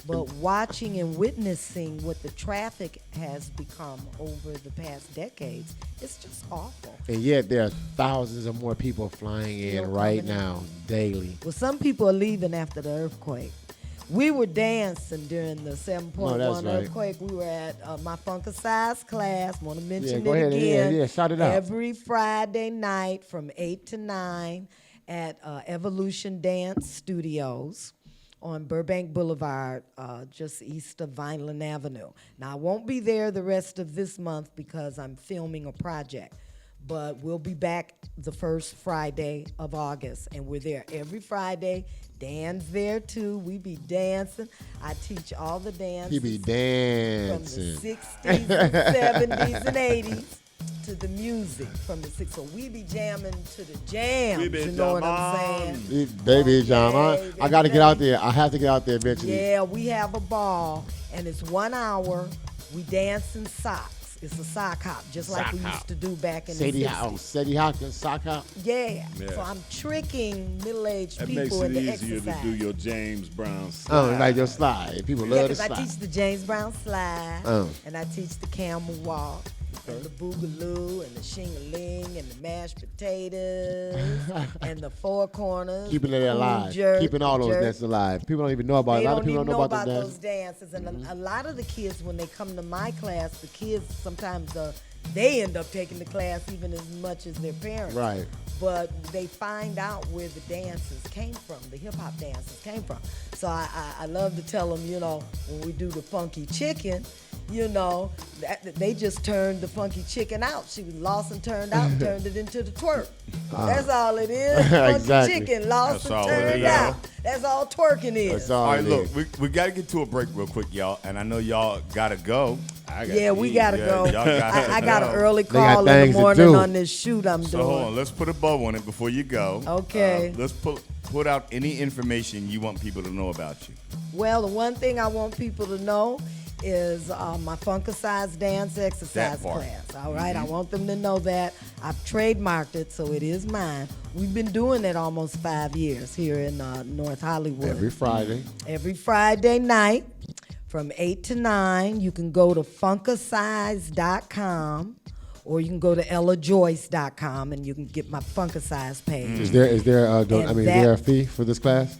but watching and witnessing what the traffic has become over the past decades, it's just awful. And yet there are thousands of more people flying in Still right coming in. now, daily. Well, some people are leaving after the earthquake. We were dancing during the 7.1 that's right. earthquake. We were at my Funkicize class. Want to mention go it ahead. again. Yeah, shout it out. Every Friday night from 8 to 9 at Evolution Dance Studios on Burbank Boulevard, just east of Vineland Avenue. Now, I won't be there the rest of this month because I'm filming a project. But we'll be back the first Friday of August, and we're there every Friday. Dan's there too. We be dancing. I teach all the dances He be from dancing. the 60s and 70s and 80s to the music from the 60s. So we be jamming to the jams. We be You know what I'm saying? Baby John, Okay, I got to get out baby. there. I have to get out there eventually. Yeah, we have a ball, and it's 1 hour. We dance in socks. It's a sock hop, just like Sock we hop. used to do back in Sadie the 60s. Hawk, Sadie Hawkins, sock hop. Yeah. Yeah. So I'm tricking middle-aged That makes people it into easier exercise. to do your James Brown slide. Oh, like your slide. People Yeah, love to because I slide. teach the James Brown slide, Oh. and I teach the camel walk, and the boogaloo, and the shing-a-ling, and the mashed potatoes, and the four corners. Keeping it the alive. jerk, Keeping all the those jerk. dances alive. People don't even know about it. They A lot of don't people even don't know about about those those dances. dances, and a lot of the kids, when they come to my class, the kids sometimes they end up taking the class even as much as their parents. Right. But they find out where the dances came from, the hip hop dances came from. So I love to tell them, you know, when we do the funky chicken, you know, they just turned the funky chicken out. She was lost and turned out and turned it into the twerk. That's all it is. Funky Exactly. chicken, lost That's and all it turned is. out. That's all twerking is. That's all All right, it look, is. we got to get to a break real quick, y'all. And I know y'all got to go. Yeah, we gotta go. y'all got to I got an go. early They got call in the things to morning do. on this shoot I'm So doing. hold on, let's put a bow on it before you go. Okay. Let's put out any information you want people to know about you. Well, the one thing I want people to know is my Funkicized dance exercise That part. class. All right, I want them to know that. I've trademarked it, so it is mine. We've been doing it almost 5 years here in North Hollywood. Every Friday. Every Friday night from 8 to 9. You can go to funkicize.com or you can go to ellajoyce.com and you can get my Funkicize page. Is there is there And is there a fee for this class?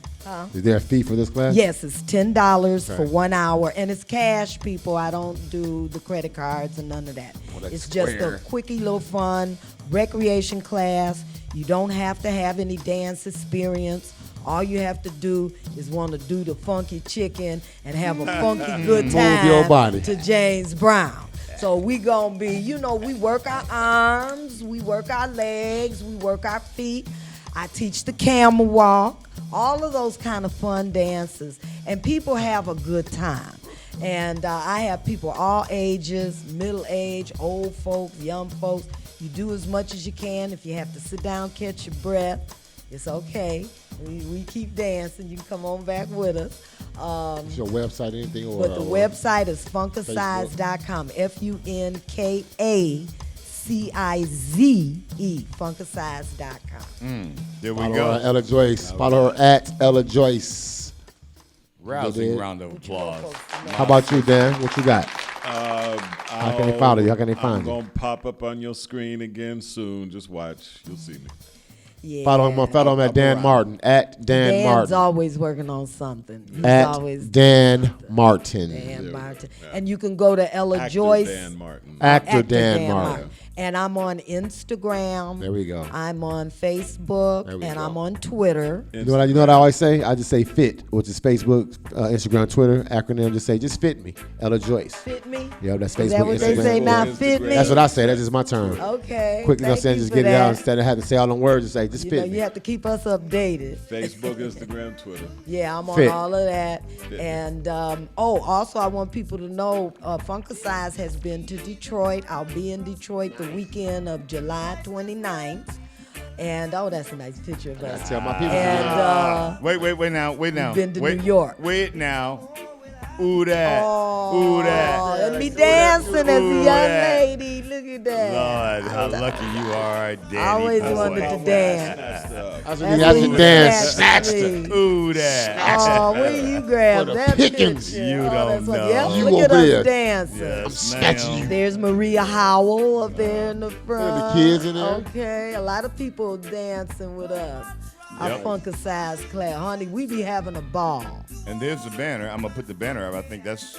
Is there a fee for this class? Yes, it's $10 for Okay. 1 hour, and it's cash, people. I don't do the credit cards and none of that. that's It's just square. a quickie little fun recreation class. You don't have to have any dance experience. All you have to do is want to do the funky chicken and have a funky good Move time your body. to James Brown. So we gonna be, we work our arms, we work our legs, we work our feet. I teach the camel walk, all of those kind of fun dances, and people have a good time. And I have people all ages, middle age, old folks, young folks. You do as much as you can. If you have to sit down, catch your breath, it's okay. We keep dancing. You can come on back with us. Is your website anything? Or, But the website is funkicize.com. Funkicize, funkicize.com. There we Follow go. her at Ella Joyce. Follow her at Ella Joyce. Rousing Did. round of applause. How about you, Dan? What you got? How can they follow you? How can they I'm find you? going to pop up on your screen again soon. Just watch. You'll see me. Yeah. Follow him at Dan around. Martin. At Dan Dan's Martin. always working on something. He's At always Dan Martin. Dan Martin. And you can go to Ella Actor Joyce. Dan Martin. Actor Dan Martin. And I'm on Instagram. There we go. I'm on Facebook. There we And go. I'm on Twitter. You know what I always say? I just say FIT, which is Facebook, Instagram, Twitter, acronym. Just say, just fit me. Ella Joyce. Fit me? Yeah, that's Facebook, Is that what they Instagram. say now? Fit me? That's what I say. That's just my term. Okay. Quick, you know what I'm Thank saying? you Just for get it out that. instead of having to say all them words. Just say, just You fit know, me. you have to keep us updated. Facebook, Instagram, Twitter. Yeah, I'm on Fit. all of that. And also I want people to know Funkicize has been to Detroit. I'll be in Detroit the weekend of July 29th. And that's a nice picture of us. Tell my people. And Wait now. been to wait, New York. Wait now. Ooh that. Ooh that. let me dancing as a Ooh, young that. lady. Look at that. Lord, how lucky you are, Danny. I always boy. wanted to dance. That's That's what when you you dance. snatched Snatched me. it. Ooh that. Oh, where you grab For the that pickings. picture? You Oh, don't that's what- know. Yep, You look at over us there. dancing. Yes, snatching ma'am. There's Maria Howell up there in the front. the kids in there. Okay, a lot of people dancing with us. Our Yep. Funkicize class. Honey, we be having a ball. And there's the banner. I'm going to put the banner up. I think that's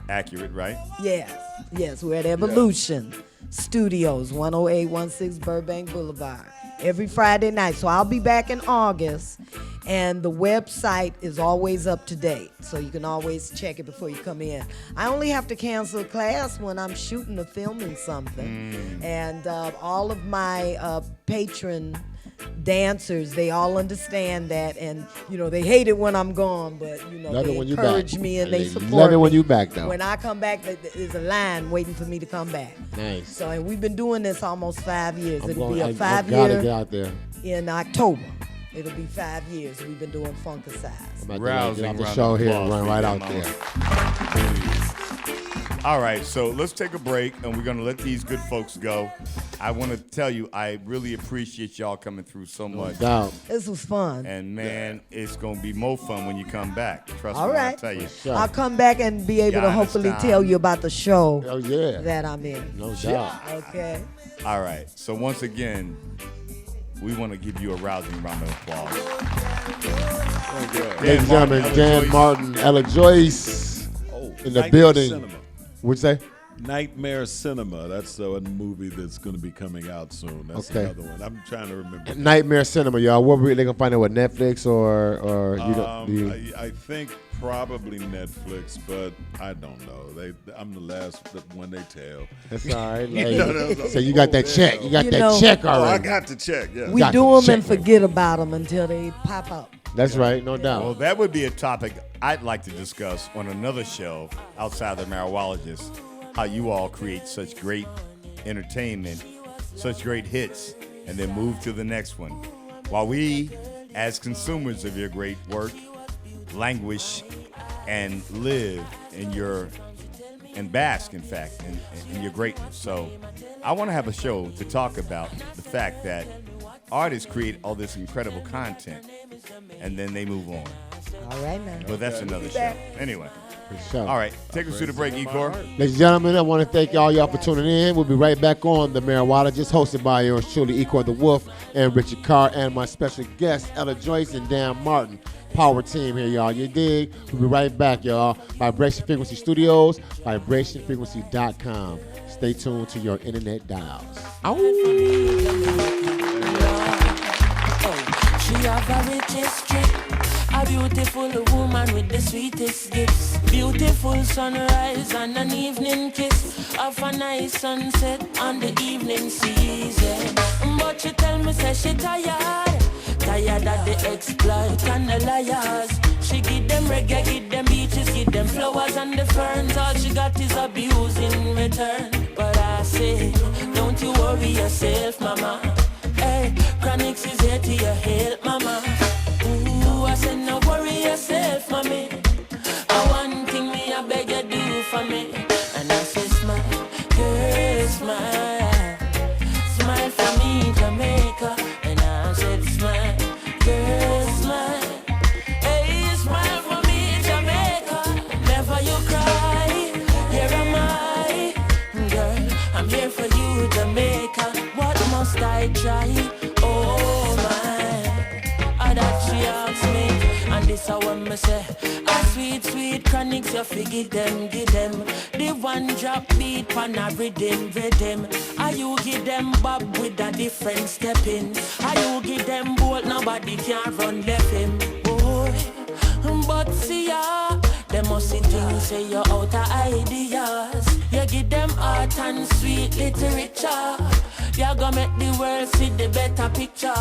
accurate, right? Yes, we're at Evolution Studios, 10816 Burbank Boulevard. Every Friday night. So I'll be back in August. And the website is always up to date. So you can always check it before you come in. I only have to cancel a class when I'm shooting or filming something. And all of my patron dancers, they all understand that, and they hate it when I'm gone, but Love they it when you encourage back. me and they support Love it when me. you back, though. When I come back, there's a line waiting for me to come back. Nice. So, and we've been doing this almost 5 years. It'll be a I 5 gotta year get out there. in October. It'll be 5 years we've been doing Funkicize. I'm about to Rousing get out the round show of here and applause run for right you, out mama. there. All right, so let's take a break, and we're going to let these good folks go. I want to tell you, I really appreciate y'all coming through so much. Doubt. This was fun. And, man, it's going to be more fun when you come back. Trust All me when I right. tell you. Sure. I'll come back and be able You to hopefully understand? tell you about the show Oh, yeah. that I'm in. No doubt. Okay. All right, so once again, we want to give you a rousing round of applause. Ladies and gentlemen, Dan Martin, Ella Joyce in the building. Cinema. What'd you say? Nightmare Cinema. That's a movie that's going to be coming out soon. That's Okay. another one. I'm trying to remember. Nightmare Cinema, y'all. What were they gonna find out with Netflix or you don't? Do you, I think probably Netflix, but I don't know. I'm the last one they tell. that's all right. Like, No. so you got that check. You got You that know- check Oh, I already. got to check. Yeah. We Got do to them check and forget about them until they pop up. That's right. No doubt. Well, that would be a topic I'd like to discuss on another show outside the Marijuologist. how you all create such great entertainment, such great hits, and then move to the next one. While we, as consumers of your great work, languish and live in your, and bask, in fact, in your greatness. So I want to have a show to talk about the fact that artists create all this incredible content, and then they move on. All right, man. But that's another show. Anyway. Sure. All right, take us to the break, Ecor. Ladies and gentlemen, I want to thank y'all for tuning in. We'll be right back on The Marijuana, hosted by yours truly, Ecor the Wolf and Richard Carr, and my special guests, Ella Joyce and Dan Martin. Power team here, y'all. You dig? We'll be right back, y'all. Vibration Frequency Studios, vibrationfrequency.com. Stay tuned to your internet dials. She have a rich history, a beautiful woman with the sweetest gifts. Beautiful sunrise and an evening kiss of a nice sunset on the evening season. But she tell me, say she tired of the exploit and the liars. She give them reggae, give them beaches, give them flowers and the ferns. All she got is abuse in return. But I say, don't you worry yourself, mama. Hey, Chronix is here to your help, mama. Ooh, I said, no worry yourself, mommy. One thing me, I beg you do for me. And I said, smile, girl, smile. Smile for me, Jamaica. And I said, smile, girl, smile. Hey, smile for me, Jamaica. Never you cry, here am I. Girl, I'm here for you, Jamaica. What must I try? Oh my, that she asks me. And this I want me say, a sweet, sweet Chronix, you forget them, give them. The one drop beat pan a rhythm. Are you give them bob with a different step in? Are you give them bolt, nobody can run left him. Boy, but see ya, they must see things say you're out of ideas. You give them art and sweet literature. You gonna make the world see the better picture.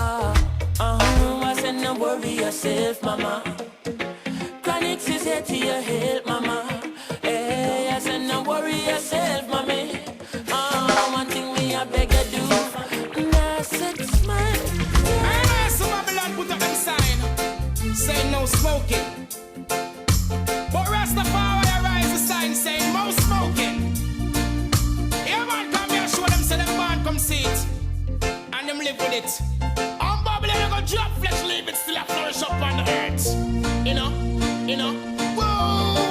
I said, no worry yourself, mama. Chronix is here to your help, mama. Hey, I said, no worry yourself, mommy. One thing me, I beg you do. And I said, smile. I know some Babylon put up them sign saying no smoking. But Rastafari rise the sign saying no smoking. Yeah, man, come here, show them, say them man come see it. And them live with it. On Babylon, you go drop flesh, leave it still a flourish up on the earth. You know. Whoa,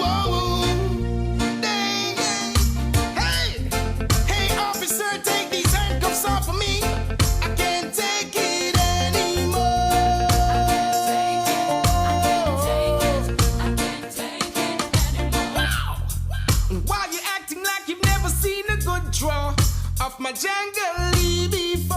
whoa, whoa. Dang, hey, officer, take these handcuffs off of me. I can't take it anymore. Wow. Why you acting like you've never seen a good draw of my jungle before?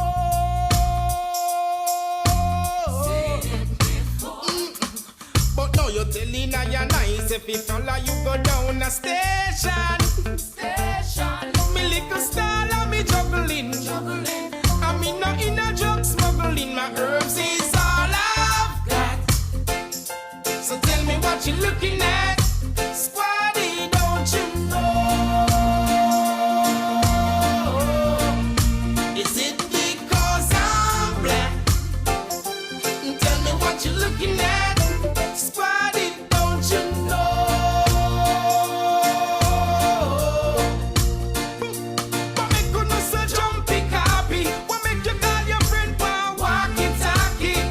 But now you're telling I you're nice. If you follow you go down a station. Me little style and me juggling. I mean not in a drug smuggling. My herbs is all I've got. So tell me what you looking at. Squaddy, don't you know? Is it because I'm black? Tell me what you looking at. Squaddy, don't you know? What make you no so jumpy copy? What make you call your friend for walkie-talkie?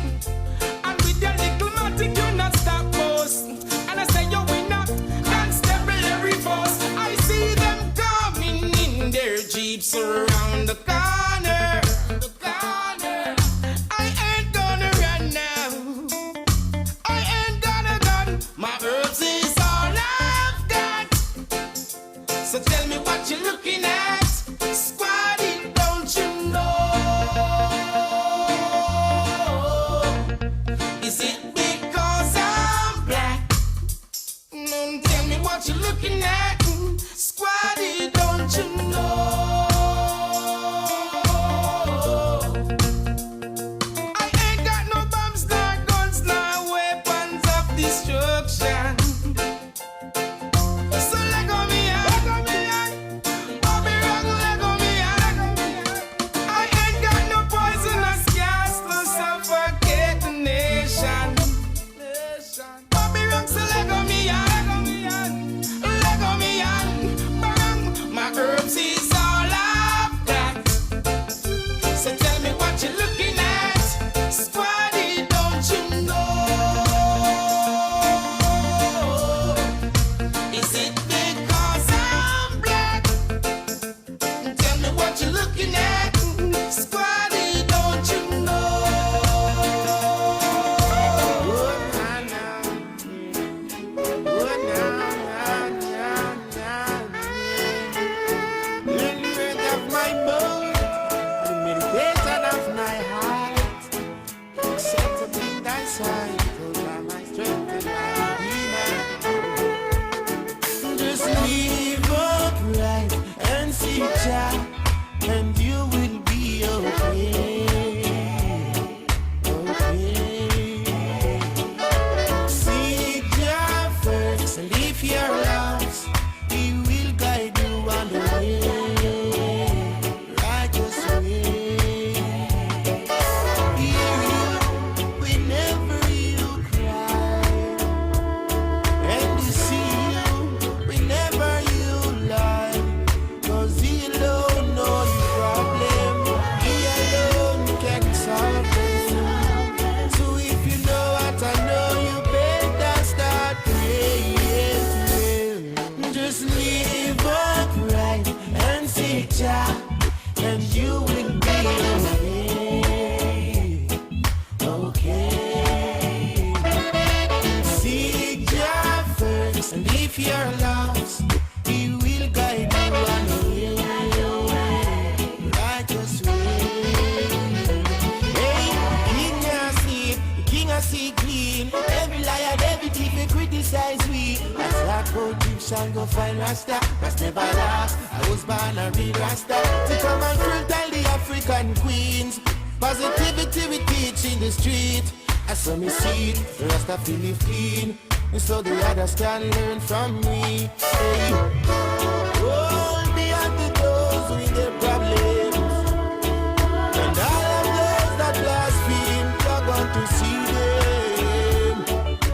And with your little matic you not stop post. And I say you win up, constabulary force. I see them coming in their jeeps around the corner. I ain't gonna run now. I ain't gonna gun. My herbs is all I've got. So tell me what you're looking at. Squaddy, don't you know? Is it because I'm black? Tell me what you're looking at. Squaddy, don't you know? I ain't got no bombs, nor guns, nor weapons of destruction. So let go me out. see clean. Every liar, every thief, they criticize we. As that go deep, shall go find Rasta. Rasta never last. I was born a real Rasta. To come and fertile the African queens. Positivity we teach in the street. I saw me see it, Rasta feel it clean. So the others can learn from me. Hey. Hold me at the doors with their problems. And all of those that blaspheme, you're going to see them.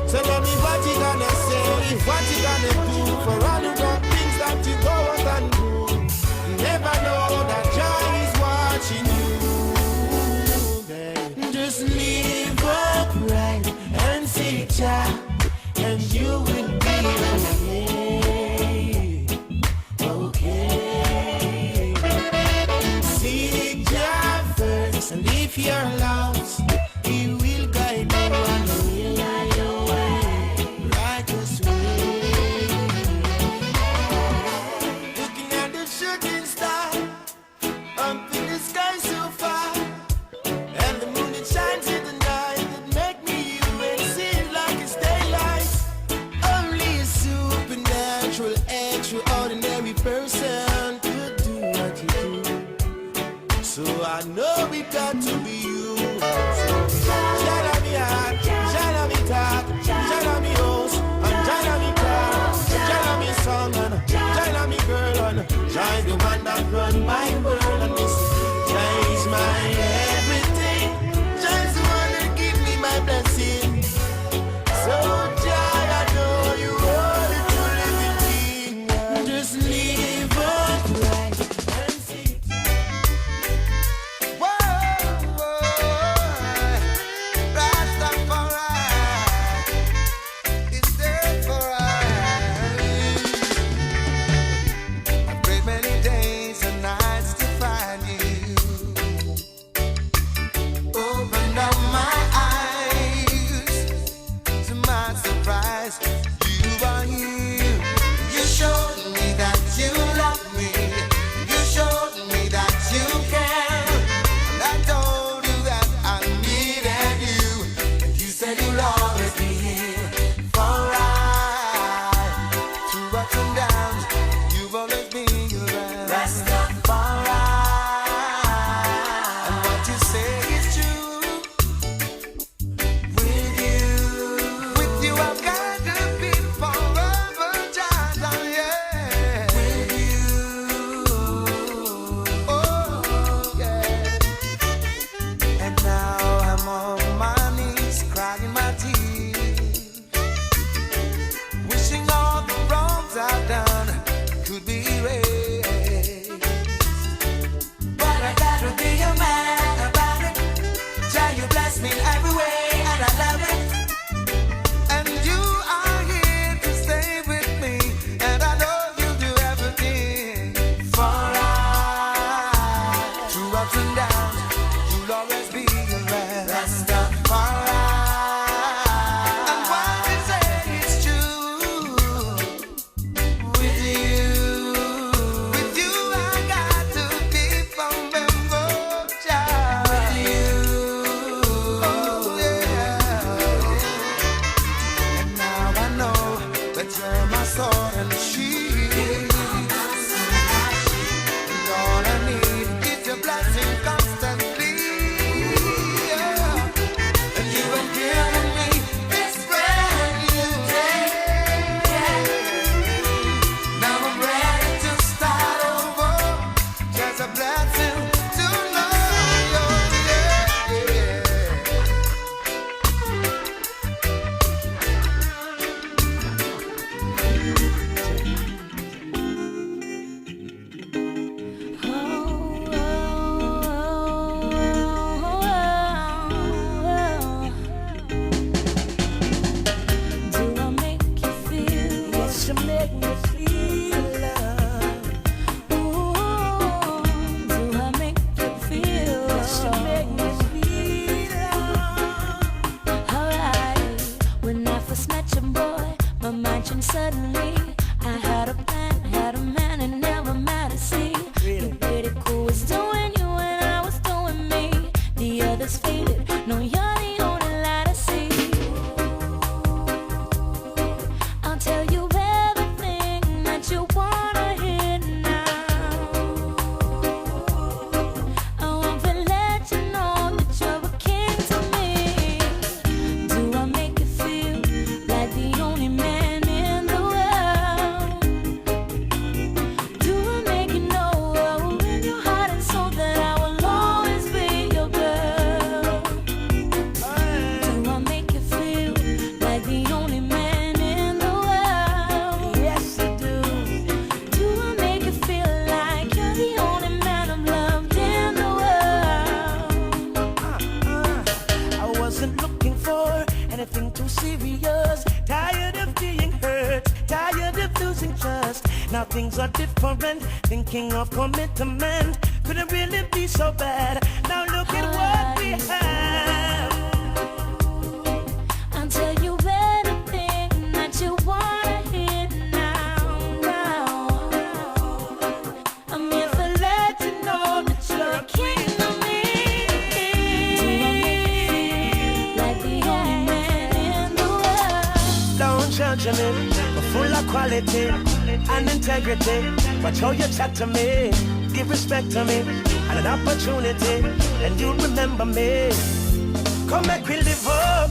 So tell me what you gonna say, what you gonna do for all the wrong things that you go out and do. You never know that Jah is watching you. Just live upright and seek Jah, and you will be okay. Seek Jah first, and if you're lost, He will guide you on the righteous way. Looking at the shooting star up in the sky so far, and the moon it shines in the night, it make me you and see it like it's daylight. Only a supernatural, extraordinary person could do what you do. So I know it got to be you. Shout out me heart, shout out me talk, shout out me host, and shout out me car, shout out me song, and shout out me girl, and shout the man that run my world, and this is my everything. Just wanna give me my blessing. So Jah, I know you are the true living king. Just live upright and see. Whoa, Rastafari is there for us. I've prayed many days and nights to find you. Opened up my eyes, to my surprise, you are here. You showed me that you love me. You showed me that you care. And I told you that I needed you. And you said you'll always be here for right. Through ups and downs, you've always been around. Rastafari. And what you say is true. With you I've got to be forever, child, yeah. With you, oh yeah. And now I'm on my knees, crying my tears, wishing all the wrongs I've done could be erased. But I gotta be a man about it. Jah, you bless me in every way, and I love it. And you are here to stay with me, and I know you'll do everything for us. Through ups and downs, you'll always be around. Rastafari. And what you say is true. With you I got to be forever, child. With you, oh yeah. And now I know that you're my sword and shield. And all I need is your blessing constantly. Yeah. And you have given me this brand new day. Now I'm ready to start over. Just a blessing to know you. Yeah. Do I make you feel? Yes, you make me feel love. Ooh, do I make you feel? Yes, you make me feel love. Alright, when I first met you, boy, my mind changed suddenly. I had a plan, had a man, and never mattered to see. You pretty cool was doing you and I was doing me. The others faded. No, you're the only light I see. nothing too serious. Tired of being hurt, tired of losing trust. Now things are different, thinking of commitment. Couldn't really be so bad. Now look at what we have. I'll tell you everything that you wanna hear now. I'm here to let you know that you're a king of me. Like the only man in the world. Don't judge me, we're full of quality and integrity. Watch how you chat to me, give respect to me, and an opportunity, and you'll remember me. Come make we live up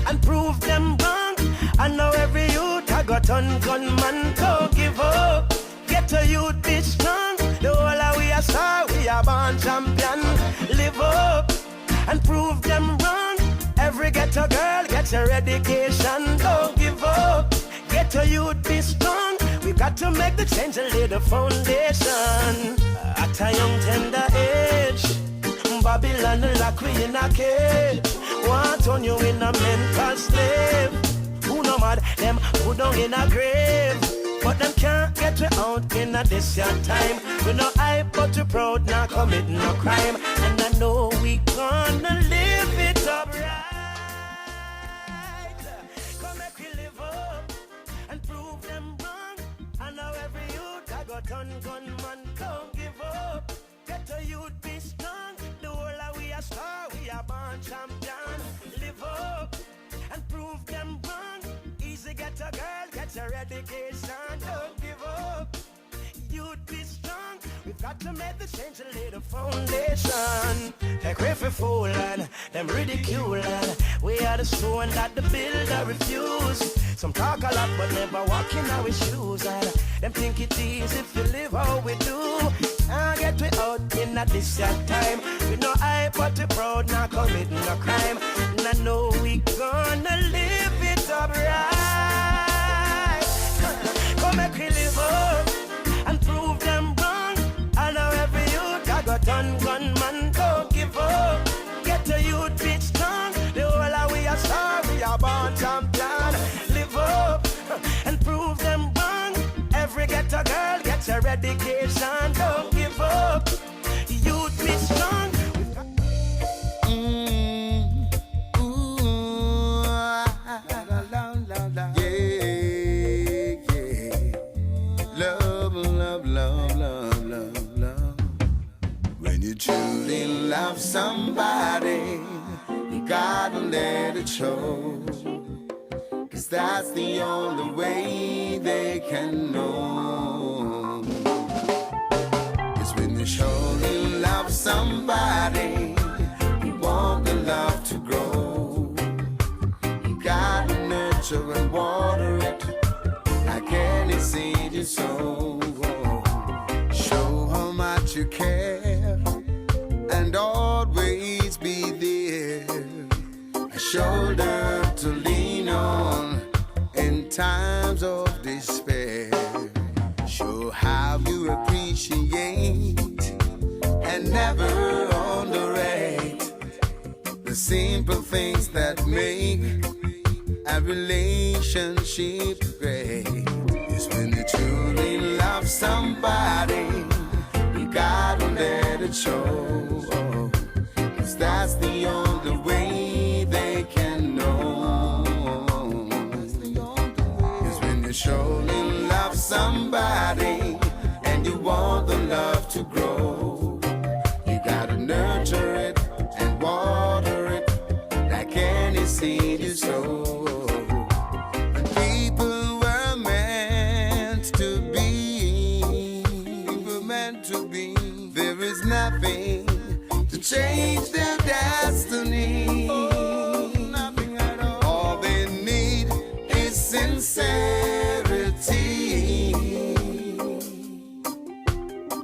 and prove them wrong. I know every youth I got on gunman, don't give up. Get a youth, be strong. The whole of we are star, we are born champion. Live up and prove them wrong. Every ghetto girl get your education, don't give up. Get a youth, be strong. We got to make the change and lay the foundation. At a young tender age, Babylon lock we in a cage. Want on you in a mental slave. Who no mad, them put down in a grave. But them can't get we out in a this your time. We no hype but we proud, not commit no crime. And I know we gonna live it up right. Come make we live up and prove them wrong. I know every youth I got gunman, don't give up. Get a youth, be strong. The whole of we are star, we are born champion. Live up and prove them wrong. Easy get a girl, get your education, don't give up. Youth, be strong. We've got to make the change and lay the foundation. Like we for fool and them ridicule and we are the stone that the builder refuse. Some talk a lot but never walk in our shoes. And them think it easy if you live how we do. And get we out in a this time. We no hype but we proud, not committing no crime. And I know we gonna live it up right. Come make we live up and prove them wrong. I know every youth I got gunman, don't give up. Get a youth, be strong. The whole of we are star, we are born champion. Live up and prove them wrong. Every ghetto girl gets your education, don't give up. Youth, be strong. When you truly love somebody, you gotta let it show. 'Cause that's the only way they can know. It's when you surely love somebody, you want the love to grow. You gotta nurture and water it like any seed you sow. Show how much you care and always be there. A shoulder to lean on in times of despair. Show how you appreciate and never underrate the simple things that make a relationship great. It's when you truly love somebody, you gotta let it show. 'Cause that's the only way they can know. 'Cause when you surely love somebody and you want the love to grow, you gotta nurture it and water it like any seed you sow. And people were meant to be, people meant to be. There is nothing to change their destiny. Oh, nothing at all. All they need is sincerity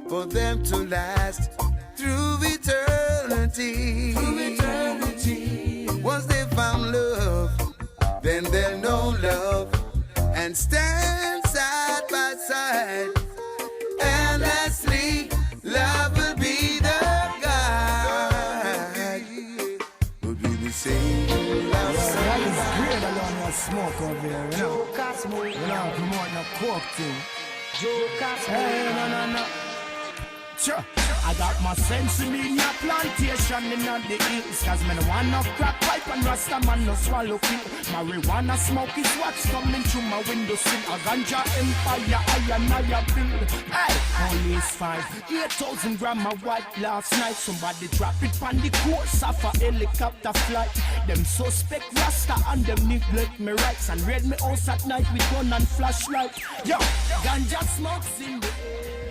for them to last through eternity. Through eternity. Once they found love, then they'll know love and stand side by side. Endlessly, love will be the guide. Would be the same love. smoke over here, you know. We don't promote no coke thing. Hey, no. Sure. I got my sense in me a plantation in the hills. Cause me no want no crack pipe and rasta man no swallow pill. Marijuana smoke is what's coming through my window sill. A ganja empire, I build. Hey, only is 8,000 gram of white last night. Somebody drop it on the course of a helicopter flight. Them suspect rasta and them neglect me rights. And raid me house at night with gun and flashlight. Yo, ganja smokes in the air.